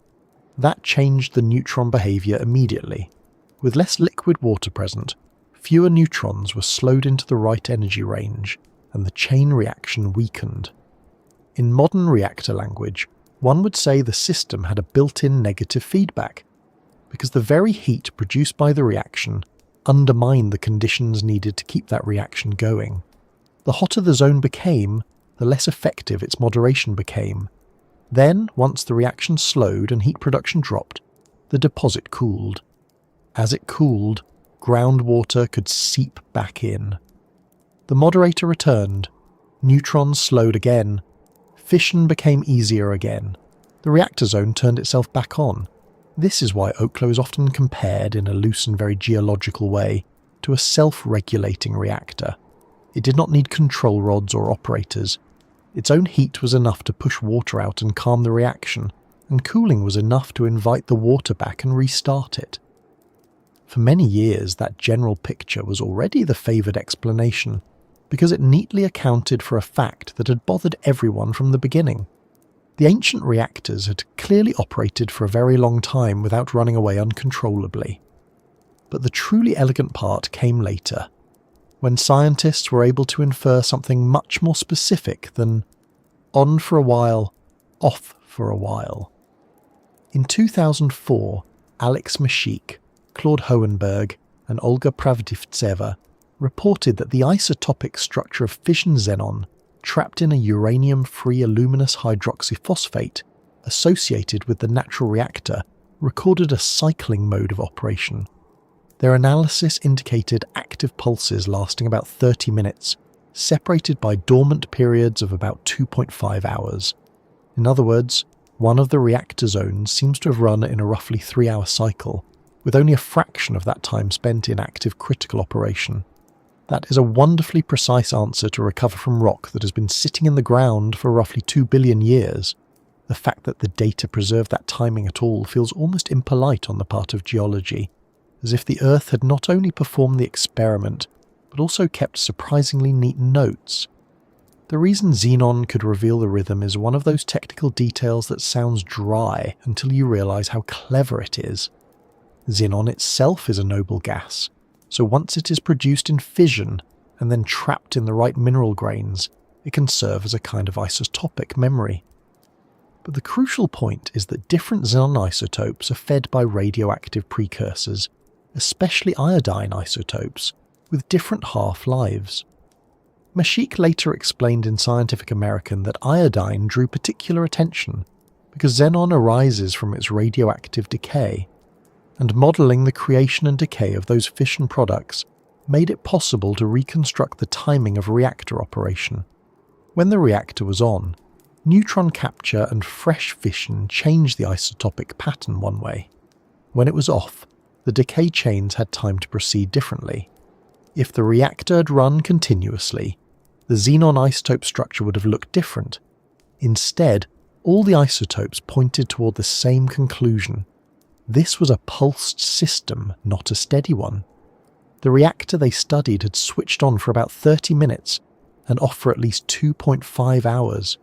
S1: That changed the neutron behaviour immediately. With less liquid water present, fewer neutrons were slowed into the right energy range, and the chain reaction weakened. In modern reactor language, one would say the system had a built-in negative feedback, because the very heat produced by the reaction undermined the conditions needed to keep that reaction going. The hotter the zone became, the less effective its moderation became. Then, once the reaction slowed and heat production dropped, the deposit cooled. As it cooled, groundwater could seep back in. The moderator returned. Neutrons slowed again. Fission became easier again. The reactor zone turned itself back on. This is why Oklo is often compared, in a loose and very geological way, to a self-regulating reactor. It did not need control rods or operators. Its own heat was enough to push water out and calm the reaction, and cooling was enough to invite the water back and restart it. For many years, that general picture was already the favoured explanation, because it neatly accounted for a fact that had bothered everyone from the beginning. The ancient reactors had clearly operated for a very long time without running away uncontrollably. But the truly elegant part came later, when scientists were able to infer something much more specific than on for a while, off for a while. In 2004, Alex Mashik, Claude Hohenberg, and Olga Pravdivtseva reported that the isotopic structure of fission xenon trapped in a uranium-free aluminous hydroxyphosphate associated with the natural reactor recorded a cycling mode of operation. Their analysis indicated active pulses lasting about 30 minutes, separated by dormant periods of about 2.5 hours. In other words, one of the reactor zones seems to have run in a roughly 3-hour cycle, with only a fraction of that time spent in active critical operation. That is a wonderfully precise answer to recover from rock that has been sitting in the ground for roughly 2 billion years. The fact that the data preserve that timing at all feels almost impolite on the part of geology, as if the Earth had not only performed the experiment, but also kept surprisingly neat notes. The reason xenon could reveal the rhythm is one of those technical details that sounds dry until you realise how clever it is. Xenon itself is a noble gas, so once it is produced in fission and then trapped in the right mineral grains, it can serve as a kind of isotopic memory. But the crucial point is that different xenon isotopes are fed by radioactive precursors, especially iodine isotopes, with different half-lives. Mashik later explained in Scientific American that iodine drew particular attention because xenon arises from its radioactive decay, and modelling the creation and decay of those fission products made it possible to reconstruct the timing of reactor operation. When the reactor was on, neutron capture and fresh fission changed the isotopic pattern one way. When it was off, the decay chains had time to proceed differently. If the reactor had run continuously, the xenon isotope structure would have looked different. Instead, all the isotopes pointed toward the same conclusion. This was a pulsed system, not a steady one. The reactor they studied had switched on for about 30 minutes and off for at least 2.5 hours.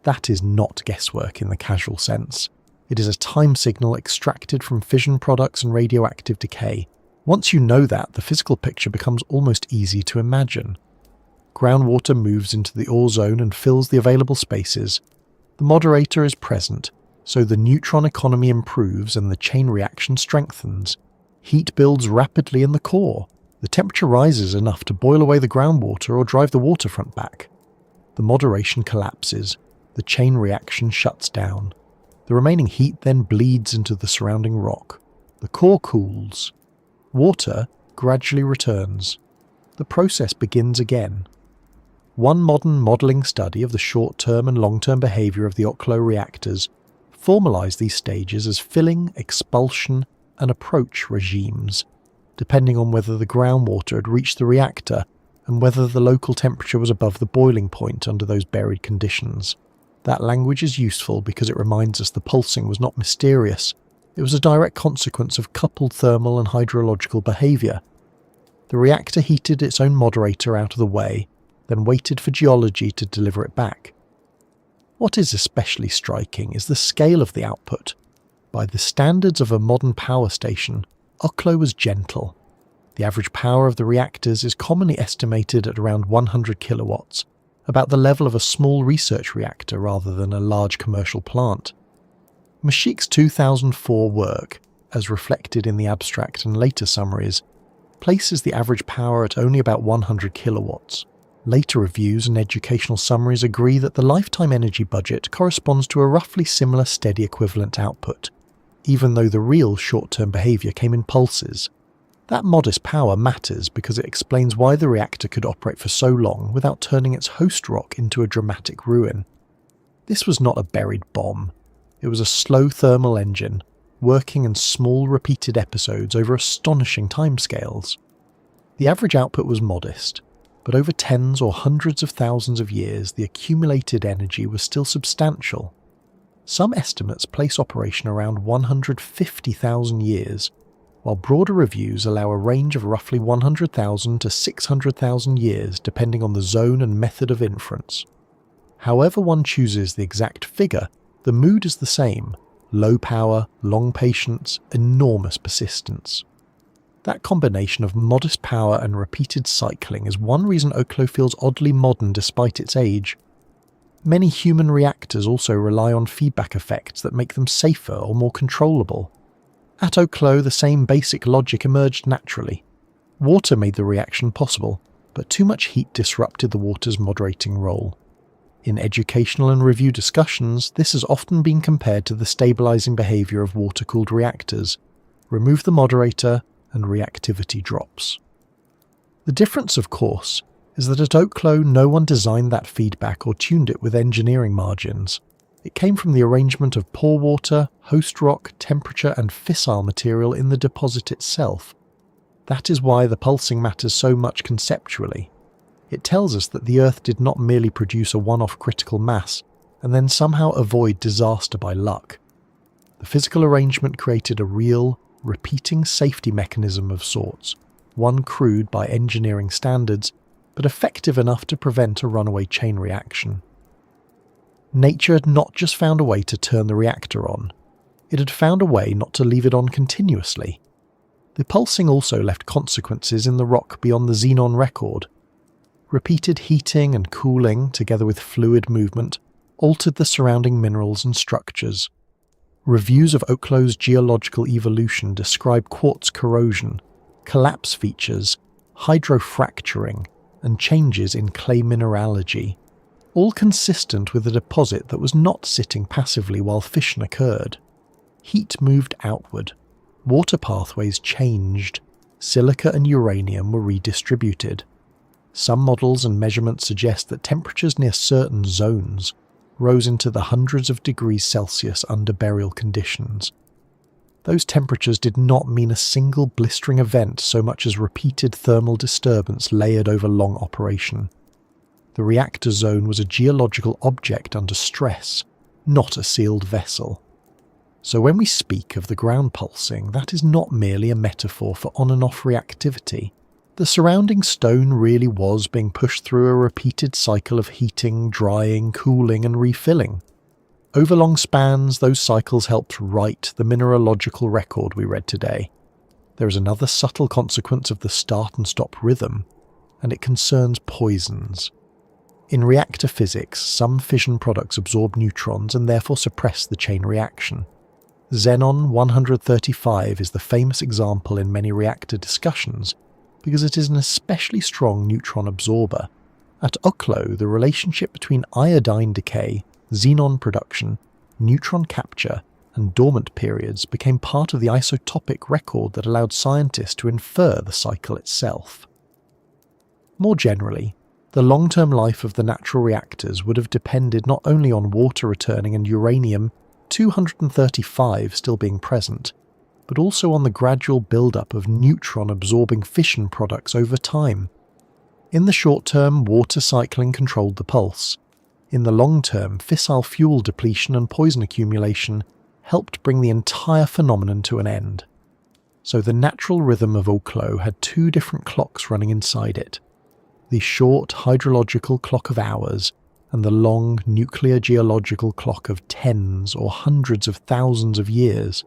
S1: That is not guesswork in the casual sense. It is a time signal extracted from fission products and radioactive decay. Once you know that, the physical picture becomes almost easy to imagine. Groundwater moves into the ore zone and fills the available spaces. The moderator is present, so the neutron economy improves and the chain reaction strengthens. Heat builds rapidly in the core. The temperature rises enough to boil away the groundwater or drive the waterfront back. The moderation collapses. The chain reaction shuts down. The remaining heat then bleeds into the surrounding rock. The core cools. Water gradually returns. The process begins again. One modern modelling study of the short-term and long-term behaviour of the Oklo reactors formalised these stages as filling, expulsion and approach regimes, depending on whether the groundwater had reached the reactor and whether the local temperature was above the boiling point under those buried conditions. That language is useful because it reminds us the pulsing was not mysterious. It was a direct consequence of coupled thermal and hydrological behaviour. The reactor heated its own moderator out of the way, then waited for geology to deliver it back. What is especially striking is the scale of the output. By the standards of a modern power station, Oklo was gentle. The average power of the reactors is commonly estimated at around 100 kilowatts, about the level of a small research reactor rather than a large commercial plant. Mashik's 2004 work, as reflected in the abstract and later summaries, places the average power at only about 100 kilowatts. Later reviews and educational summaries agree that the lifetime energy budget corresponds to a roughly similar steady equivalent output, even though the real short-term behaviour came in pulses. That modest power matters because it explains why the reactor could operate for so long without turning its host rock into a dramatic ruin. This was not a buried bomb. It was a slow thermal engine, working in small repeated episodes over astonishing timescales. The average output was modest, but over tens or hundreds of thousands of years the accumulated energy was still substantial. Some estimates place operation around 150,000 years, while broader reviews allow a range of roughly 100,000 to 600,000 years depending on the zone and method of inference. However one chooses the exact figure, the mood is the same: low power, long patience, enormous persistence. That combination of modest power and repeated cycling is one reason Oklo feels oddly modern despite its age. Many human reactors also rely on feedback effects that make them safer or more controllable. At Oklo, the same basic logic emerged naturally. Water made the reaction possible, but too much heat disrupted the water's moderating role. In educational and review discussions, this has often been compared to the stabilizing behavior of water-cooled reactors. Remove the moderator, and reactivity drops. The difference, of course, is that at Oklo no one designed that feedback or tuned it with engineering margins. It came from the arrangement of pore water, host rock, temperature and fissile material in the deposit itself. That is why the pulsing matters so much conceptually. It tells us that the Earth did not merely produce a one-off critical mass and then somehow avoid disaster by luck. The physical arrangement created a real, repeating safety mechanism of sorts, one crude by engineering standards, but effective enough to prevent a runaway chain reaction. Nature had not just found a way to turn the reactor on, it had found a way not to leave it on continuously. The pulsing also left consequences in the rock beyond the xenon record. Repeated heating and cooling, together with fluid movement, altered the surrounding minerals and structures. Reviews of Oklo's geological evolution describe quartz corrosion, collapse features, hydrofracturing, and changes in clay mineralogy. all consistent with a deposit that was not sitting passively while fission occurred. Heat moved outward, water pathways changed, silica and uranium were redistributed. Some models and measurements suggest that temperatures near certain zones rose into the hundreds of degrees Celsius under burial conditions. Those temperatures did not mean a single blistering event so much as repeated thermal disturbance layered over long operation. The reactor zone was a geological object under stress, not a sealed vessel. So when we speak of the ground pulsing, that is not merely a metaphor for on and off reactivity. The surrounding stone really was being pushed through a repeated cycle of heating, drying, cooling and refilling. Over long spans, those cycles helped write the mineralogical record we read today. There is another subtle consequence of the start and stop rhythm, and it concerns poisons. In reactor physics, some fission products absorb neutrons and therefore suppress the chain reaction. Xenon 135 is the famous example in many reactor discussions because it is an especially strong neutron absorber. At Oklo, the relationship between iodine decay, xenon production, neutron capture, and dormant periods became part of the isotopic record that allowed scientists to infer the cycle itself. More generally, the long-term life of the natural reactors would have depended not only on water returning and uranium-235 still being present, but also on the gradual build-up of neutron-absorbing fission products over time. In the short term, water cycling controlled the pulse. In the long term, fissile fuel depletion and poison accumulation helped bring the entire phenomenon to an end. So the natural rhythm of Oklo had two different clocks running inside it. The short hydrological clock of hours and the long nuclear geological clock of tens or hundreds of thousands of years.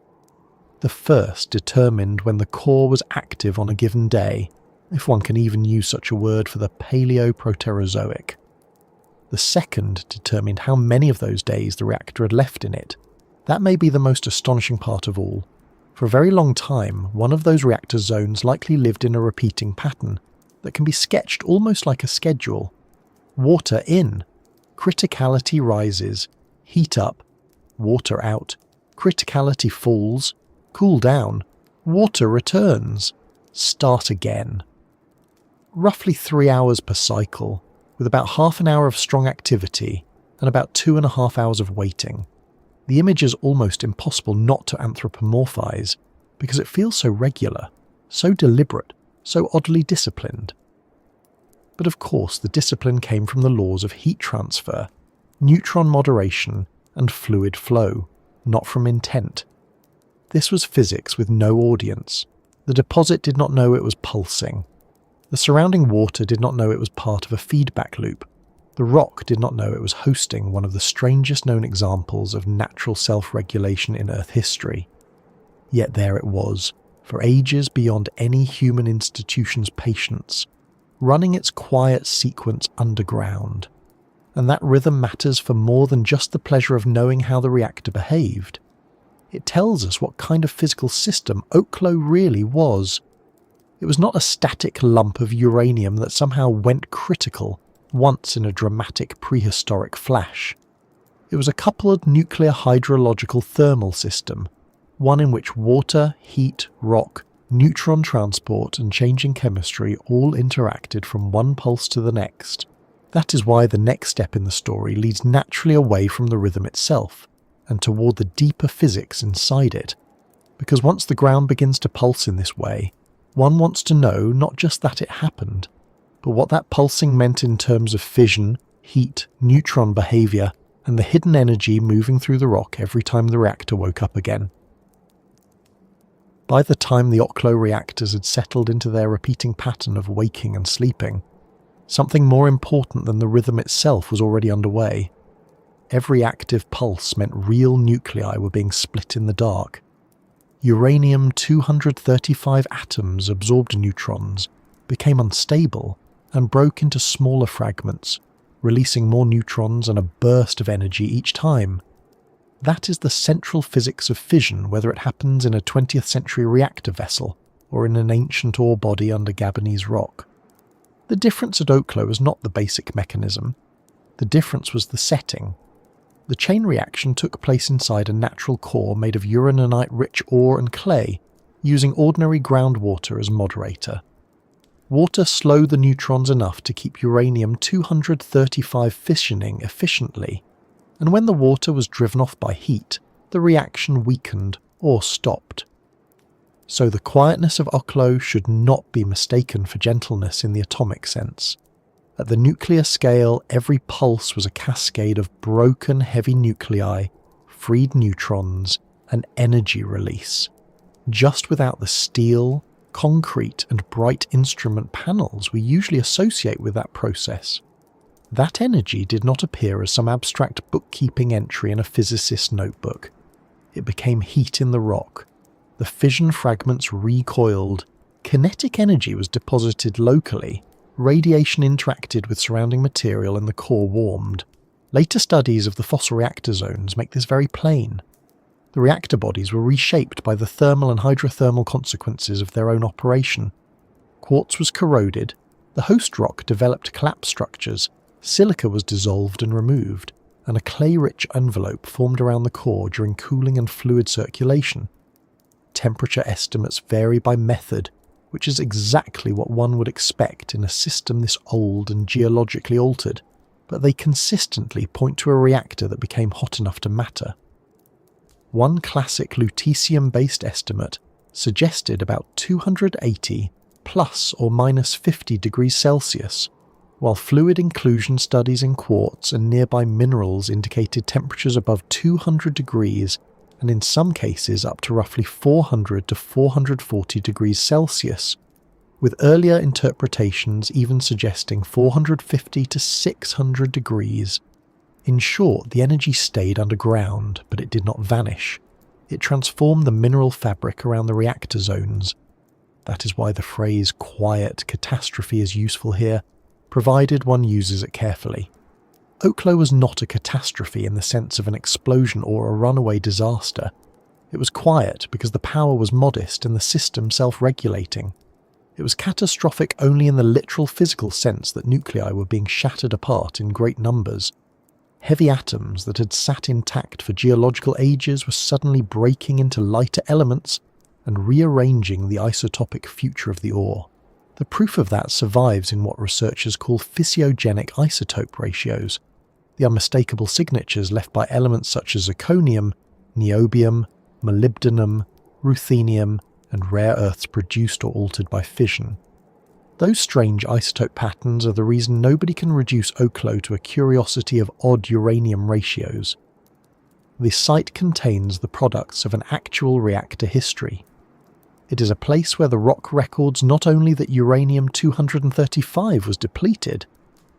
S1: The first determined when the core was active on a given day, if one can even use such a word for the Paleo-Proterozoic. The second determined how many of those days the reactor had left in it. That may be the most astonishing part of all. For a very long time, one of those reactor zones likely lived in a repeating pattern that can be sketched almost like a schedule. Water in, criticality rises, heat up, water out, criticality falls, cool down, water returns, start again. Roughly 3 hours per cycle, with about half an hour of strong activity and about 2.5 hours of waiting. The image is almost impossible not to anthropomorphize because it feels so regular, so deliberate, so oddly disciplined. But of course the discipline came from the laws of heat transfer, neutron moderation and fluid flow, not from intent. This was physics with no audience. The deposit did not know it was pulsing. The surrounding water did not know it was part of a feedback loop. The rock did not know it was hosting one of the strangest known examples of natural self-regulation in Earth history. Yet there it was, for ages beyond any human institution's patience, running its quiet sequence underground. And that rhythm matters for more than just the pleasure of knowing how the reactor behaved. It tells us what kind of physical system Oklo really was. It was not a static lump of uranium that somehow went critical once in a dramatic prehistoric flash. It was a coupled nuclear hydrological thermal system, one in which water, heat, rock, neutron transport and changing chemistry all interacted from one pulse to the next. That is why the next step in the story leads naturally away from the rhythm itself and toward the deeper physics inside it. Because once the ground begins to pulse in this way, one wants to know not just that it happened, but what that pulsing meant in terms of fission, heat, neutron behaviour, and the hidden energy moving through the rock every time the reactor woke up again. By the time the Oklo reactors had settled into their repeating pattern of waking and sleeping, something more important than the rhythm itself was already underway. Every active pulse meant real nuclei were being split in the dark. Uranium-235 atoms absorbed neutrons, became unstable, and broke into smaller fragments, releasing more neutrons and a burst of energy each time. That is the central physics of fission, whether it happens in a 20th century reactor vessel or in an ancient ore body under Gabonese rock. The difference at Oklo is not the basic mechanism. The difference was the setting. The chain reaction took place inside a natural core made of uraninite-rich ore and clay, using ordinary groundwater as moderator. Water slowed the neutrons enough to keep uranium-235 fissioning efficiently, and when the water was driven off by heat, the reaction weakened or stopped. So the quietness of Oklo should not be mistaken for gentleness in the atomic sense. At the nuclear scale, every pulse was a cascade of broken heavy nuclei, freed neutrons, and energy release. Just without the steel, concrete, and bright instrument panels we usually associate with that process. That energy did not appear as some abstract bookkeeping entry in a physicist's notebook. It became heat in the rock. The fission fragments recoiled. Kinetic energy was deposited locally. Radiation interacted with surrounding material and the core warmed. Later studies of the fossil reactor zones make this very plain. The reactor bodies were reshaped by the thermal and hydrothermal consequences of their own operation. Quartz was corroded, the host rock developed collapse structures, silica was dissolved and removed, and a clay-rich envelope formed around the core during cooling and fluid circulation. Temperature estimates vary by method, which is exactly what one would expect in a system this old and geologically altered, but they consistently point to a reactor that became hot enough to matter. One classic lutetium-based estimate suggested about 280 plus or minus 50 degrees Celsius, while fluid inclusion studies in quartz and nearby minerals indicated temperatures above 200 degrees and in some cases up to roughly 400 to 440 degrees Celsius, with earlier interpretations even suggesting 450 to 600 degrees. In short, the energy stayed underground, but it did not vanish. It transformed the mineral fabric around the reactor zones. That is why the phrase quiet catastrophe is useful here, provided one uses it carefully. Oklo was not a catastrophe in the sense of an explosion or a runaway disaster. It was quiet because the power was modest and the system self-regulating. It was catastrophic only in the literal physical sense that nuclei were being shattered apart in great numbers. Heavy atoms that had sat intact for geological ages were suddenly breaking into lighter elements and rearranging the isotopic future of the ore. The proof of that survives in what researchers call physiogenic isotope ratios, the unmistakable signatures left by elements such as zirconium, niobium, molybdenum, ruthenium, and rare earths produced or altered by fission. Those strange isotope patterns are the reason nobody can reduce Oklo to a curiosity of odd uranium ratios. The site contains the products of an actual reactor history. It is a place where the rock records not only that uranium-235 was depleted,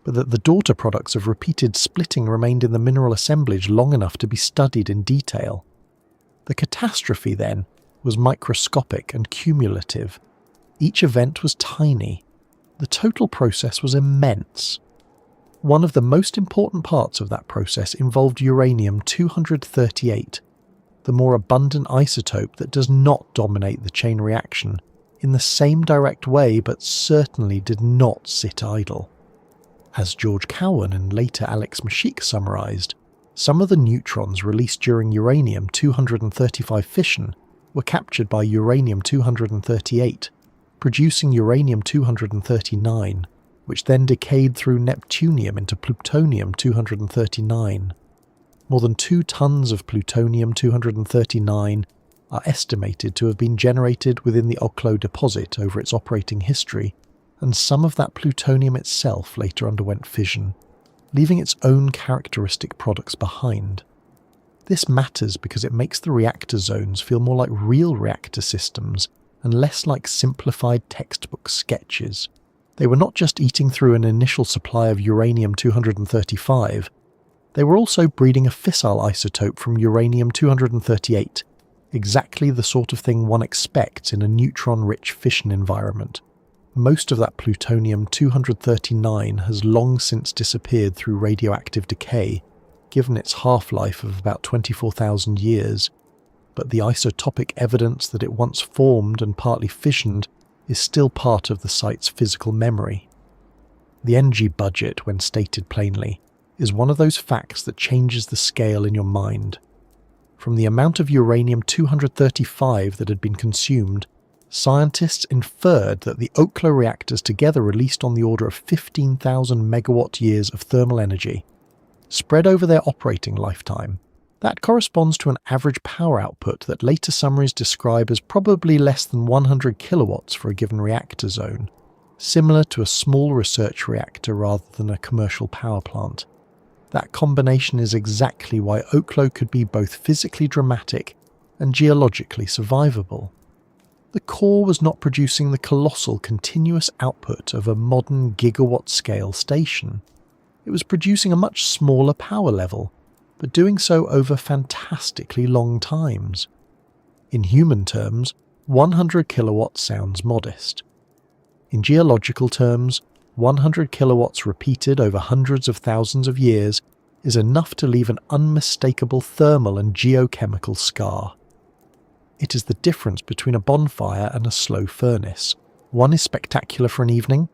S1: but that the daughter products of repeated splitting remained in the mineral assemblage long enough to be studied in detail. The catastrophe, then, was microscopic and cumulative. Each event was tiny. The total process was immense. One of the most important parts of that process involved uranium-238, the more abundant isotope that does not dominate the chain reaction in the same direct way but certainly did not sit idle. As George Cowan and later Alex Mashik summarized, some of the neutrons released during uranium-235 fission were captured by uranium-238, producing uranium-239, which then decayed through neptunium into plutonium-239. More than 2 tons of plutonium-239 are estimated to have been generated within the Oklo deposit over its operating history, and some of that plutonium itself later underwent fission, leaving its own characteristic products behind. This matters because it makes the reactor zones feel more like real reactor systems and less like simplified textbook sketches. They were not just eating through an initial supply of uranium-235, they were also breeding a fissile isotope from uranium-238, exactly the sort of thing one expects in a neutron-rich fission environment. Most of that plutonium-239 has long since disappeared through radioactive decay, given its half-life of about 24,000 years, but the isotopic evidence that it once formed and partly fissioned is still part of the site's physical memory. The energy budget, when stated plainly, is one of those facts that changes the scale in your mind. From the amount of uranium-235 that had been consumed, scientists inferred that the Oklo reactors together released on the order of 15,000 megawatt-years of thermal energy. Spread over their operating lifetime, that corresponds to an average power output that later summaries describe as probably less than 100 kilowatts for a given reactor zone, similar to a small research reactor rather than a commercial power plant. That combination is exactly why Oklo could be both physically dramatic and geologically survivable. The core was not producing the colossal continuous output of a modern gigawatt-scale station. It was producing a much smaller power level, but doing so over fantastically long times. In human terms, 100 kilowatts sounds modest. In geological terms, 100 kilowatts repeated over hundreds of thousands of years is enough to leave an unmistakable thermal and geochemical scar. It is the difference between a bonfire and a slow furnace. One is spectacular for an evening,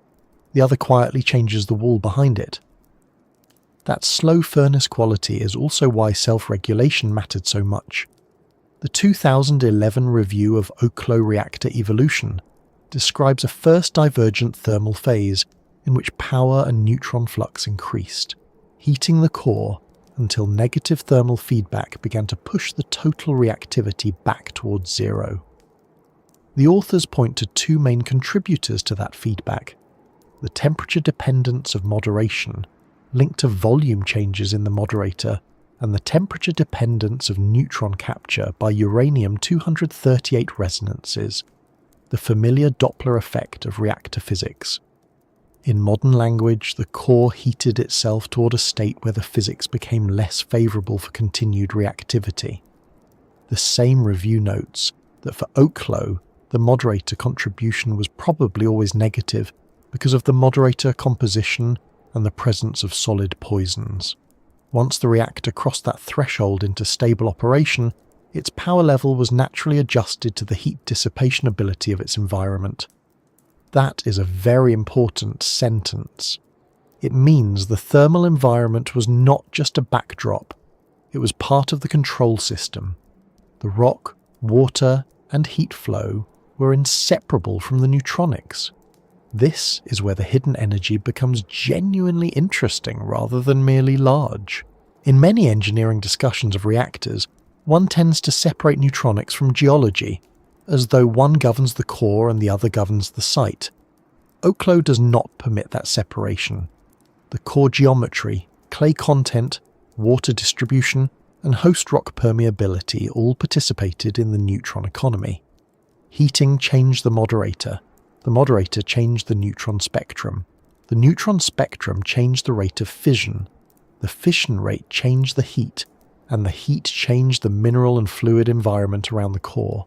S1: the other quietly changes the wall behind it. That slow furnace quality is also why self-regulation mattered so much. The 2011 review of Oklo reactor evolution describes a first divergent thermal phase in which power and neutron flux increased, heating the core until negative thermal feedback began to push the total reactivity back towards zero. The authors point to two main contributors to that feedback: the temperature dependence of moderation, linked to volume changes in the moderator, and the temperature dependence of neutron capture by uranium-238 resonances, the familiar Doppler effect of reactor physics. In modern language, the core heated itself toward a state where the physics became less favourable for continued reactivity. The same review notes that for Oklo, the moderator contribution was probably always negative because of the moderator composition and the presence of solid poisons. Once the reactor crossed that threshold into stable operation, its power level was naturally adjusted to the heat dissipation ability of its environment. That is a very important sentence. It means the thermal environment was not just a backdrop, it was part of the control system. The rock, water, and heat flow were inseparable from the neutronics. This is where the hidden energy becomes genuinely interesting rather than merely large. In many engineering discussions of reactors, one tends to separate neutronics from geology, as though one governs the core and the other governs the site. Oklo does not permit that separation. The core geometry, clay content, water distribution, and host rock permeability all participated in the neutron economy. Heating changed the moderator changed the neutron spectrum. The neutron spectrum changed the rate of fission. The fission rate changed the heat, and the heat changed the mineral and fluid environment around the core.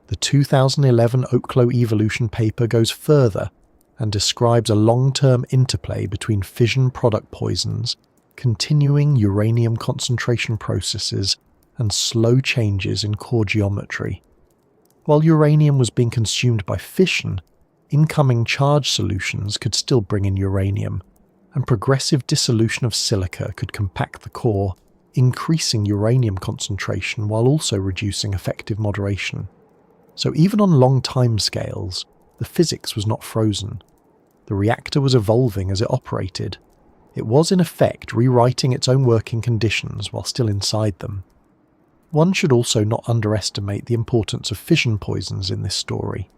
S1: The 2011 Oklo evolution paper goes further and describes a long-term interplay between fission product poisons, continuing uranium concentration processes, and slow changes in core geometry. While uranium was being consumed by fission, incoming charge solutions could still bring in uranium, and progressive dissolution of silica could compact the core, increasing uranium concentration while also reducing effective moderation. So even on long time scales, the physics was not frozen. The reactor was evolving as it operated. It was in effect rewriting its own working conditions while still inside them. One should also not underestimate the importance of fission poisons in this story.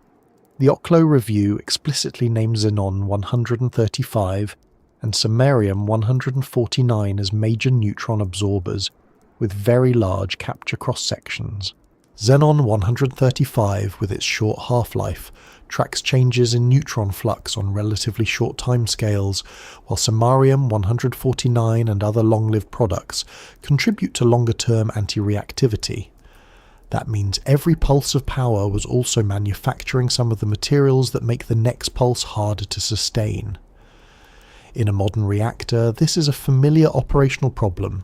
S1: The Oklo review explicitly names xenon 135 and samarium 149 as major neutron absorbers with very large capture cross-sections. Xenon 135, with its short half-life, tracks changes in neutron flux on relatively short timescales, while samarium 149 and other long-lived products contribute to longer-term anti-reactivity. That means every pulse of power was also manufacturing some of the materials that make the next pulse harder to sustain. In a modern reactor, this is a familiar operational problem.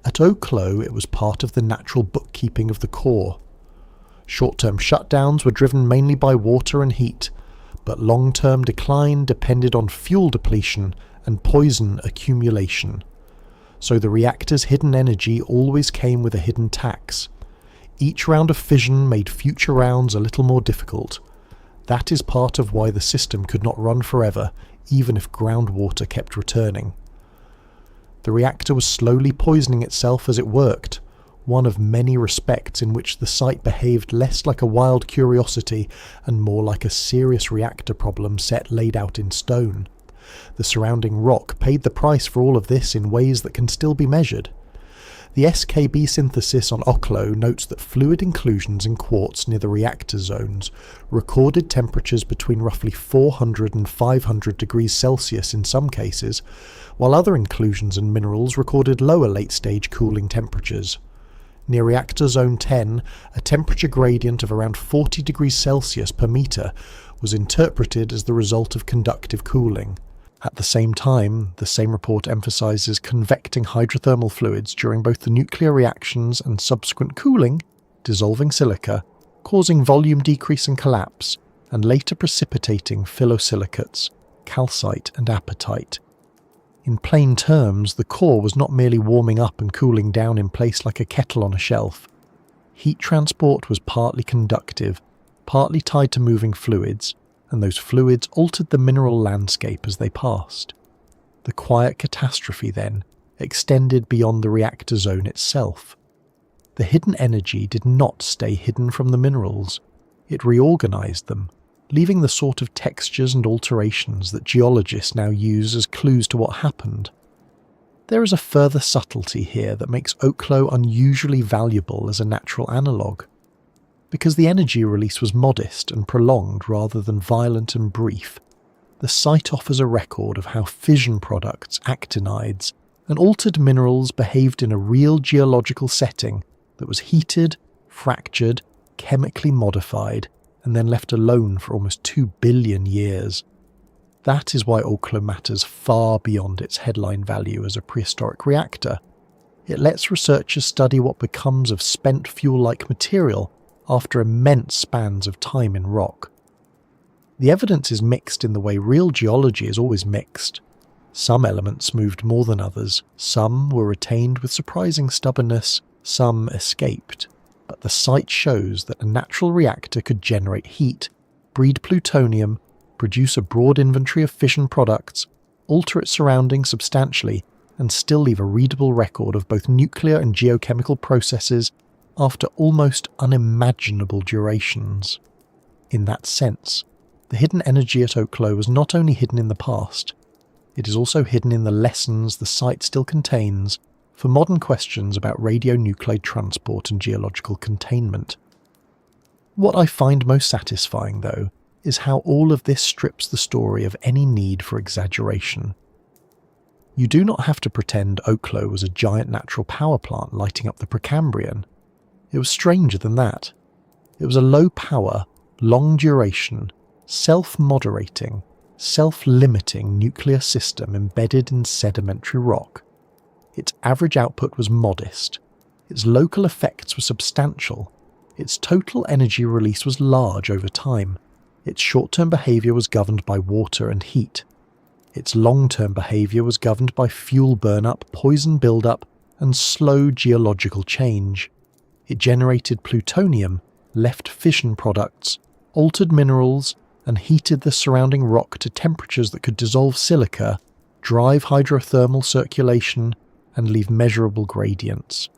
S1: At Oklo, it was part of the natural bookkeeping of the core. Short-term shutdowns were driven mainly by water and heat, but long-term decline depended on fuel depletion and poison accumulation. So the reactor's hidden energy always came with a hidden tax. Each round of fission made future rounds a little more difficult. That is part of why the system could not run forever, even if groundwater kept returning. The reactor was slowly poisoning itself as it worked, one of many respects in which the site behaved less like a wild curiosity and more like a serious reactor problem laid out in stone. The surrounding rock paid the price for all of this in ways that can still be measured. The SKB synthesis on Oklo notes that fluid inclusions in quartz near the reactor zones recorded temperatures between roughly 400 and 500 degrees Celsius in some cases, while other inclusions and minerals recorded lower late-stage cooling temperatures. Near reactor zone 10, a temperature gradient of around 40 degrees Celsius per metre was interpreted as the result of conductive cooling. At the same time, the same report emphasises convecting hydrothermal fluids during both the nuclear reactions and subsequent cooling, dissolving silica, causing volume decrease and collapse, and later precipitating phyllosilicates, calcite and apatite. In plain terms, the core was not merely warming up and cooling down in place like a kettle on a shelf. Heat transport was partly conductive, partly tied to moving fluids, and those fluids altered the mineral landscape as they passed. The quiet catastrophe, then, extended beyond the reactor zone itself. The hidden energy did not stay hidden from the minerals. It reorganized them, leaving the sort of textures and alterations that geologists now use as clues to what happened. There is a further subtlety here that makes Oklo unusually valuable as a natural analogue. Because the energy release was modest and prolonged rather than violent and brief, the site offers a record of how fission products, actinides, and altered minerals behaved in a real geological setting that was heated, fractured, chemically modified, and then left alone for almost 2 billion years. That is why Oklo matters far beyond its headline value as a prehistoric reactor. It lets researchers study what becomes of spent fuel-like material after immense spans of time in rock. The evidence is mixed in the way real geology is always mixed. Some elements moved more than others, some were retained with surprising stubbornness, some escaped. But the site shows that a natural reactor could generate heat, breed plutonium, produce a broad inventory of fission products, alter its surroundings substantially, and still leave a readable record of both nuclear and geochemical processes after almost unimaginable durations. In that sense, the hidden energy at Oklo was not only hidden in the past, it is also hidden in the lessons the site still contains for modern questions about radionuclide transport and geological containment. What I find most satisfying, though, is how all of this strips the story of any need for exaggeration. You do not have to pretend Oklo was a giant natural power plant lighting up the Precambrian. It was stranger than that. It was a low-power, long-duration, self-moderating, self-limiting nuclear system embedded in sedimentary rock. Its average output was modest. Its local effects were substantial. Its total energy release was large over time. Its short-term behaviour was governed by water and heat. Its long-term behaviour was governed by fuel burn-up, poison build-up, and slow geological change. It generated plutonium, left fission products, altered minerals, and heated the surrounding rock to temperatures that could dissolve silica, drive hydrothermal circulation, and leave measurable gradients.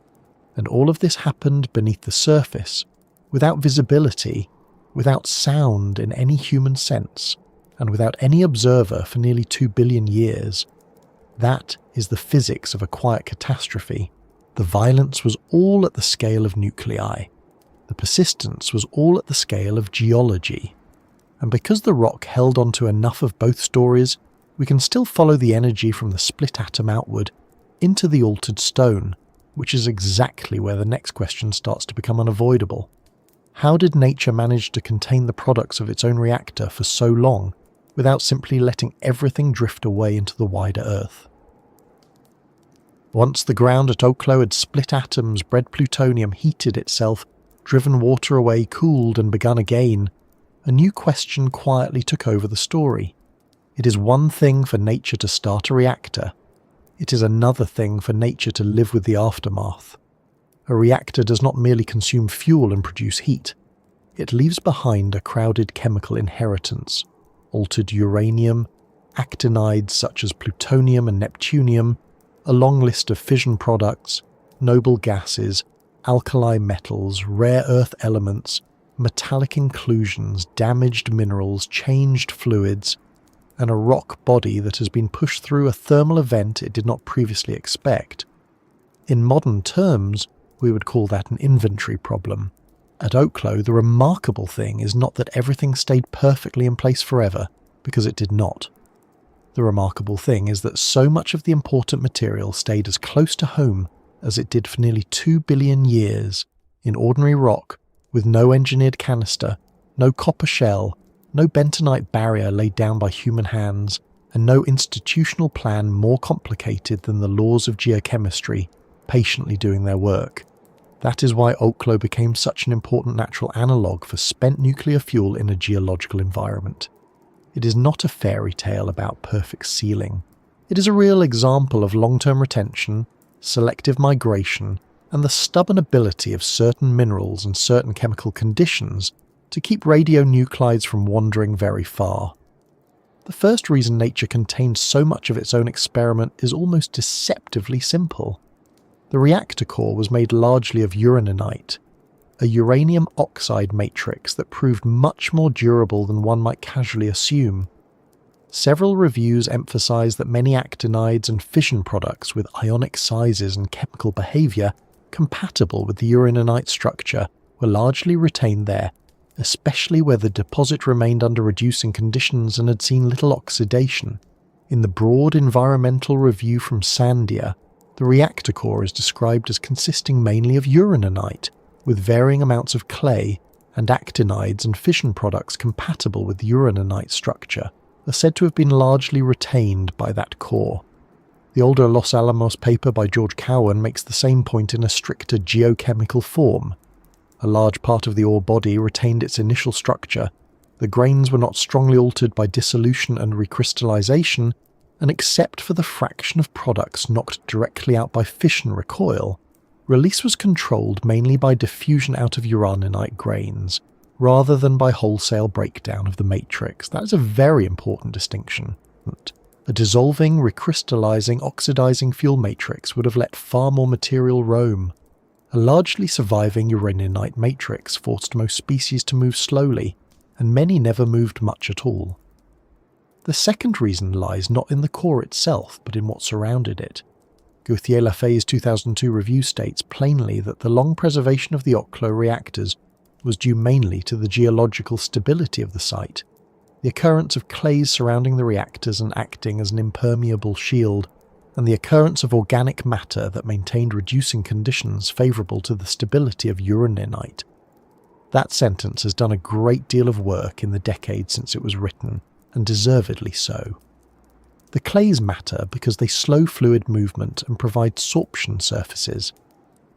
S1: And all of this happened beneath the surface, without visibility, without sound in any human sense, and without any observer for nearly 2 billion years. That is the physics of a quiet catastrophe. The violence was all at the scale of nuclei. The persistence was all at the scale of geology. And because the rock held onto enough of both stories, we can still follow the energy from the split atom outward into the altered stone, which is exactly where the next question starts to become unavoidable. How did nature manage to contain the products of its own reactor for so long without simply letting everything drift away into the wider Earth? Once the ground at Oklo had split atoms, bred plutonium, heated itself, driven water away, cooled, and begun again, a new question quietly took over the story. It is one thing for nature to start a reactor. It is another thing for nature to live with the aftermath. A reactor does not merely consume fuel and produce heat. It leaves behind a crowded chemical inheritance, altered uranium, actinides such as plutonium and neptunium, a long list of fission products, noble gases, alkali metals, rare earth elements, metallic inclusions, damaged minerals, changed fluids, and a rock body that has been pushed through a thermal event it did not previously expect. In modern terms, we would call that an inventory problem. At Oklo, the remarkable thing is not that everything stayed perfectly in place forever, because it did not. The remarkable thing is that so much of the important material stayed as close to home as it did for nearly 2 billion years, in ordinary rock, with no engineered canister, no copper shell, no bentonite barrier laid down by human hands, and no institutional plan more complicated than the laws of geochemistry, patiently doing their work. That is why Oklo became such an important natural analogue for spent nuclear fuel in a geological environment. It is not a fairy tale about perfect sealing. It is a real example of long-term retention, selective migration, and the stubborn ability of certain minerals and certain chemical conditions to keep radionuclides from wandering very far. The first reason nature contains so much of its own experiment is almost deceptively simple. The reactor core was made largely of uraninite, a uranium oxide matrix that proved much more durable than one might casually assume. Several reviews emphasize that many actinides and fission products with ionic sizes and chemical behavior compatible with the uraninite structure were largely retained there, especially where the deposit remained under reducing conditions and had seen little oxidation. In the broad environmental review from Sandia, the reactor core is described as consisting mainly of uraninite, with varying amounts of clay, and actinides and fission products compatible with the uraninite structure are said to have been largely retained by that core. The older Los Alamos paper by George Cowan makes the same point in a stricter geochemical form. A large part of the ore body retained its initial structure, the grains were not strongly altered by dissolution and recrystallization, and except for the fraction of products knocked directly out by fission recoil, release was controlled mainly by diffusion out of uraninite grains, rather than by wholesale breakdown of the matrix. That is a very important distinction. A dissolving, recrystallizing, oxidizing fuel matrix would have let far more material roam. A largely surviving uraninite matrix forced most species to move slowly, and many never moved much at all. The second reason lies not in the core itself, but in what surrounded it. Gauthier-Lafay's 2002 review states plainly that the long preservation of the Oklo reactors was due mainly to the geological stability of the site, the occurrence of clays surrounding the reactors and acting as an impermeable shield, and the occurrence of organic matter that maintained reducing conditions favourable to the stability of uraninite. That sentence has done a great deal of work in the decades since it was written, and deservedly so. The clays matter because they slow fluid movement and provide sorption surfaces.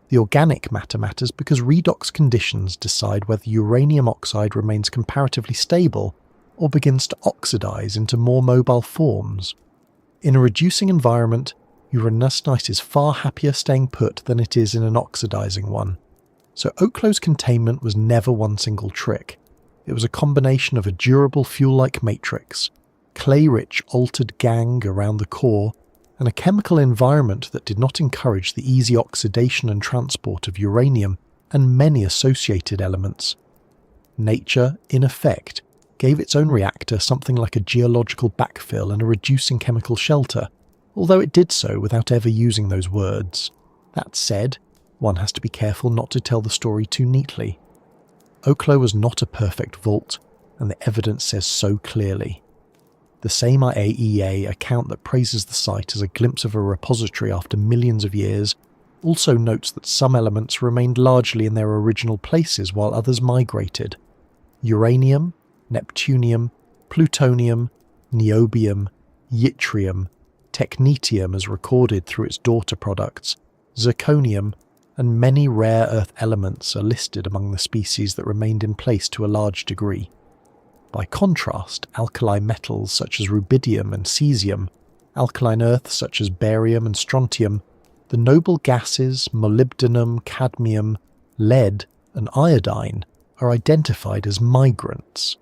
S1: The organic matter matters because redox conditions decide whether uranium oxide remains comparatively stable or begins to oxidize into more mobile forms. In a reducing environment, uraninite is far happier staying put than it is in an oxidizing one. So Oklo's containment was never one single trick. It was a combination of a durable fuel-like matrix, clay-rich altered gangue around the core, and a chemical environment that did not encourage the easy oxidation and transport of uranium and many associated elements. Nature, in effect, gave its own reactor something like a geological backfill and a reducing chemical shelter, although it did so without ever using those words. That said, one has to be careful not to tell the story too neatly. Oklo was not a perfect vault, and the evidence says so clearly. The same IAEA account that praises the site as a glimpse of a repository after millions of years also notes that some elements remained largely in their original places while others migrated. Uranium, neptunium, plutonium, niobium, yttrium, technetium as recorded through its daughter products, zirconium, and many rare earth elements are listed among the species that remained in place to a large degree. By contrast, alkali metals such as rubidium and cesium, alkaline earths such as barium and strontium, the noble gases molybdenum, cadmium, lead, and iodine are identified as migrants.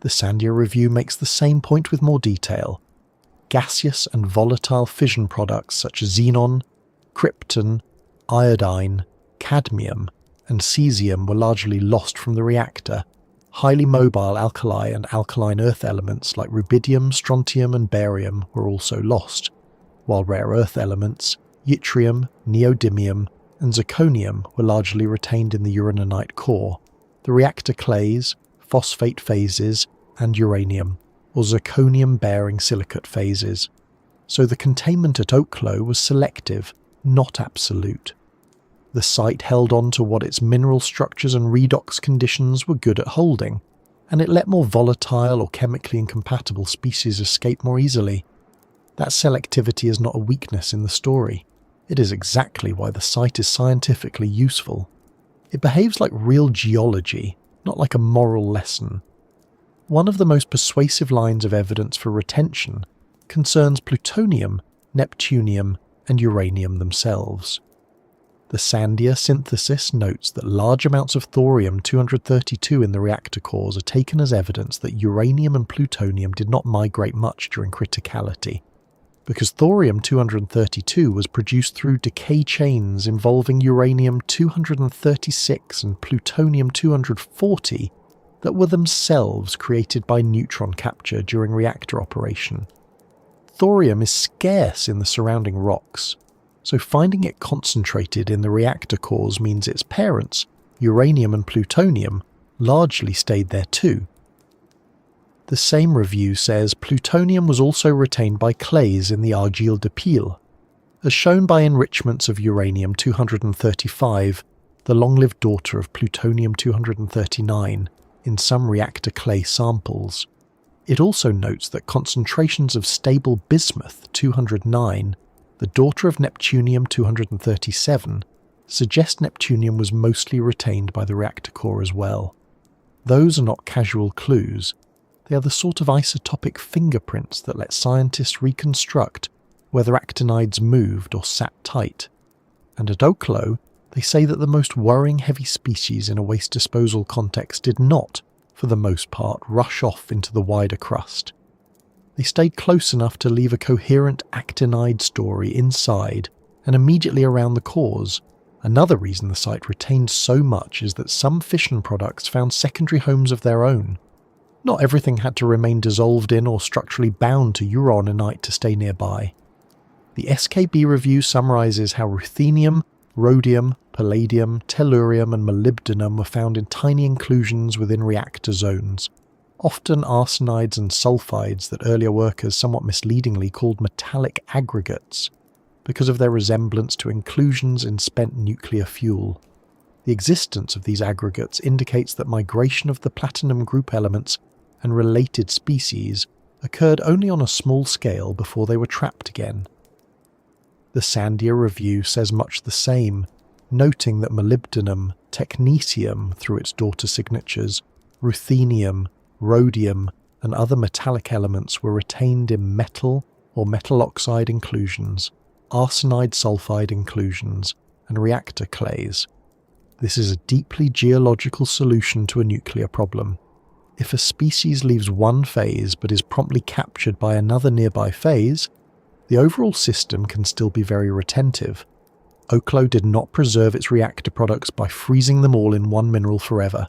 S1: The Sandia review makes the same point with more detail. Gaseous and volatile fission products such as xenon, krypton, iodine, cadmium, and cesium were largely lost from the reactor. Highly mobile alkali and alkaline earth elements like rubidium, strontium, and barium were also lost, while rare earth elements, yttrium, neodymium, and zirconium were largely retained in the uraninite core, the reactor clays, phosphate phases, and uranium, or zirconium-bearing silicate phases. So the containment at Oklo was selective, not absolute. The site held on to what its mineral structures and redox conditions were good at holding, and it let more volatile or chemically incompatible species escape more easily. That selectivity is not a weakness in the story. It is exactly why the site is scientifically useful. It behaves like real geology, not like a moral lesson. One of the most persuasive lines of evidence for retention concerns plutonium, neptunium, and uranium themselves. The Sandia synthesis notes that large amounts of thorium-232 in the reactor cores are taken as evidence that uranium and plutonium did not migrate much during criticality, because thorium-232 was produced through decay chains involving uranium-236 and plutonium-240 that were themselves created by neutron capture during reactor operation. Thorium is scarce in the surrounding rocks, so finding it concentrated in the reactor cores means its parents, uranium and plutonium, largely stayed there too. The same review says plutonium was also retained by clays in the argile de Pile, as shown by enrichments of uranium-235, the long-lived daughter of plutonium-239, in some reactor clay samples. It also notes that concentrations of stable bismuth-209, the daughter of neptunium-237, suggest neptunium was mostly retained by the reactor core as well. Those are not casual clues. They are the sort of isotopic fingerprints that let scientists reconstruct whether actinides moved or sat tight. And at Oklo, they say that the most worrying heavy species in a waste disposal context did not, for the most part, rush off into the wider crust. They stayed close enough to leave a coherent actinide story inside and immediately around the cores. Another reason the site retained so much is that some fission products found secondary homes of their own. Not everything had to remain dissolved in or structurally bound to uraninite to stay nearby. The SKB review summarizes how ruthenium, rhodium, palladium, tellurium and molybdenum were found in tiny inclusions within reactor zones, often arsenides and sulfides that earlier workers somewhat misleadingly called metallic aggregates, because of their resemblance to inclusions in spent nuclear fuel. The existence of these aggregates indicates that migration of the platinum group elements and related species occurred only on a small scale before they were trapped again. The Sandia review says much the same, noting that molybdenum, technetium through its daughter signatures, ruthenium, rhodium, and other metallic elements were retained in metal or metal oxide inclusions, arsenide sulfide inclusions, and reactor clays. This is a deeply geological solution to a nuclear problem. If a species leaves one phase but is promptly captured by another nearby phase, the overall system can still be very retentive. Oklo did not preserve its reactor products by freezing them all in one mineral forever.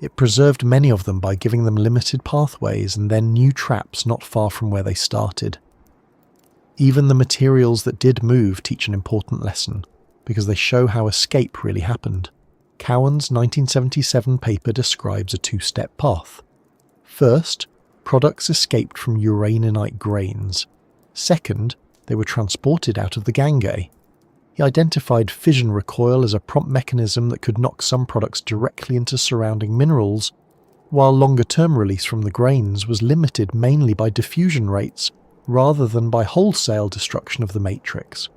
S1: It preserved many of them by giving them limited pathways and then new traps not far from where they started. Even the materials that did move teach an important lesson, because they show how escape really happened. Cowan's 1977 paper describes a two-step path. First, products escaped from uraninite grains. Second, they were transported out of the gangue. He identified fission recoil as a prompt mechanism that could knock some products directly into surrounding minerals, while longer-term release from the grains was limited mainly by diffusion rates rather than by wholesale destruction of the matrix.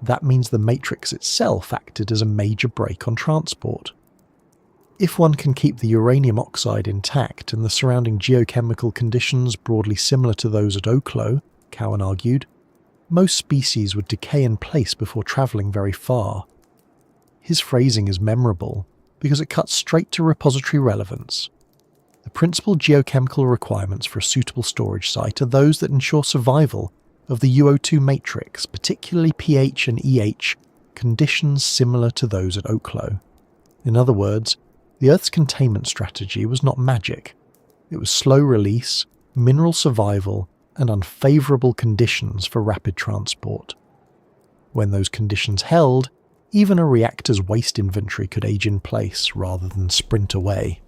S1: That means the matrix itself acted as a major brake on transport. If one can keep the uranium oxide intact and the surrounding geochemical conditions broadly similar to those at Oklo, Cowan argued, most species would decay in place before travelling very far. His phrasing is memorable because it cuts straight to repository relevance. The principal geochemical requirements for a suitable storage site are those that ensure survival of the UO2 matrix, particularly pH and EH, conditions similar to those at Oklo. In other words, the Earth's containment strategy was not magic. It was slow release, mineral survival, and unfavourable conditions for rapid transport. When those conditions held, even a reactor's waste inventory could age in place rather than sprint away.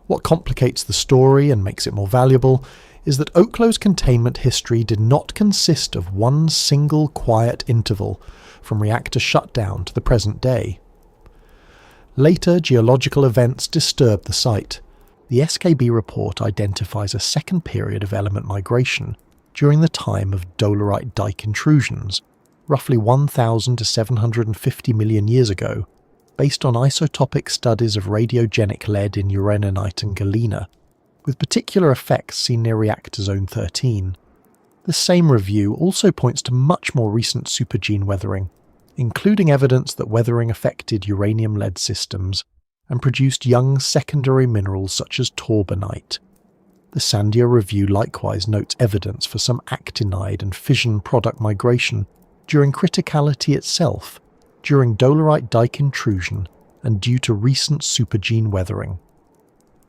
S1: What complicates the story and makes it more valuable is that Oklo's containment history did not consist of one single quiet interval from reactor shutdown to the present day. Later geological events disturbed the site. The SKB report identifies a second period of element migration during the time of dolerite dike intrusions, roughly 1,000 to 750 million years ago, based on isotopic studies of radiogenic lead in uraninite and galena, with particular effects seen near reactor zone 13. The same review also points to much more recent supergene weathering, including evidence that weathering affected uranium-lead systems and produced young secondary minerals such as torbanite. The Sandia review likewise notes evidence for some actinide and fission product migration during criticality itself, during dolerite dike intrusion, and due to recent supergene weathering.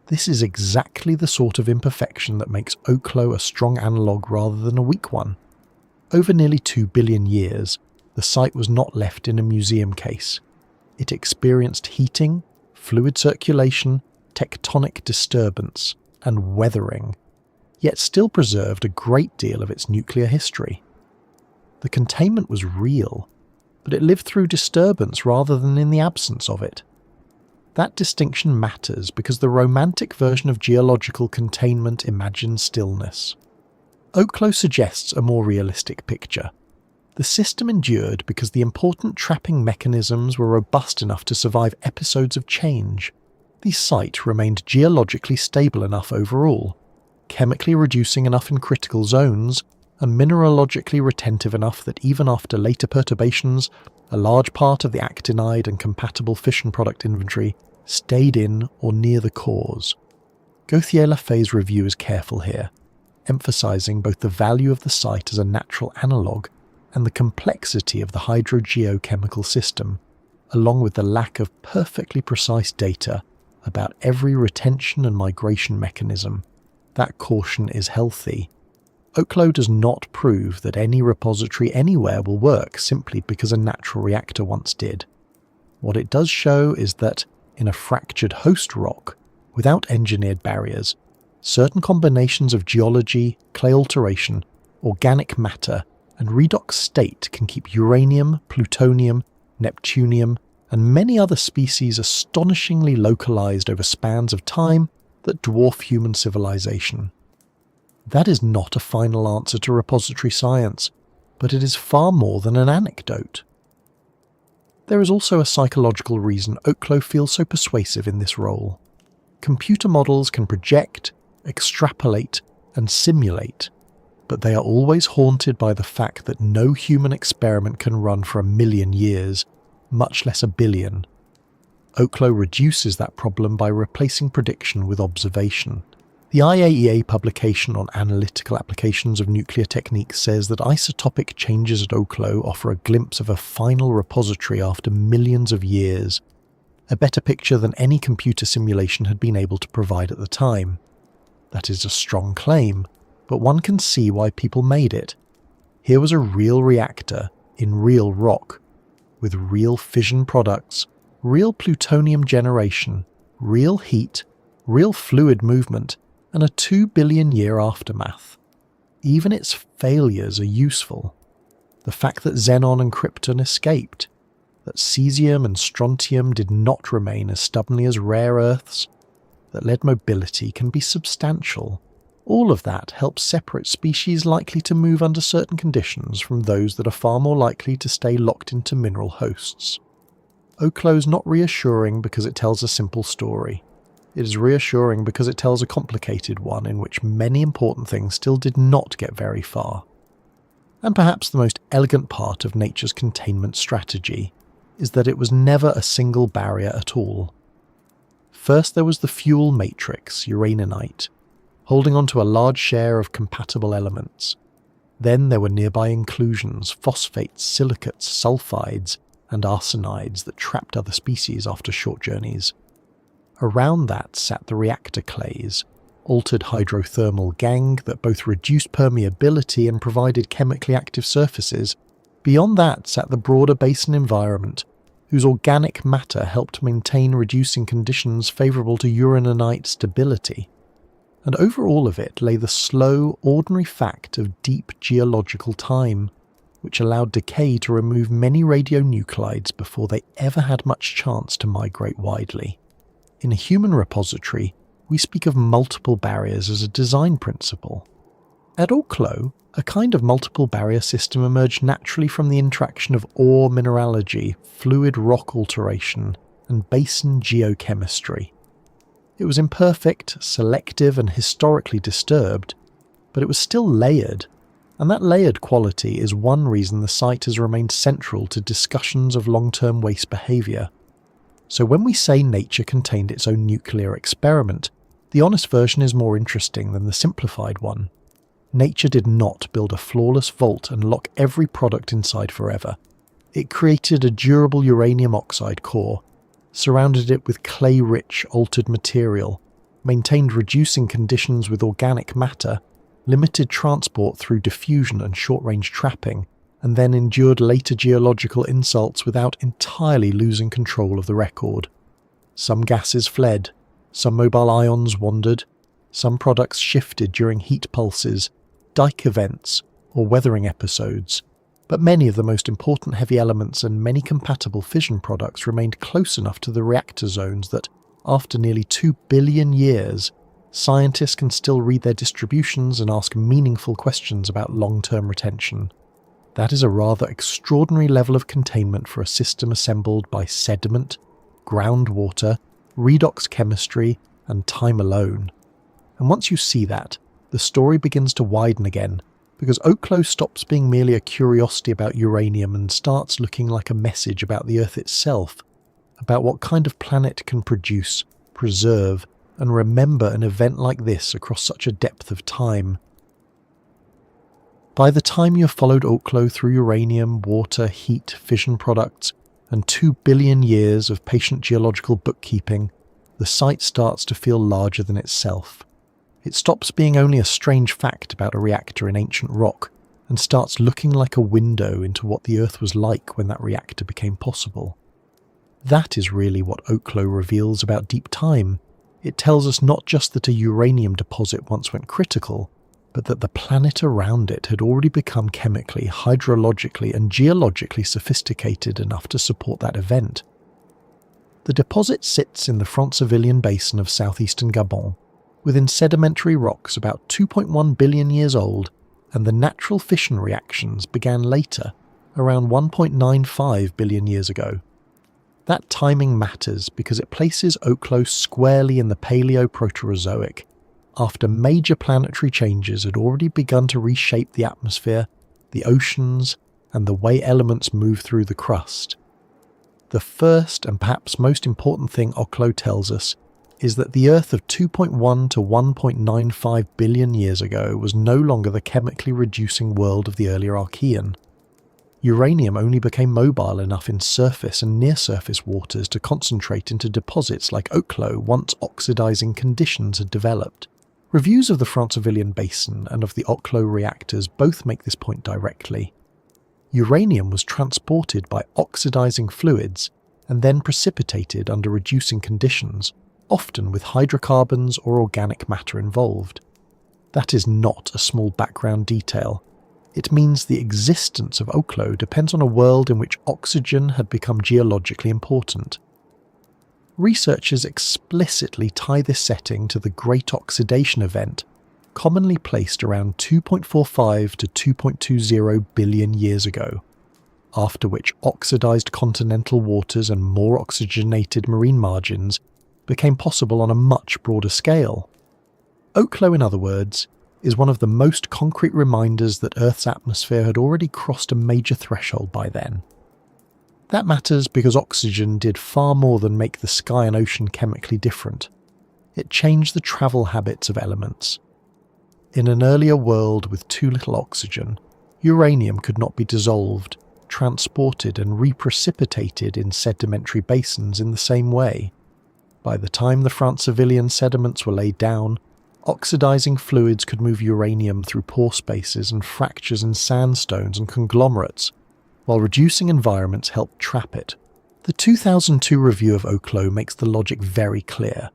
S1: This is exactly the sort of imperfection that makes Oklo a strong analogue rather than a weak one. Over nearly 2 billion years, the site was not left in a museum case. It experienced heating, fluid circulation, tectonic disturbance, and weathering, yet still preserved a great deal of its nuclear history. The containment was real, but it lived through disturbance rather than in the absence of it. That distinction matters because the romantic version of geological containment imagines stillness. Oklo suggests a more realistic picture. The system endured because the important trapping mechanisms were robust enough to survive episodes of change. The site remained geologically stable enough overall, chemically reducing enough in critical zones, and mineralogically retentive enough that even after later perturbations, a large part of the actinide and compatible fission product inventory stayed in or near the cores. Gauthier-Lafay's review is careful here, emphasising both the value of the site as a natural analogue and the complexity of the hydrogeochemical system, along with the lack of perfectly precise data about every retention and migration mechanism. That caution is healthy. Oklo does not prove that any repository anywhere will work simply because a natural reactor once did. What it does show is that, in a fractured host rock, without engineered barriers, certain combinations of geology, clay alteration, organic matter, and redox state can keep uranium, plutonium, neptunium, and many other species astonishingly localized over spans of time that dwarf human civilization. That is not a final answer to repository science, but it is far more than an anecdote. There is also a psychological reason Oklo feels so persuasive in this role. Computer models can project, extrapolate, and simulate, but they are always haunted by the fact that no human experiment can run for 1,000,000 years, much less 1,000,000,000. Oklo reduces that problem by replacing prediction with observation. The IAEA publication on analytical applications of nuclear techniques says that isotopic changes at Oklo offer a glimpse of a final repository after millions of years, a better picture than any computer simulation had been able to provide at the time. That is a strong claim, but one can see why people made it. Here was a real reactor in real rock, with real fission products, real plutonium generation, real heat, real fluid movement, and a 2 billion year aftermath. Even its failures are useful. The fact that xenon and krypton escaped, that cesium and strontium did not remain as stubbornly as rare earths, that lead mobility can be substantial. All of that helps separate species likely to move under certain conditions from those that are far more likely to stay locked into mineral hosts. Oklo is not reassuring because it tells a simple story. It is reassuring because it tells a complicated one in which many important things still did not get very far. And perhaps the most elegant part of nature's containment strategy is that it was never a single barrier at all. First there was the fuel matrix, uraninite, holding onto a large share of compatible elements. Then there were nearby inclusions, phosphates, silicates, sulfides, and arsenides that trapped other species after short journeys. Around that sat the reactor clays, altered hydrothermal gangue that both reduced permeability and provided chemically active surfaces. Beyond that sat the broader basin environment, whose organic matter helped maintain reducing conditions favourable to uraninite stability. And over all of it lay the slow, ordinary fact of deep geological time, which allowed decay to remove many radionuclides before they ever had much chance to migrate widely. In a human repository, we speak of multiple barriers as a design principle. At Oklo, a kind of multiple barrier system emerged naturally from the interaction of ore mineralogy, fluid rock alteration, and basin geochemistry. It was imperfect, selective, and historically disturbed, but it was still layered, and that layered quality is one reason the site has remained central to discussions of long-term waste behaviour. So when we say nature contained its own nuclear experiment, the honest version is more interesting than the simplified one. Nature did not build a flawless vault and lock every product inside forever. It created a durable uranium oxide core, surrounded it with clay-rich altered material, maintained reducing conditions with organic matter, limited transport through diffusion and short-range trapping, and then endured later geological insults without entirely losing control of the record. Some gases fled, some mobile ions wandered, some products shifted during heat pulses, Dike events, or weathering episodes, but many of the most important heavy elements and many compatible fission products remained close enough to the reactor zones that, after nearly 2 billion years, scientists can still read their distributions and ask meaningful questions about long-term retention. That is a rather extraordinary level of containment for a system assembled by sediment, groundwater, redox chemistry, and time alone. And once you see that, the story begins to widen again, because Oklo stops being merely a curiosity about uranium and starts looking like a message about the Earth itself, about what kind of planet can produce, preserve, and remember an event like this across such a depth of time. By the time you have followed Oklo through uranium, water, heat, fission products, and 2 billion years of patient geological bookkeeping, the site starts to feel larger than itself. It stops being only a strange fact about a reactor in ancient rock and starts looking like a window into what the Earth was like when that reactor became possible. That is really what Oklo reveals about deep time. It tells us not just that a uranium deposit once went critical, but that the planet around it had already become chemically, hydrologically, and geologically sophisticated enough to support that event. The deposit sits in the Francevilian Basin of southeastern Gabon, within sedimentary rocks about 2.1 billion years old, and the natural fission reactions began later, around 1.95 billion years ago. That timing matters because it places Oklo squarely in the Paleo-Proterozoic, after major planetary changes had already begun to reshape the atmosphere, the oceans, and the way elements move through the crust. The first and perhaps most important thing Oklo tells us is that the Earth of 2.1 to 1.95 billion years ago was no longer the chemically reducing world of the earlier Archean. Uranium only became mobile enough in surface and near-surface waters to concentrate into deposits like Oklo once oxidizing conditions had developed. Reviews of the Francevilian Basin and of the Oklo reactors both make this point directly. Uranium was transported by oxidizing fluids and then precipitated under reducing conditions, often with hydrocarbons or organic matter involved. That is not a small background detail. It means the existence of Oklo depends on a world in which oxygen had become geologically important. Researchers explicitly tie this setting to the Great Oxidation Event, commonly placed around 2.45 to 2.20 billion years ago. after which oxidized continental waters and more oxygenated marine margins became possible on a much broader scale. Oklo, in other words, is one of the most concrete reminders that Earth's atmosphere had already crossed a major threshold by then. That matters because oxygen did far more than make the sky and ocean chemically different. It changed the travel habits of elements. In an earlier world with too little oxygen, uranium could not be dissolved, transported and reprecipitated in sedimentary basins in the same way. By the time the Francevilian sediments were laid down, oxidizing fluids could move uranium through pore spaces and fractures in sandstones and conglomerates, while reducing environments helped trap it. The 2002 review of Oklo makes the logic very clear.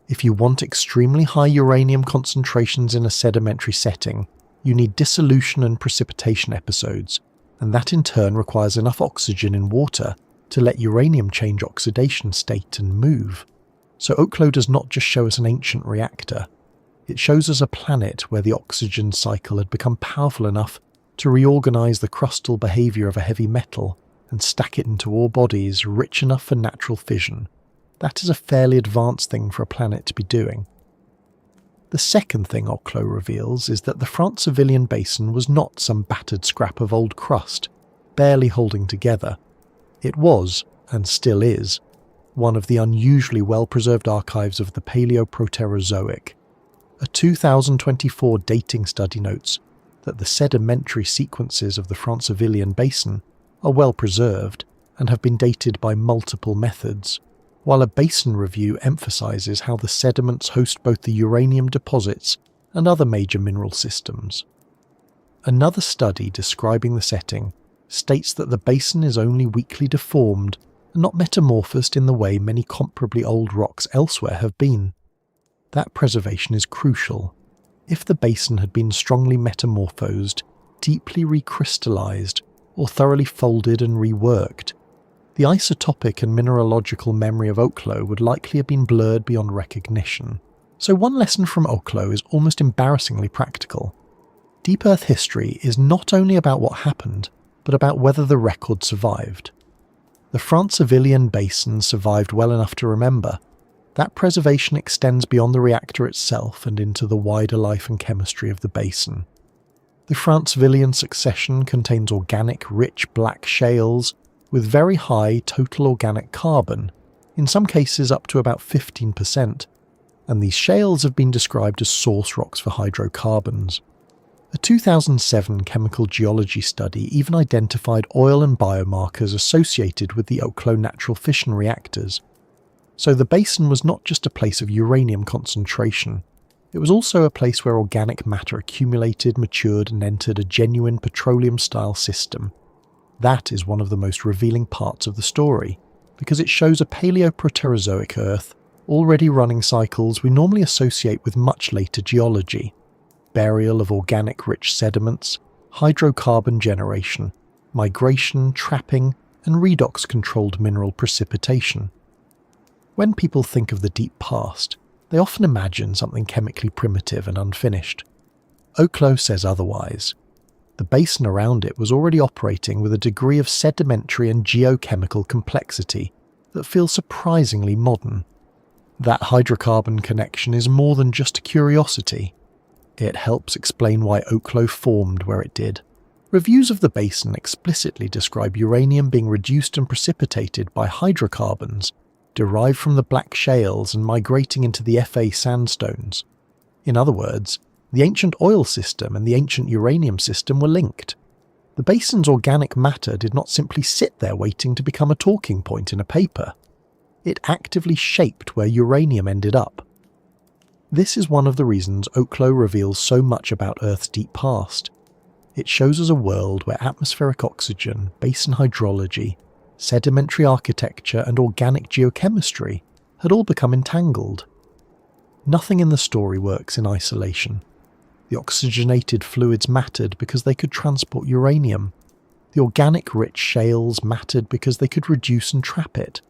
S1: If you want extremely high uranium concentrations in a sedimentary setting, you need dissolution and precipitation episodes, and that in turn requires enough oxygen in water to let uranium change oxidation state and move. So Oklo does not just show us an ancient reactor, it shows us a planet where the oxygen cycle had become powerful enough to reorganize the crustal behavior of a heavy metal and stack it into ore bodies rich enough for natural fission. That is a fairly advanced thing for a planet to be doing. The second thing Oklo reveals is that the Francevilian Basin was not some battered scrap of old crust, barely holding together. It was, and still is, one of the unusually well-preserved archives of the Paleoproterozoic. A 2024 dating study notes that the sedimentary sequences of the Francevilian Basin are well preserved and have been dated by multiple methods, while a basin review emphasises how the sediments host both the uranium deposits and other major mineral systems. Another study describing the setting states that the basin is only weakly deformed and not metamorphosed in the way many comparably old rocks elsewhere have been. That preservation is crucial. If the basin had been strongly metamorphosed, deeply recrystallized, or thoroughly folded and reworked, the isotopic and mineralogical memory of Oklo would likely have been blurred beyond recognition. So one lesson from Oklo is almost embarrassingly practical. Deep Earth history is not only about what happened, but about whether the record survived. The Francevilian Basin survived well enough to remember. That preservation extends beyond the reactor itself and into the wider life and chemistry of the basin. The Francevilian succession contains organic, rich black shales with very high total organic carbon, in some cases up to about 15%, and these shales have been described as source rocks for hydrocarbons. A 2007 chemical geology study even identified oil and biomarkers associated with the Oklo natural fission reactors. So the basin was not just a place of uranium concentration, it was also a place where organic matter accumulated, matured and entered a genuine petroleum-style system. That is one of the most revealing parts of the story, because it shows a Paleoproterozoic Earth already running cycles we normally associate with much later geology: burial of organic rich sediments, hydrocarbon generation, migration, trapping, and redox-controlled mineral precipitation. When people think of the deep past, they often imagine something chemically primitive and unfinished. Oklo says otherwise. The basin around it was already operating with a degree of sedimentary and geochemical complexity that feels surprisingly modern. That hydrocarbon connection is more than just a curiosity. It helps explain why Oklo formed where it did. Reviews of the basin explicitly describe uranium being reduced and precipitated by hydrocarbons derived from the black shales and migrating into the Fa sandstones. In other words, the ancient oil system and the ancient uranium system were linked. The basin's organic matter did not simply sit there waiting to become a talking point in a paper. It actively shaped where uranium ended up. This is one of the reasons Oklo reveals so much about Earth's deep past. It shows us a world where atmospheric oxygen, basin hydrology, sedimentary architecture and organic geochemistry had all become entangled. Nothing in the story works in isolation. The oxygenated fluids mattered because they could transport uranium. The organic-rich shales mattered because they could reduce and trap it.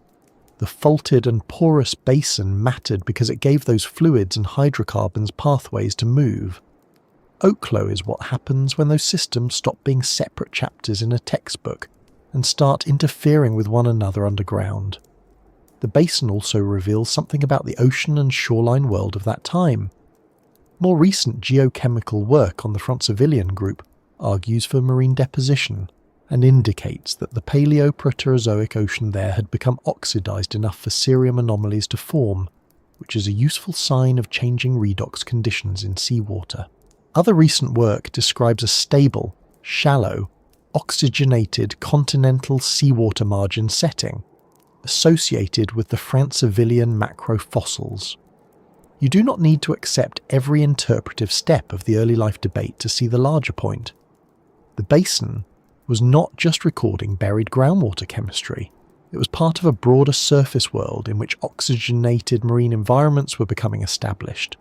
S1: The faulted and porous basin mattered because it gave those fluids and hydrocarbons pathways to move. Oklo is what happens when those systems stop being separate chapters in a textbook and start interfering with one another underground. The basin also reveals something about the ocean and shoreline world of that time. More recent geochemical work on the Francevilian group argues for marine deposition and indicates that the Paleo-Proterozoic ocean there had become oxidized enough for cerium anomalies to form, which is a useful sign of changing redox conditions in seawater. Other recent work describes a stable, shallow, oxygenated continental seawater margin setting associated with the Francevilian macrofossils. You do not need to accept every interpretive step of the early life debate to see the larger point. The basin was not just recording buried groundwater chemistry. It was part of a broader surface world in which oxygenated marine environments were becoming established.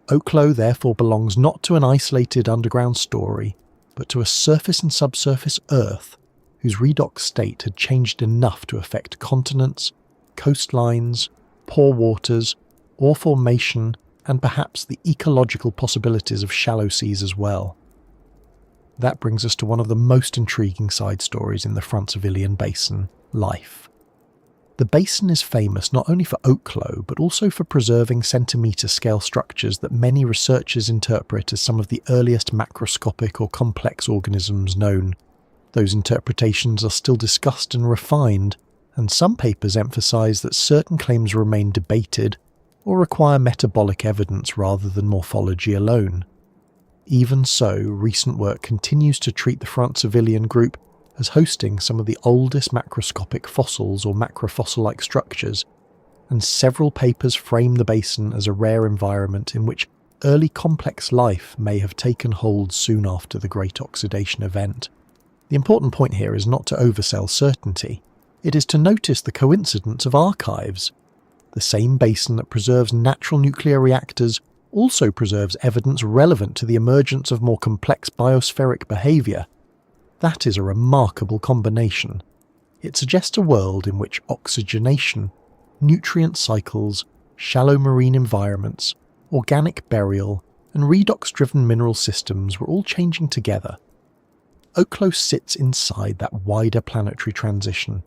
S1: Oklo therefore belongs not to an isolated underground story, but to a surface and subsurface Earth whose redox state had changed enough to affect continents, coastlines, pore waters, ore formation, and perhaps the ecological possibilities of shallow seas as well. That brings us to one of the most intriguing side stories in the Francevilian Basin, life. The basin is famous not only for Oklo, but also for preserving centimetre-scale structures that many researchers interpret as some of the earliest macroscopic or complex organisms known. Those interpretations are still discussed and refined, and some papers emphasise that certain claims remain debated or require metabolic evidence rather than morphology alone. Even so, recent work continues to treat the Francevilian group as hosting some of the oldest macroscopic fossils or macrofossil-like structures, and several papers frame the basin as a rare environment in which early complex life may have taken hold soon after the Great Oxidation event. The important point here is not to oversell certainty. It is to notice the coincidence of archives. The same basin that preserves natural nuclear reactors also preserves evidence relevant to the emergence of more complex biospheric behaviour. That is a remarkable combination. It suggests a world in which oxygenation, nutrient cycles, shallow marine environments, organic burial, and redox-driven mineral systems were all changing together. Oklo sits inside that wider planetary transition.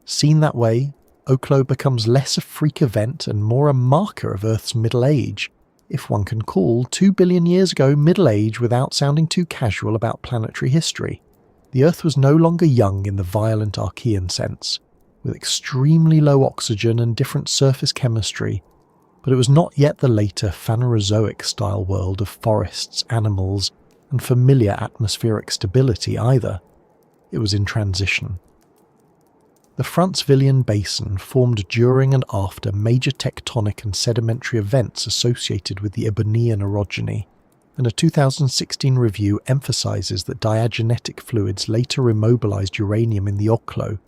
S1: Seen that way, Oklo becomes less a freak event and more a marker of Earth's middle age, if one can call 2 billion years ago middle age without sounding too casual about planetary history. The Earth was no longer young in the violent Archean sense, with extremely low oxygen and different surface chemistry, but it was not yet the later Phanerozoic-style world of forests, animals, and familiar atmospheric stability either. It was in transition. The Francevilian Basin formed during and after major tectonic and sedimentary events associated with the Ebonian orogeny, and a 2016 review emphasises that diagenetic fluids later immobilised uranium in the Oklo,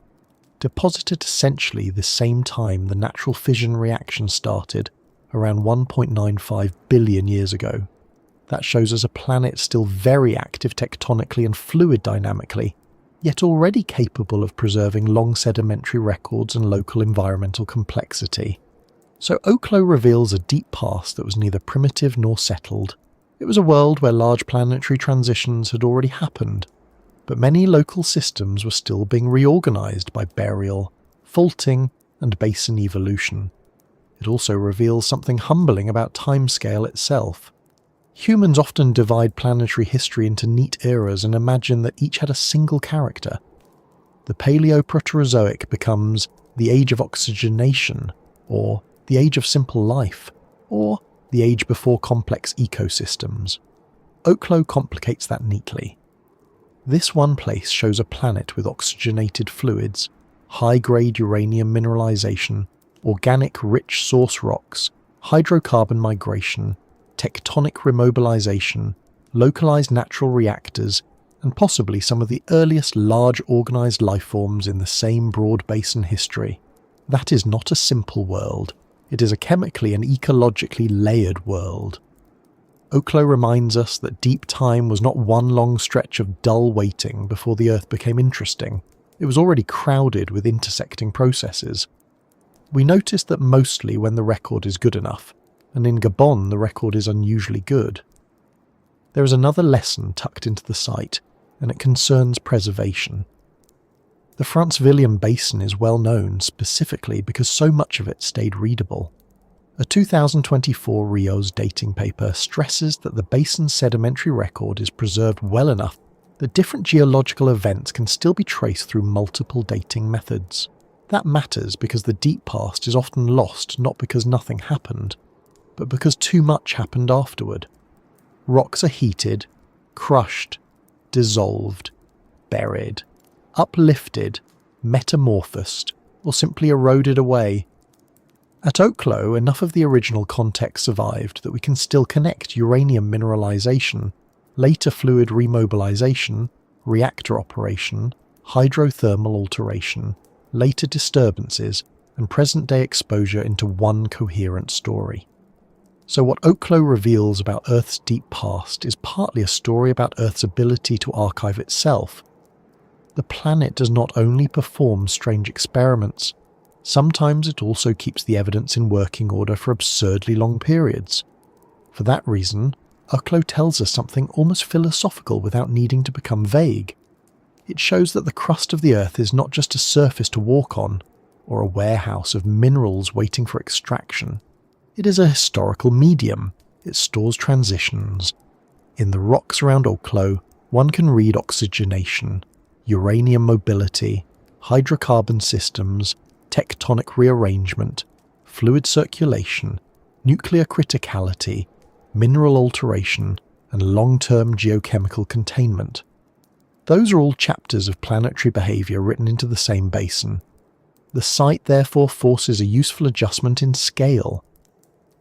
S1: deposited essentially the same time the natural fission reaction started, around 1.95 billion years ago. That shows us a planet still very active tectonically and fluid dynamically, yet already capable of preserving long sedimentary records and local environmental complexity. So Oklo reveals a deep past that was neither primitive nor settled. It was a world where large planetary transitions had already happened, but many local systems were still being reorganised by burial, faulting, and basin evolution. It also reveals something humbling about timescale itself. Humans often divide planetary history into neat eras and imagine that each had a single character. The Paleo-Proterozoic becomes the age of oxygenation, or the age of simple life, or the age before complex ecosystems. Oklo complicates that neatly. This one place shows a planet with oxygenated fluids, high-grade uranium mineralization, organic rich source rocks, hydrocarbon migration, tectonic remobilization, localized natural reactors, and possibly some of the earliest large organized life forms in the same broad basin history. That is not a simple world. It is a chemically and ecologically layered world. Oklo reminds us that deep time was not one long stretch of dull waiting before the Earth became interesting. It was already crowded with intersecting processes. We notice that mostly when the record is good enough, and in Gabon the record is unusually good. There is another lesson tucked into the site, and it concerns preservation. The Francevilian Basin is well known specifically because so much of it stayed readable. A 2024 RIOS dating paper stresses that the basin's sedimentary record is preserved well enough that different geological events can still be traced through multiple dating methods. That matters because the deep past is often lost not because nothing happened, but because too much happened afterward. Rocks are heated, crushed, dissolved, buried, uplifted, metamorphosed, or simply eroded away. At Oklo, enough of the original context survived that we can still connect uranium mineralization, later fluid remobilization, reactor operation, hydrothermal alteration, later disturbances, and present-day exposure into one coherent story. So what Oklo reveals about Earth's deep past is partly a story about Earth's ability to archive itself. The planet does not only perform strange experiments, sometimes it also keeps the evidence in working order for absurdly long periods. For that reason, Oklo tells us something almost philosophical without needing to become vague. It shows that the crust of the Earth is not just a surface to walk on, or a warehouse of minerals waiting for extraction. It is a historical medium. It stores transitions. In the rocks around Oklo, one can read oxygenation, uranium mobility, hydrocarbon systems, tectonic rearrangement, fluid circulation, nuclear criticality, mineral alteration, and long-term geochemical containment. Those are all chapters of planetary behaviour written into the same basin. The site therefore forces a useful adjustment in scale.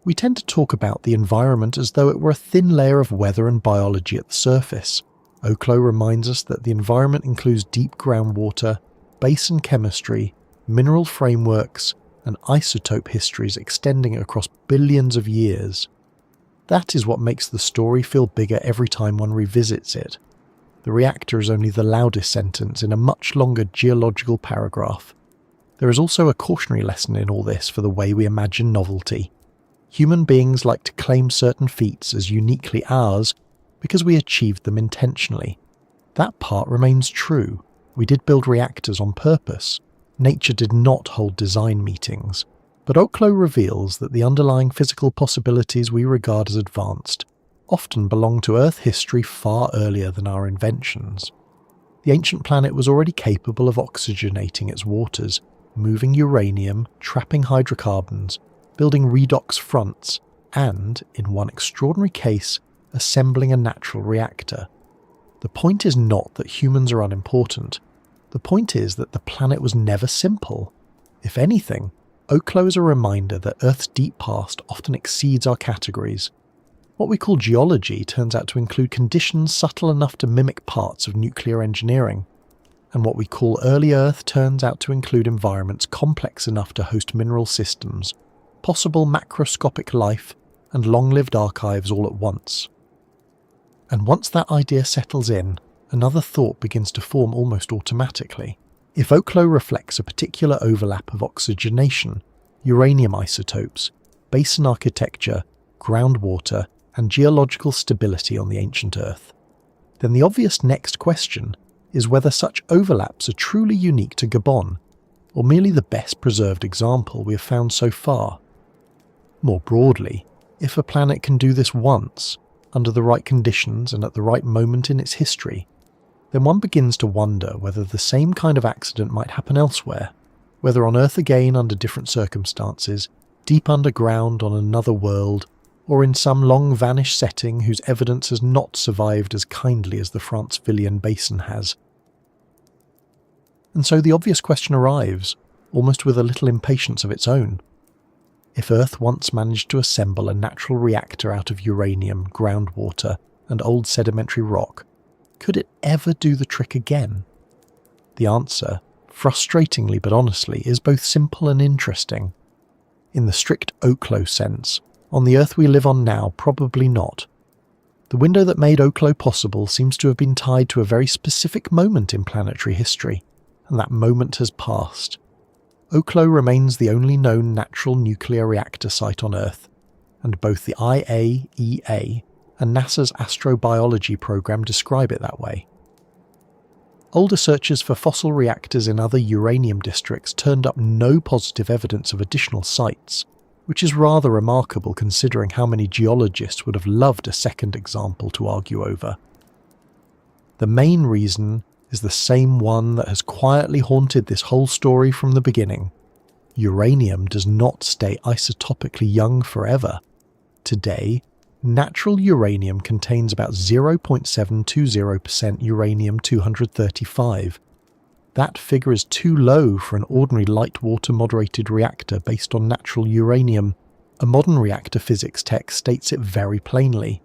S1: We tend to talk about the environment as though it were a thin layer of weather and biology at the surface. Oklo reminds us that the environment includes deep groundwater, basin chemistry, mineral frameworks, and isotope histories extending across billions of years. That is what makes the story feel bigger every time one revisits it. The reactor is only the loudest sentence in a much longer geological paragraph. There is also a cautionary lesson in all this for the way we imagine novelty. Human beings like to claim certain feats as uniquely ours because we achieved them intentionally. That part remains true. We did build reactors on purpose. Nature did not hold design meetings. But Oklo reveals that the underlying physical possibilities we regard as advanced often belong to Earth history far earlier than our inventions. The ancient planet was already capable of oxygenating its waters, moving uranium, trapping hydrocarbons, building redox fronts, and, in one extraordinary case, assembling a natural reactor. The point is not that humans are unimportant. The point is that the planet was never simple. If anything, Oklo is a reminder that Earth's deep past often exceeds our categories. What we call geology turns out to include conditions subtle enough to mimic parts of nuclear engineering, and what we call early Earth turns out to include environments complex enough to host mineral systems, possible macroscopic life, and long-lived archives all at once. And once that idea settles in, another thought begins to form almost automatically. If Oklo reflects a particular overlap of oxygenation, uranium isotopes, basin architecture, groundwater, and geological stability on the ancient Earth, then the obvious next question is whether such overlaps are truly unique to Gabon, or merely the best preserved example we have found so far. More broadly, if a planet can do this once, under the right conditions and at the right moment in its history, then one begins to wonder whether the same kind of accident might happen elsewhere, whether on Earth again under different circumstances, deep underground on another world, or in some long-vanished setting whose evidence has not survived as kindly as the Francevilian Basin has. And so the obvious question arrives, almost with a little impatience of its own. If Earth once managed to assemble a natural reactor out of uranium, groundwater, and old sedimentary rock, could it ever do the trick again? The answer, frustratingly but honestly, is both simple and interesting. In the strict Oklo sense, on the Earth we live on now, probably not. The window that made Oklo possible seems to have been tied to a very specific moment in planetary history, and that moment has passed. Oklo remains the only known natural nuclear reactor site on Earth, and both the IAEA and NASA's astrobiology program describe it that way. Older searches for fossil reactors in other uranium districts turned up no positive evidence of additional sites, which is rather remarkable considering how many geologists would have loved a second example to argue over. The main reason is the same one that has quietly haunted this whole story from the beginning. Uranium does not stay isotopically young forever. Today, natural uranium contains about 0.720% uranium-235. That figure is too low for an ordinary light water moderated reactor based on natural uranium. A modern reactor physics text states it very plainly.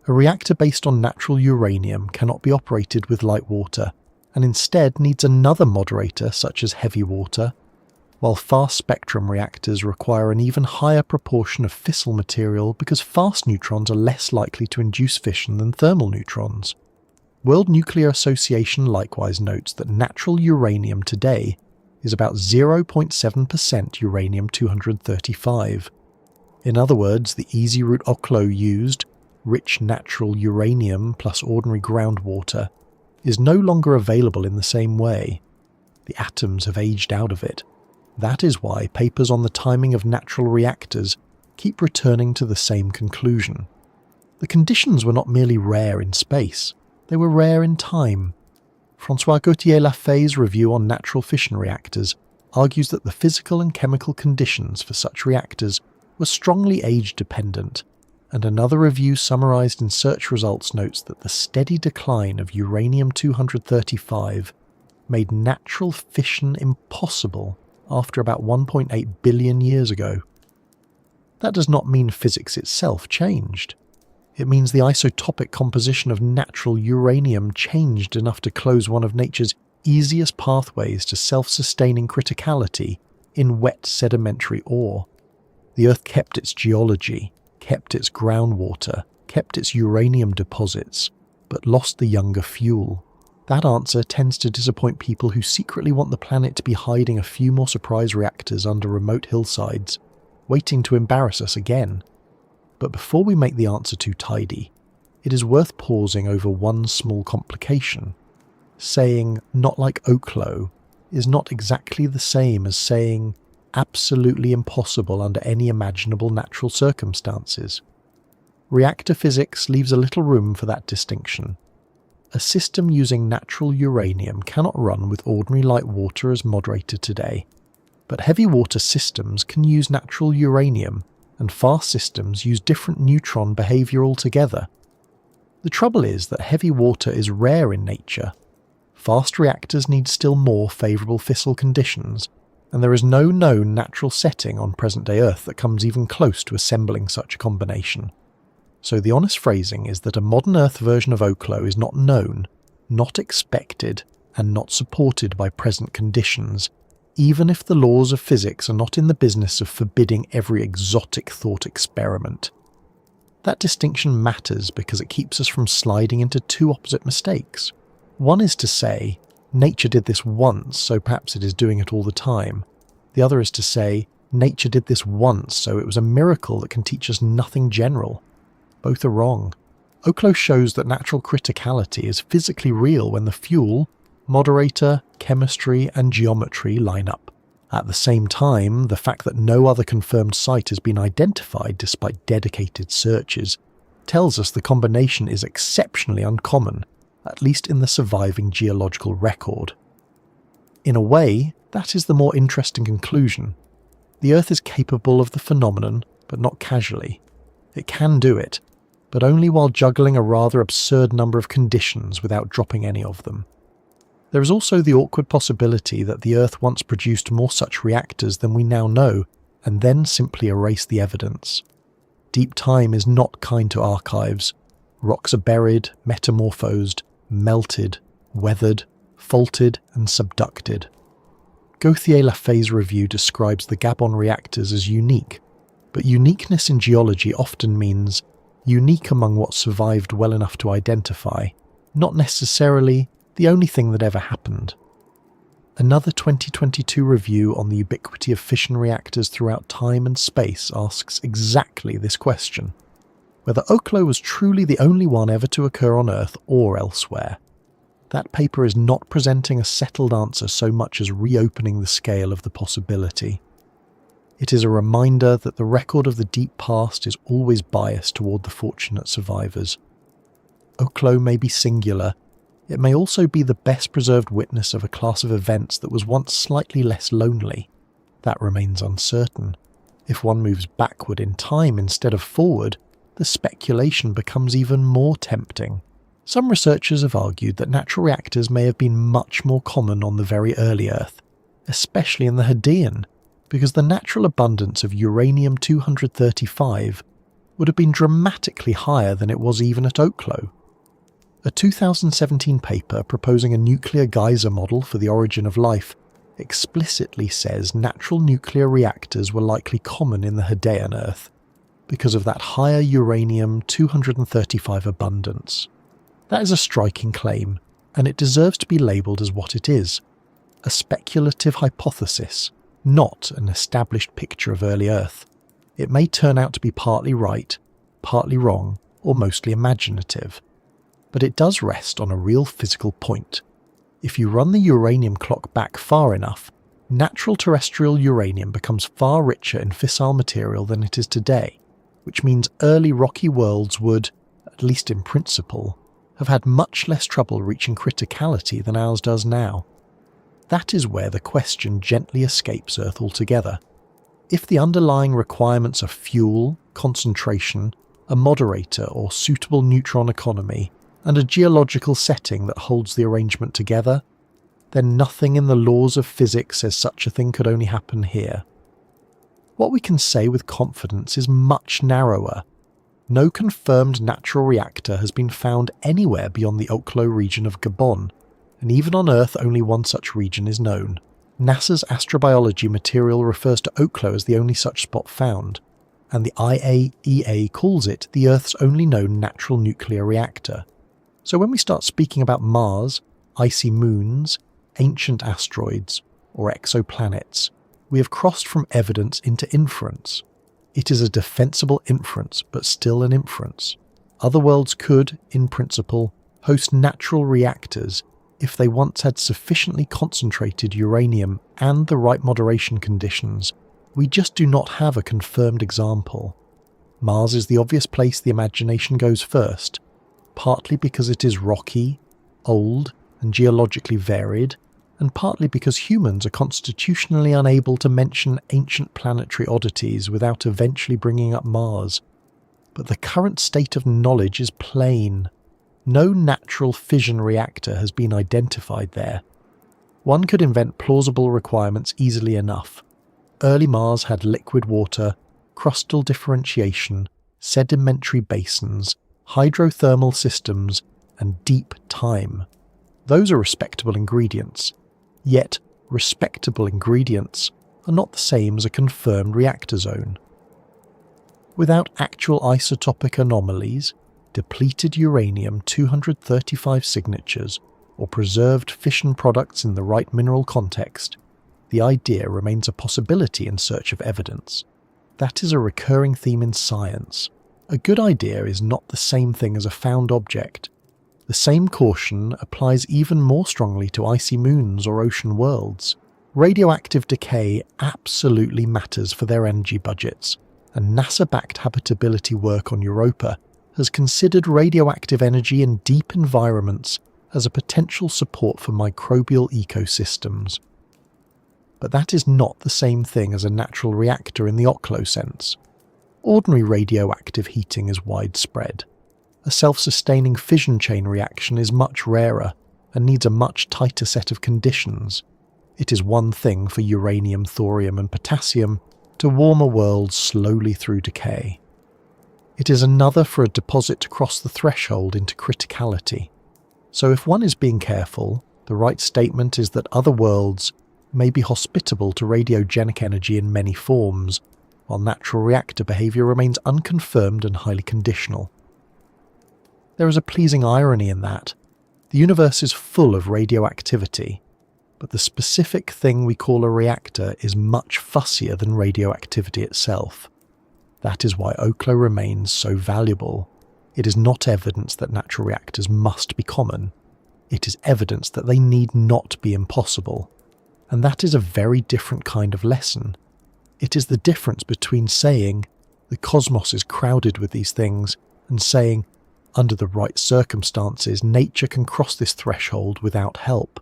S1: A reactor based on natural uranium cannot be operated with light water, and instead needs another moderator such as heavy water, while fast spectrum reactors require an even higher proportion of fissile material because fast neutrons are less likely to induce fission than thermal neutrons. World Nuclear Association likewise notes that natural uranium today is about 0.7% uranium-235. In other words, the easy route Oklo used, rich natural uranium plus ordinary groundwater, is no longer available in the same way. The atoms have aged out of it. That is why papers on the timing of natural reactors keep returning to the same conclusion. The conditions were not merely rare in space, they were rare in time. François Gauthier-Lafay's review on natural fission reactors argues that the physical and chemical conditions for such reactors were strongly age-dependent, and another review summarised in search results notes that the steady decline of uranium-235 made natural fission impossible after about 1.8 billion years ago. That does not mean physics itself changed. It means the isotopic composition of natural uranium changed enough to close one of nature's easiest pathways to self-sustaining criticality in wet sedimentary ore. The Earth kept its geology, kept its groundwater, kept its uranium deposits, but lost the younger fuel. That answer tends to disappoint people who secretly want the planet to be hiding a few more surprise reactors under remote hillsides, waiting to embarrass us again. But before we make the answer too tidy, it is worth pausing over one small complication. Saying "not like Oklo" is not exactly the same as saying absolutely impossible under any imaginable natural circumstances. Reactor physics leaves a little room for that distinction. A system using natural uranium cannot run with ordinary light water as moderator today, but heavy water systems can use natural uranium, and fast systems use different neutron behaviour altogether. The trouble is that heavy water is rare in nature. Fast reactors need still more favourable fissile conditions, and there is no known natural setting on present-day Earth that comes even close to assembling such a combination. So the honest phrasing is that a modern Earth version of Oklo is not known, not expected, and not supported by present conditions, even if the laws of physics are not in the business of forbidding every exotic thought experiment. That distinction matters because it keeps us from sliding into two opposite mistakes. One is to say, nature did this once, so perhaps it is doing it all the time. The other is to say, nature did this once, so it was a miracle that can teach us nothing general. Both are wrong. Oklo shows that natural criticality is physically real when the fuel, moderator, chemistry, and geometry line up. At the same time, the fact that no other confirmed site has been identified despite dedicated searches tells us the combination is exceptionally uncommon, at least in the surviving geological record. In a way, that is the more interesting conclusion. The Earth is capable of the phenomenon, but not casually. It can do it, but only while juggling a rather absurd number of conditions without dropping any of them. There is also the awkward possibility that the Earth once produced more such reactors than we now know, and then simply erased the evidence. Deep time is not kind to archives. Rocks are buried, metamorphosed, melted, weathered, faulted, and subducted. Gauthier-Lafay's review describes the Gabon reactors as unique, but uniqueness in geology often means unique among what survived well enough to identify, not necessarily the only thing that ever happened. Another 2022 review on the ubiquity of fission reactors throughout time and space asks exactly this question: whether Oklo was truly the only one ever to occur on Earth or elsewhere. That paper is not presenting a settled answer so much as reopening the scale of the possibility. It is a reminder that the record of the deep past is always biased toward the fortunate survivors. Oklo may be singular, it may also be the best preserved witness of a class of events that was once slightly less lonely. That remains uncertain. If one moves backward in time instead of forward, the speculation becomes even more tempting. Some researchers have argued that natural reactors may have been much more common on the very early Earth, especially in the Hadean, because the natural abundance of uranium-235 would have been dramatically higher than it was even at Oklo. A 2017 paper proposing a nuclear geyser model for the origin of life explicitly says natural nuclear reactors were likely common in the Hadean Earth because of that higher uranium-235 abundance. That is a striking claim, and it deserves to be labelled as what it is: a speculative hypothesis, not an established picture of early Earth. It may turn out to be partly right, partly wrong, or mostly imaginative. But it does rest on a real physical point. If you run the uranium clock back far enough, natural terrestrial uranium becomes far richer in fissile material than it is today, which means early rocky worlds would, at least in principle, have had much less trouble reaching criticality than ours does now. That is where the question gently escapes Earth altogether. If the underlying requirements are fuel, concentration, a moderator or suitable neutron economy, and a geological setting that holds the arrangement together, then nothing in the laws of physics says such a thing could only happen here. What we can say with confidence is much narrower. No confirmed natural reactor has been found anywhere beyond the Oklo region of Gabon, and even on Earth only one such region is known. NASA's astrobiology material refers to Oklo as the only such spot found, and the IAEA calls it the Earth's only known natural nuclear reactor. So when we start speaking about Mars, icy moons, ancient asteroids, or exoplanets, we have crossed from evidence into inference. It is a defensible inference, but still an inference. Other worlds could, in principle, host natural reactors if they once had sufficiently concentrated uranium and the right moderation conditions. We just do not have a confirmed example. Mars is the obvious place the imagination goes first, partly because it is rocky, old, and geologically varied, and partly because humans are constitutionally unable to mention ancient planetary oddities without eventually bringing up Mars. But the current state of knowledge is plain. No natural fission reactor has been identified there. One could invent plausible requirements easily enough. Early Mars had liquid water, crustal differentiation, sedimentary basins, hydrothermal systems, and deep time. Those are respectable ingredients. Yet, respectable ingredients are not the same as a confirmed reactor zone. Without actual isotopic anomalies, depleted uranium-235 signatures, or preserved fission products in the right mineral context, the idea remains a possibility in search of evidence. That is a recurring theme in science. A good idea is not the same thing as a found object. The same caution applies even more strongly to icy moons or ocean worlds. Radioactive decay absolutely matters for their energy budgets, and NASA-backed habitability work on Europa has considered radioactive energy in deep environments as a potential support for microbial ecosystems. But that is not the same thing as a natural reactor in the Oklo sense. Ordinary radioactive heating is widespread. A self-sustaining fission chain reaction is much rarer and needs a much tighter set of conditions. It is one thing for uranium, thorium and potassium to warm a world slowly through decay. It is another for a deposit to cross the threshold into criticality. So if one is being careful, the right statement is that other worlds may be hospitable to radiogenic energy in many forms, while natural reactor behaviour remains unconfirmed and highly conditional. There is a pleasing irony in that. The universe is full of radioactivity, but the specific thing we call a reactor is much fussier than radioactivity itself. That is why Oklo remains so valuable. It is not evidence that natural reactors must be common. it is evidence that they need not be impossible. And that is a very different kind of lesson. It is the difference between saying, the cosmos is crowded with these things, and saying, under the right circumstances, nature can cross this threshold without help.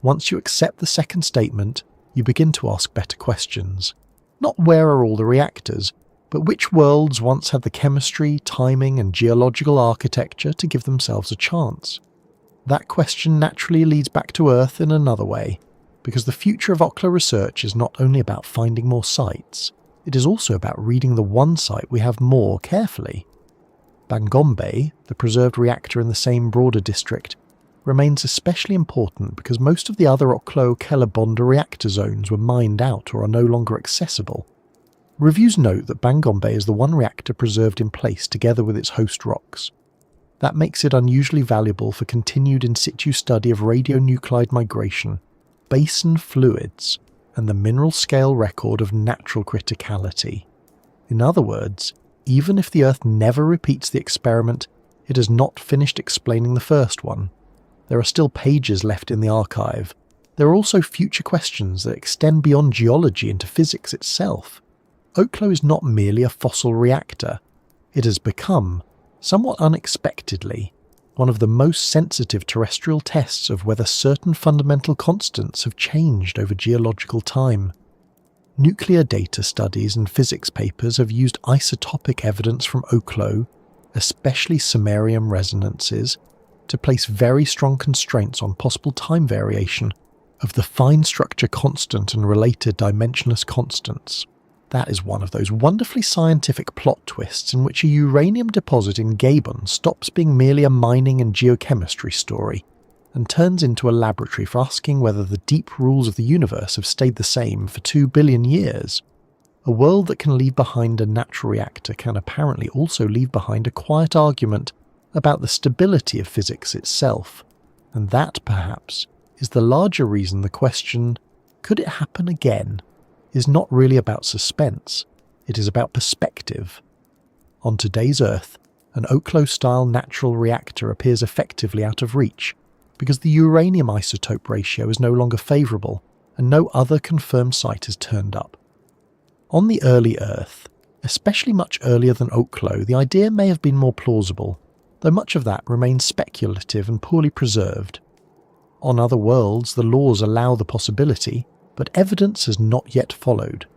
S1: Once you accept the second statement, you begin to ask better questions. Not where are all the reactors, but which worlds once had the chemistry, timing, and geological architecture to give themselves a chance? That question naturally leads back to Earth in another way, because the future of Oklo research is not only about finding more sites, it is also about reading the one site we have more carefully. Bangombe, the preserved reactor in the same broader district, remains especially important because most of the other Oklo-Kelabonda reactor zones were mined out or are no longer accessible. Reviews note that Bangombe is the one reactor preserved in place together with its host rocks. That makes it unusually valuable for continued in situ study of radionuclide migration, basin fluids, and the mineral scale record of natural criticality. In other words, even if the Earth never repeats the experiment, it has not finished explaining the first one. There are still pages left in the archive. There are also future questions that extend beyond geology into physics itself. Oklo is not merely a fossil reactor. It has become, somewhat unexpectedly, one of the most sensitive terrestrial tests of whether certain fundamental constants have changed over geological time. Nuclear data studies and physics papers have used isotopic evidence from Oklo, especially samarium resonances, to place very strong constraints on possible time variation of the fine structure constant and related dimensionless constants. That is one of those wonderfully scientific plot twists in which a uranium deposit in Gabon stops being merely a mining and geochemistry story and turns into a laboratory for asking whether the deep rules of the universe have stayed the same for 2 billion years. A world that can leave behind a natural reactor can apparently also leave behind a quiet argument about the stability of physics itself, and that, perhaps, is the larger reason the question, could it happen again, is not really about suspense, it is about perspective. On today's Earth, an Oklo-style natural reactor appears effectively out of reach, because the uranium isotope ratio is no longer favourable, and no other confirmed site has turned up. On the early Earth, especially much earlier than Oklo, the idea may have been more plausible, though much of that remains speculative and poorly preserved. On other worlds, the laws allow the possibility, but evidence has not yet followed.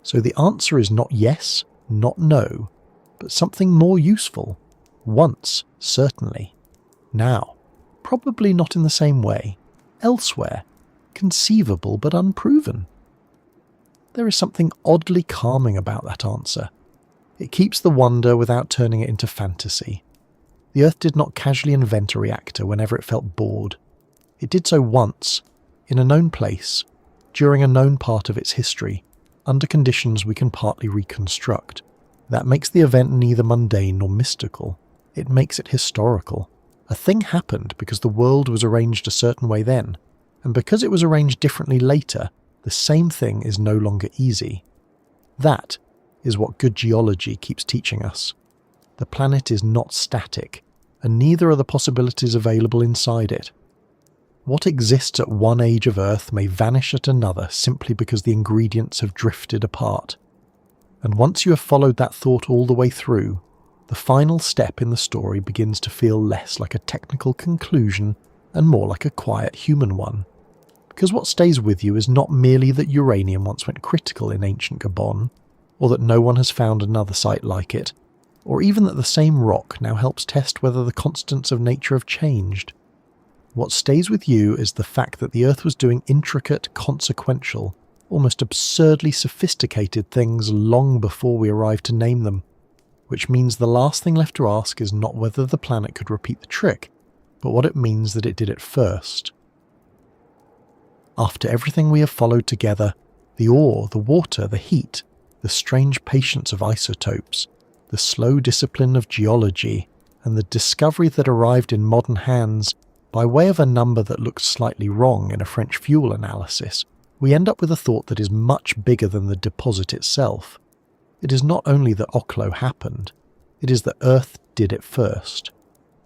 S1: So the answer is not yes, not no, but something more useful. Once, certainly. Now, probably not in the same way. Elsewhere, conceivable but unproven. There is something oddly calming about that answer. It keeps the wonder without turning it into fantasy. The Earth did not casually invent a reactor whenever it felt bored. It did so once, in a known place, during a known part of its history, under conditions we can partly reconstruct. That makes the event neither mundane nor mystical. It makes it historical. A thing happened because the world was arranged a certain way then, and because it was arranged differently later, the same thing is no longer easy. That is what good geology keeps teaching us. The planet is not static, and neither are the possibilities available inside it. What exists at one age of Earth may vanish at another simply because the ingredients have drifted apart. And once you have followed that thought all the way through, the final step in the story begins to feel less like a technical conclusion and more like a quiet human one. Because what stays with you is not merely that uranium once went critical in ancient Gabon, or that no one has found another site like it, or even that the same rock now helps test whether the constants of nature have changed. What stays with you is the fact that the Earth was doing intricate, consequential, almost absurdly sophisticated things long before we arrived to name them, which means the last thing left to ask is not whether the planet could repeat the trick, but what it means that it did it first. After everything we have followed together, the ore, the water, the heat, the strange patience of isotopes, the slow discipline of geology, and the discovery that arrived in modern hands by way of a number that looks slightly wrong in a French fuel analysis, we end up with a thought that is much bigger than the deposit itself. It is not only that Oklo happened, it is that Earth did it first.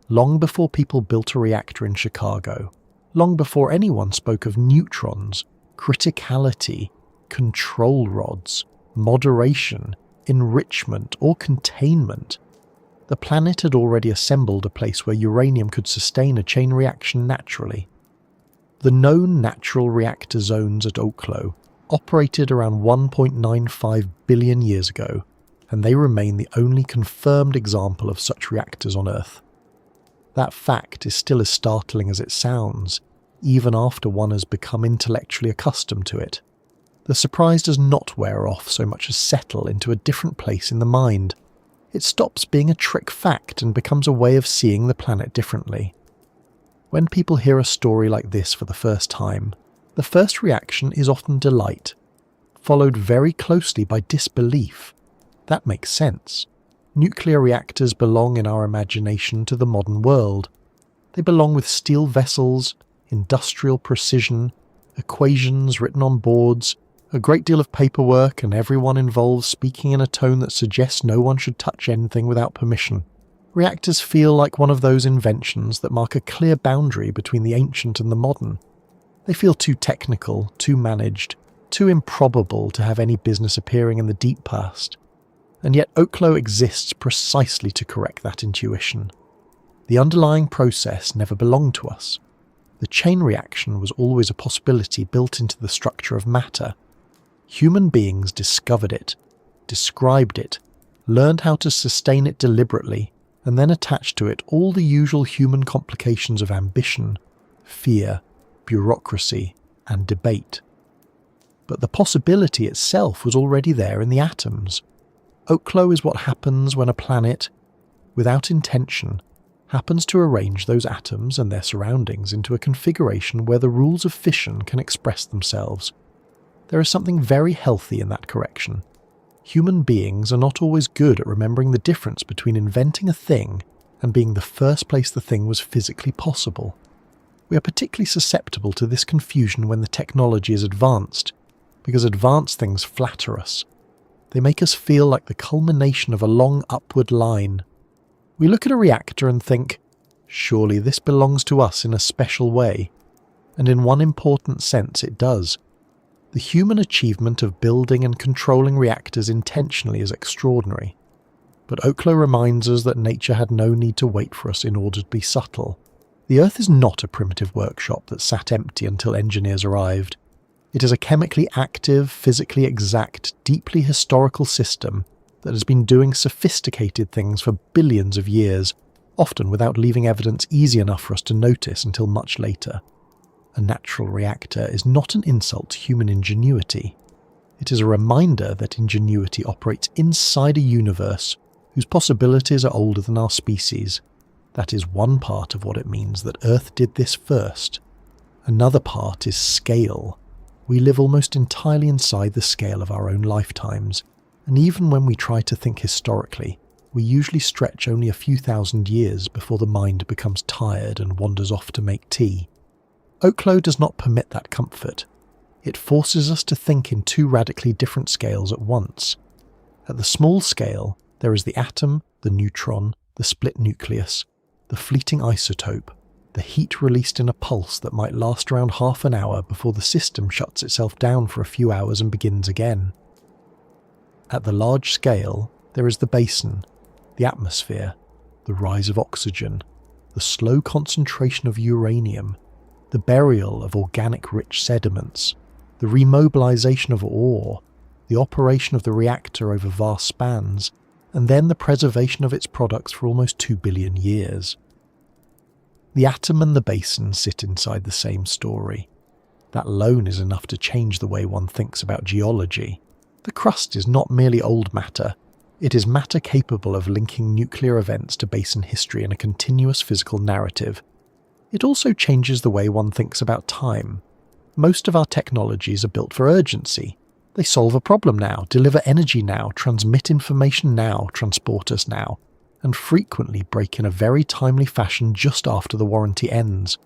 S1: long before people built a reactor in Chicago, long before anyone spoke of neutrons, criticality, control rods, moderation, enrichment, or containment, the planet had already assembled a place where uranium could sustain a chain reaction naturally. The known natural reactor zones at Oklo operated around 1.95 billion years ago, and they remain the only confirmed example of such reactors on Earth. That fact is still as startling as it sounds, even after one has become intellectually accustomed to it. The surprise does not wear off so much as settle into a different place in the mind. It stops being a trick fact and becomes a way of seeing the planet differently. When people hear a story like this for the first time, the first reaction is often delight, followed very closely by disbelief. That makes sense. Nuclear reactors belong in our imagination to the modern world. They belong with steel vessels, industrial precision, equations written on boards, a great deal of paperwork, and everyone involved speaking in a tone that suggests no one should touch anything without permission. Reactors feel like one of those inventions that mark a clear boundary between the ancient and the modern. They feel too technical, too managed, too improbable to have any business appearing in the deep past. And yet Oklo exists precisely to correct that intuition. The underlying process never belonged to us. The chain reaction was always a possibility built into the structure of matter. Human beings discovered it, described it, learned how to sustain it deliberately, and then attached to it all the usual human complications of ambition, fear, bureaucracy, and debate. But the possibility itself was already there in the atoms. Oklo is what happens when a planet, without intention, happens to arrange those atoms and their surroundings into a configuration where the rules of fission can express themselves. There is something very healthy in that correction. Human beings are not always good at remembering the difference between inventing a thing and being the first place the thing was physically possible. We are particularly susceptible to this confusion when the technology is advanced, because advanced things flatter us. They make us feel like the culmination of a long upward line. We look at a reactor and think, surely this belongs to us in a special way. And in one important sense it does. The human achievement of building and controlling reactors intentionally is extraordinary. But Oklo reminds us that nature had no need to wait for us in order to be subtle. The Earth is not a primitive workshop that sat empty until engineers arrived. It is a chemically active, physically exact, deeply historical system that has been doing sophisticated things for billions of years, often without leaving evidence easy enough for us to notice until much later. A natural reactor is not an insult to human ingenuity. It is a reminder that ingenuity operates inside a universe whose possibilities are older than our species. That is one part of what it means that Earth did this first. Another part is scale. We live almost entirely inside the scale of our own lifetimes, and even when we try to think historically, we usually stretch only a few thousand years before the mind becomes tired and wanders off to make tea. Oklo does not permit that comfort. It forces us to think in two radically different scales at once. At the small scale, there is the atom, the neutron, the split nucleus, the fleeting isotope, the heat released in a pulse that might last around half an hour before the system shuts itself down for a few hours and begins again. At the large scale, there is the basin, the atmosphere, the rise of oxygen, the slow concentration of uranium, the burial of organic-rich sediments, the remobilization of ore, the operation of the reactor over vast spans, and then the preservation of its products for almost 2 billion years. The atom and the basin sit inside the same story. That alone is enough to change the way one thinks about geology. The crust is not merely old matter, it is matter capable of linking nuclear events to basin history in a continuous physical narrative. It also changes the way one thinks about time. Most of our technologies are built for urgency. They solve a problem now, deliver energy now, transmit information now, transport us now, and frequently break in a very timely fashion just after the warranty ends.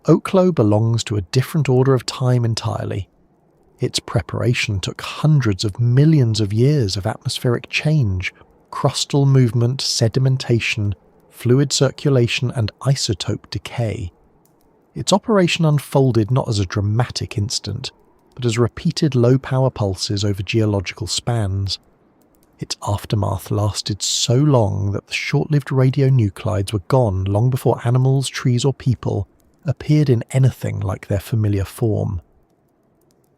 S1: Oklo belongs to a different order of time entirely. Its preparation took hundreds of millions of years of atmospheric change, crustal movement, sedimentation, fluid circulation and isotope decay. Its operation unfolded not as a dramatic instant, but as repeated low-power pulses over geological spans. Its aftermath lasted so long that the short-lived radionuclides were gone long before animals, trees or people appeared in anything like their familiar form.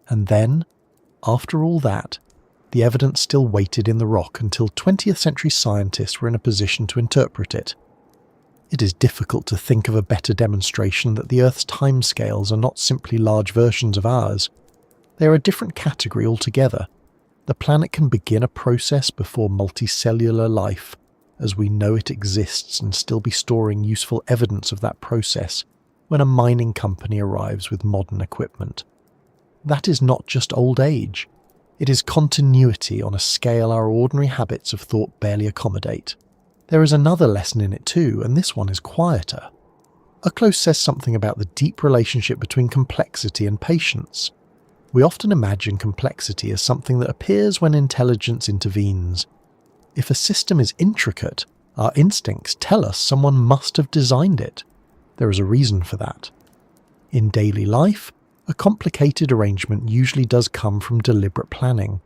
S1: And then, after all that, the evidence still waited in the rock until 20th century scientists were in a position to interpret it. It is difficult to think of a better demonstration that the Earth's timescales are not simply large versions of ours. They are a different category altogether. The planet can begin a process before multicellular life, as we know it exists, and still be storing useful evidence of that process when a mining company arrives with modern equipment. That is not just old age. It is continuity on a scale our ordinary habits of thought barely accommodate. There is another lesson in it too, and this one is quieter. Oklo says something about the deep relationship between complexity and patience. We often imagine complexity as something that appears when intelligence intervenes. If a system is intricate, our instincts tell us someone must have designed it. There is a reason for that. In daily life, a complicated arrangement usually does come from deliberate planning.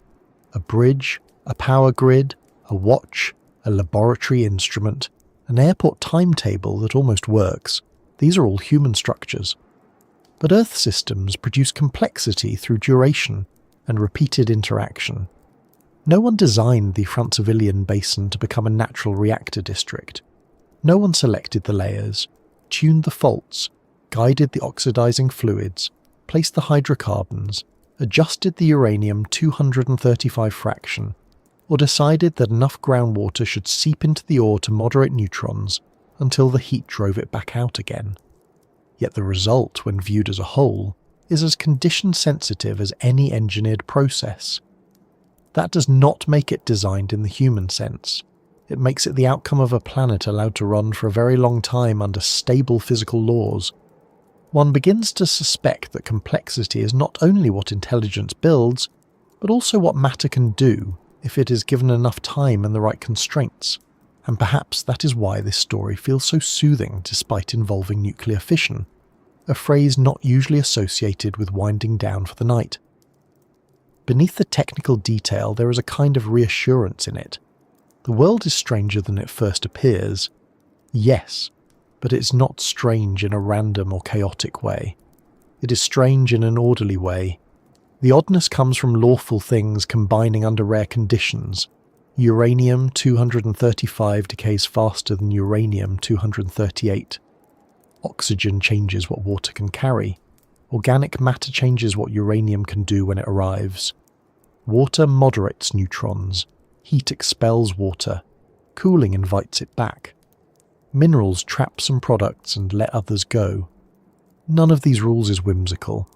S1: A bridge, a power grid, a watch, a laboratory instrument, an airport timetable that almost works. These are all human structures. But Earth systems produce complexity through duration and repeated interaction. No one designed the Francovillian Basin to become a natural reactor district. No one selected the layers, tuned the faults, guided the oxidizing fluids, placed the hydrocarbons, adjusted the uranium-235 fraction, or decided that enough groundwater should seep into the ore to moderate neutrons until the heat drove it back out again. Yet the result, when viewed as a whole, is as condition-sensitive as any engineered process. That does not make it designed in the human sense. It makes it the outcome of a planet allowed to run for a very long time under stable physical laws. One begins to suspect that complexity is not only what intelligence builds, but also what matter can do if it is given enough time and the right constraints. And perhaps that is why this story feels so soothing despite involving nuclear fission, a phrase not usually associated with winding down for the night. Beneath the technical detail there is a kind of reassurance in it. The world is stranger than it first appears. Yes, but it's not strange in a random or chaotic way. It is strange in an orderly way. The oddness comes from lawful things combining under rare conditions. Uranium-235 decays faster than uranium-238. Oxygen changes what water can carry. Organic matter changes what uranium can do when it arrives. Water moderates neutrons. Heat expels water. Cooling invites it back. Minerals trap some products and let others go. None of these rules is whimsical.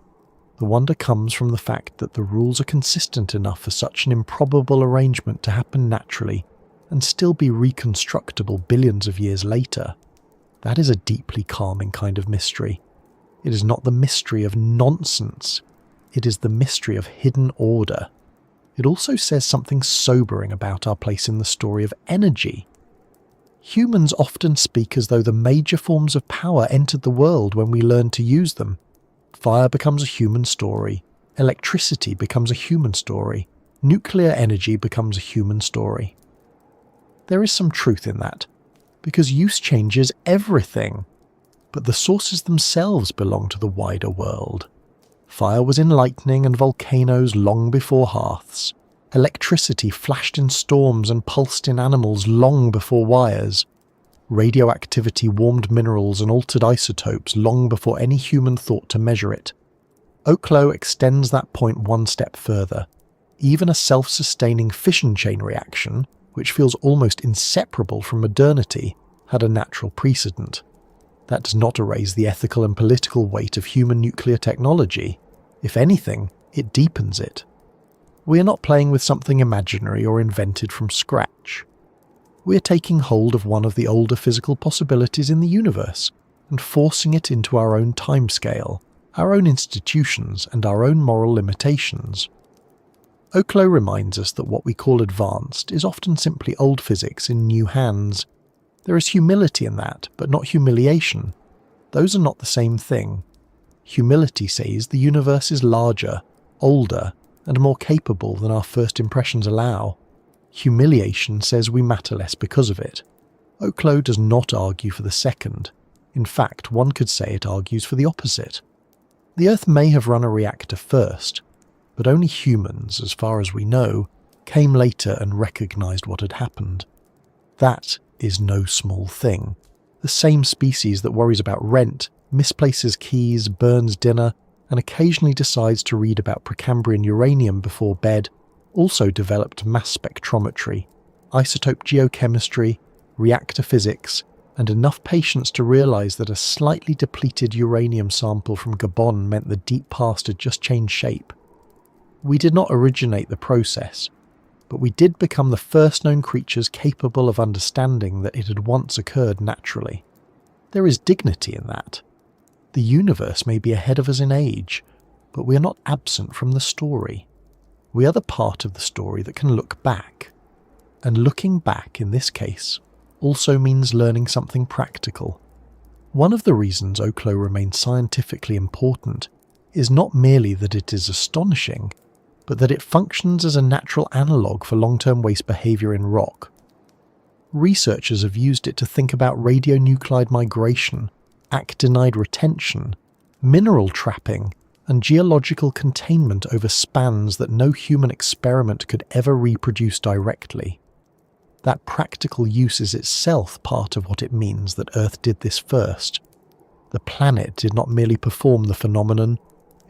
S1: The wonder comes from the fact that the rules are consistent enough for such an improbable arrangement to happen naturally and still be reconstructible billions of years later. That is a deeply calming kind of mystery. It is not the mystery of nonsense. It is the mystery of hidden order. It also says something sobering about our place in the story of energy. Humans often speak as though the major forms of power entered the world when we learned to use them. Fire becomes a human story. Electricity becomes a human story. Nuclear energy becomes a human story. There is some truth in that, because use changes everything. But the sources themselves belong to the wider world. Fire was in lightning and volcanoes long before hearths. Electricity flashed in storms and pulsed in animals long before wires. Radioactivity warmed minerals and altered isotopes long before any human thought to measure it. Oklo extends that point one step further. Even a self-sustaining fission chain reaction, which feels almost inseparable from modernity, had a natural precedent. That does not erase the ethical and political weight of human nuclear technology. If anything, it deepens it. We are not playing with something imaginary or invented from scratch. We are taking hold of one of the older physical possibilities in the universe and forcing it into our own timescale, our own institutions, and our own moral limitations. Oklo reminds us that what we call advanced is often simply old physics in new hands. There is humility in that, but not humiliation. Those are not the same thing. Humility says the universe is larger, older, and more capable than our first impressions allow. Humiliation says we matter less because of it. Oklo does not argue for the second. In fact, one could say it argues for the opposite. The Earth may have run a reactor first, but only humans, as far as we know, came later and recognized what had happened. That is no small thing. The same species that worries about rent, misplaces keys, burns dinner, and occasionally decides to read about Precambrian uranium before bed, also developed mass spectrometry, isotope geochemistry, reactor physics, and enough patience to realize that a slightly depleted uranium sample from Gabon meant the deep past had just changed shape. We did not originate the process, but we did become the first known creatures capable of understanding that it had once occurred naturally. There is dignity in that. The universe may be ahead of us in age, but we are not absent from the story. We are the part of the story that can look back. And looking back, in this case, also means learning something practical. One of the reasons Oklo remains scientifically important is not merely that it is astonishing, but that it functions as a natural analogue for long-term waste behaviour in rock. Researchers have used it to think about radionuclide migration, actinide retention, mineral trapping, and geological containment over spans that no human experiment could ever reproduce directly. That practical use is itself part of what it means that Earth did this first. The planet did not merely perform the phenomenon,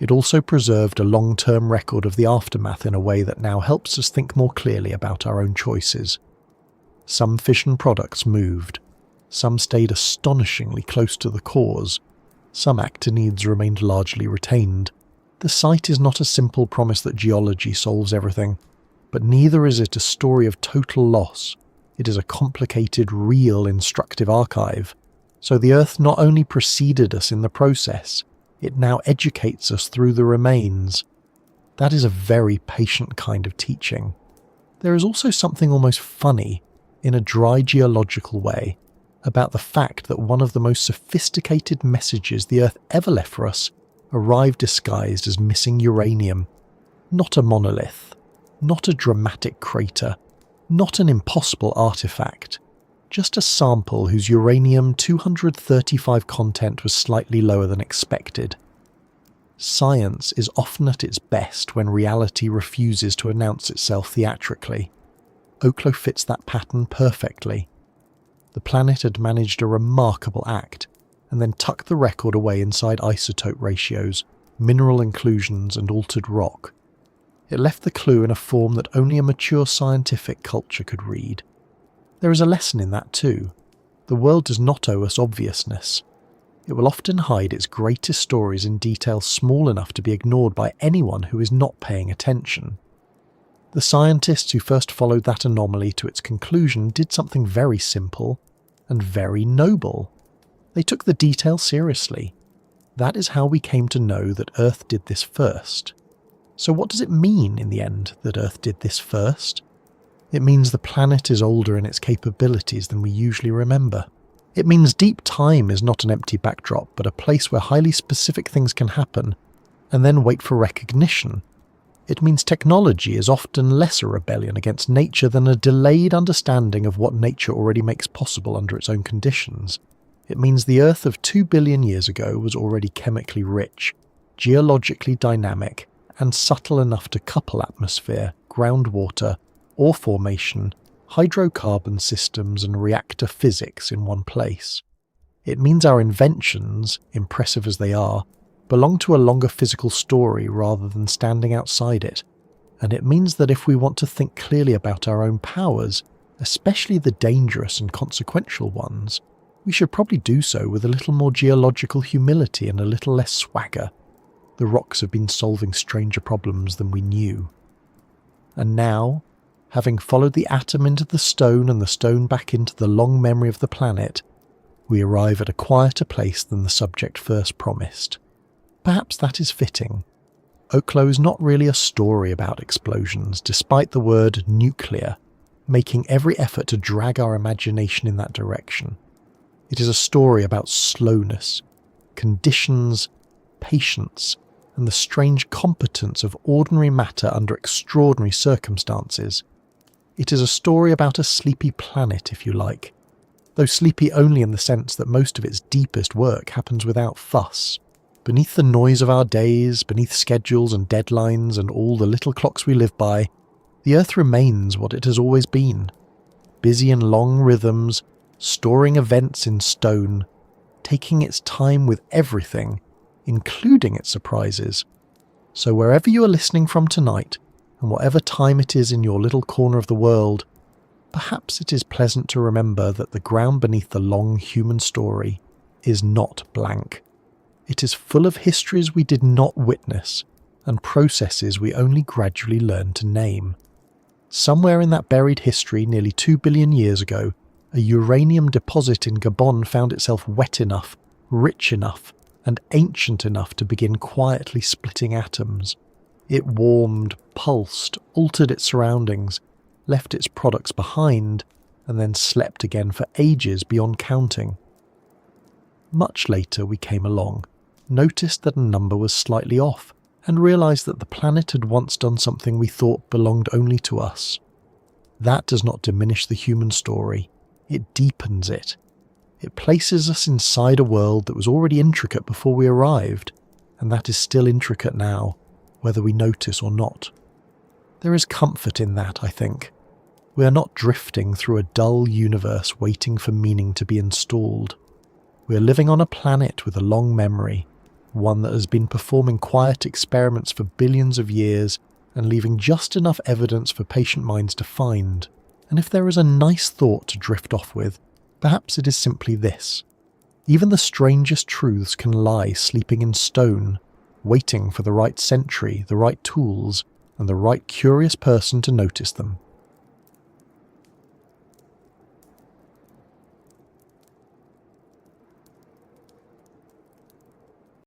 S1: it also preserved a long-term record of the aftermath in a way that now helps us think more clearly about our own choices. Some fission products moved, some stayed astonishingly close to the cores, some actinides remained largely retained. The site is not a simple promise that geology solves everything, but neither is it a story of total loss. It is a complicated, real, instructive archive. So the Earth not only preceded us in the process, it now educates us through the remains. That is a very patient kind of teaching. There is also something almost funny, in a dry geological way, about the fact that one of the most sophisticated messages the Earth ever left for us arrived disguised as missing uranium. Not a monolith, not a dramatic crater, not an impossible artifact, just a sample whose uranium-235 content was slightly lower than expected. Science is often at its best when reality refuses to announce itself theatrically. Oklo fits that pattern perfectly. The planet had managed a remarkable act, and then tucked the record away inside isotope ratios, mineral inclusions, and altered rock. It left the clue in a form that only a mature scientific culture could read. There is a lesson in that too. The world does not owe us obviousness. It will often hide its greatest stories in details small enough to be ignored by anyone who is not paying attention. The scientists who first followed that anomaly to its conclusion did something very simple and very noble. They took the detail seriously. That is how we came to know that Earth did this first. So what does it mean in the end that Earth did this first? It means the planet is older in its capabilities than we usually remember. It means deep time is not an empty backdrop, but a place where highly specific things can happen, and then wait for recognition. It means technology is often less a rebellion against nature than a delayed understanding of what nature already makes possible under its own conditions. It means the Earth of 2 billion years ago was already chemically rich, geologically dynamic, and subtle enough to couple atmosphere, groundwater, ore formation, hydrocarbon systems and reactor physics in one place. It means our inventions, impressive as they are, belong to a longer physical story rather than standing outside it, and it means that if we want to think clearly about our own powers, especially the dangerous and consequential ones, we should probably do so with a little more geological humility and a little less swagger. The rocks have been solving stranger problems than we knew. And now, having followed the atom into the stone and the stone back into the long memory of the planet, we arrive at a quieter place than the subject first promised. Perhaps that is fitting. Oklo is not really a story about explosions, despite the word nuclear. making every effort to drag our imagination in that direction. It is a story about slowness, conditions, patience, and the strange competence of ordinary matter under extraordinary circumstances. It is a story about a sleepy planet, if you like, though sleepy only in the sense that most of its deepest work happens without fuss. Beneath the noise of our days, beneath schedules and deadlines and all the little clocks we live by, the Earth remains what it has always been, busy in long rhythms, storing events in stone, taking its time with everything, including its surprises. So wherever you are listening from tonight, and whatever time it is in your little corner of the world, perhaps it is pleasant to remember that the ground beneath the long human story is not blank. It is full of histories we did not witness, and processes we only gradually learned to name. Somewhere in that buried history nearly 2 billion years ago, a uranium deposit in Gabon found itself wet enough, rich enough, and ancient enough to begin quietly splitting atoms. It warmed, pulsed, altered its surroundings, left its products behind, and then slept again for ages beyond counting. Much later we came along, noticed that a number was slightly off, and realised that the planet had once done something we thought belonged only to us. That does not diminish the human story, it deepens it. It places us inside a world that was already intricate before we arrived, and that is still intricate now, whether we notice or not. There is comfort in that, I think. We are not drifting through a dull universe waiting for meaning to be installed. We are living on a planet with a long memory, one that has been performing quiet experiments for billions of years and leaving just enough evidence for patient minds to find. And if there is a nice thought to drift off with, perhaps it is simply this. Even the strangest truths can lie sleeping in stone, waiting for the right century, the right tools, and the right curious person to notice them.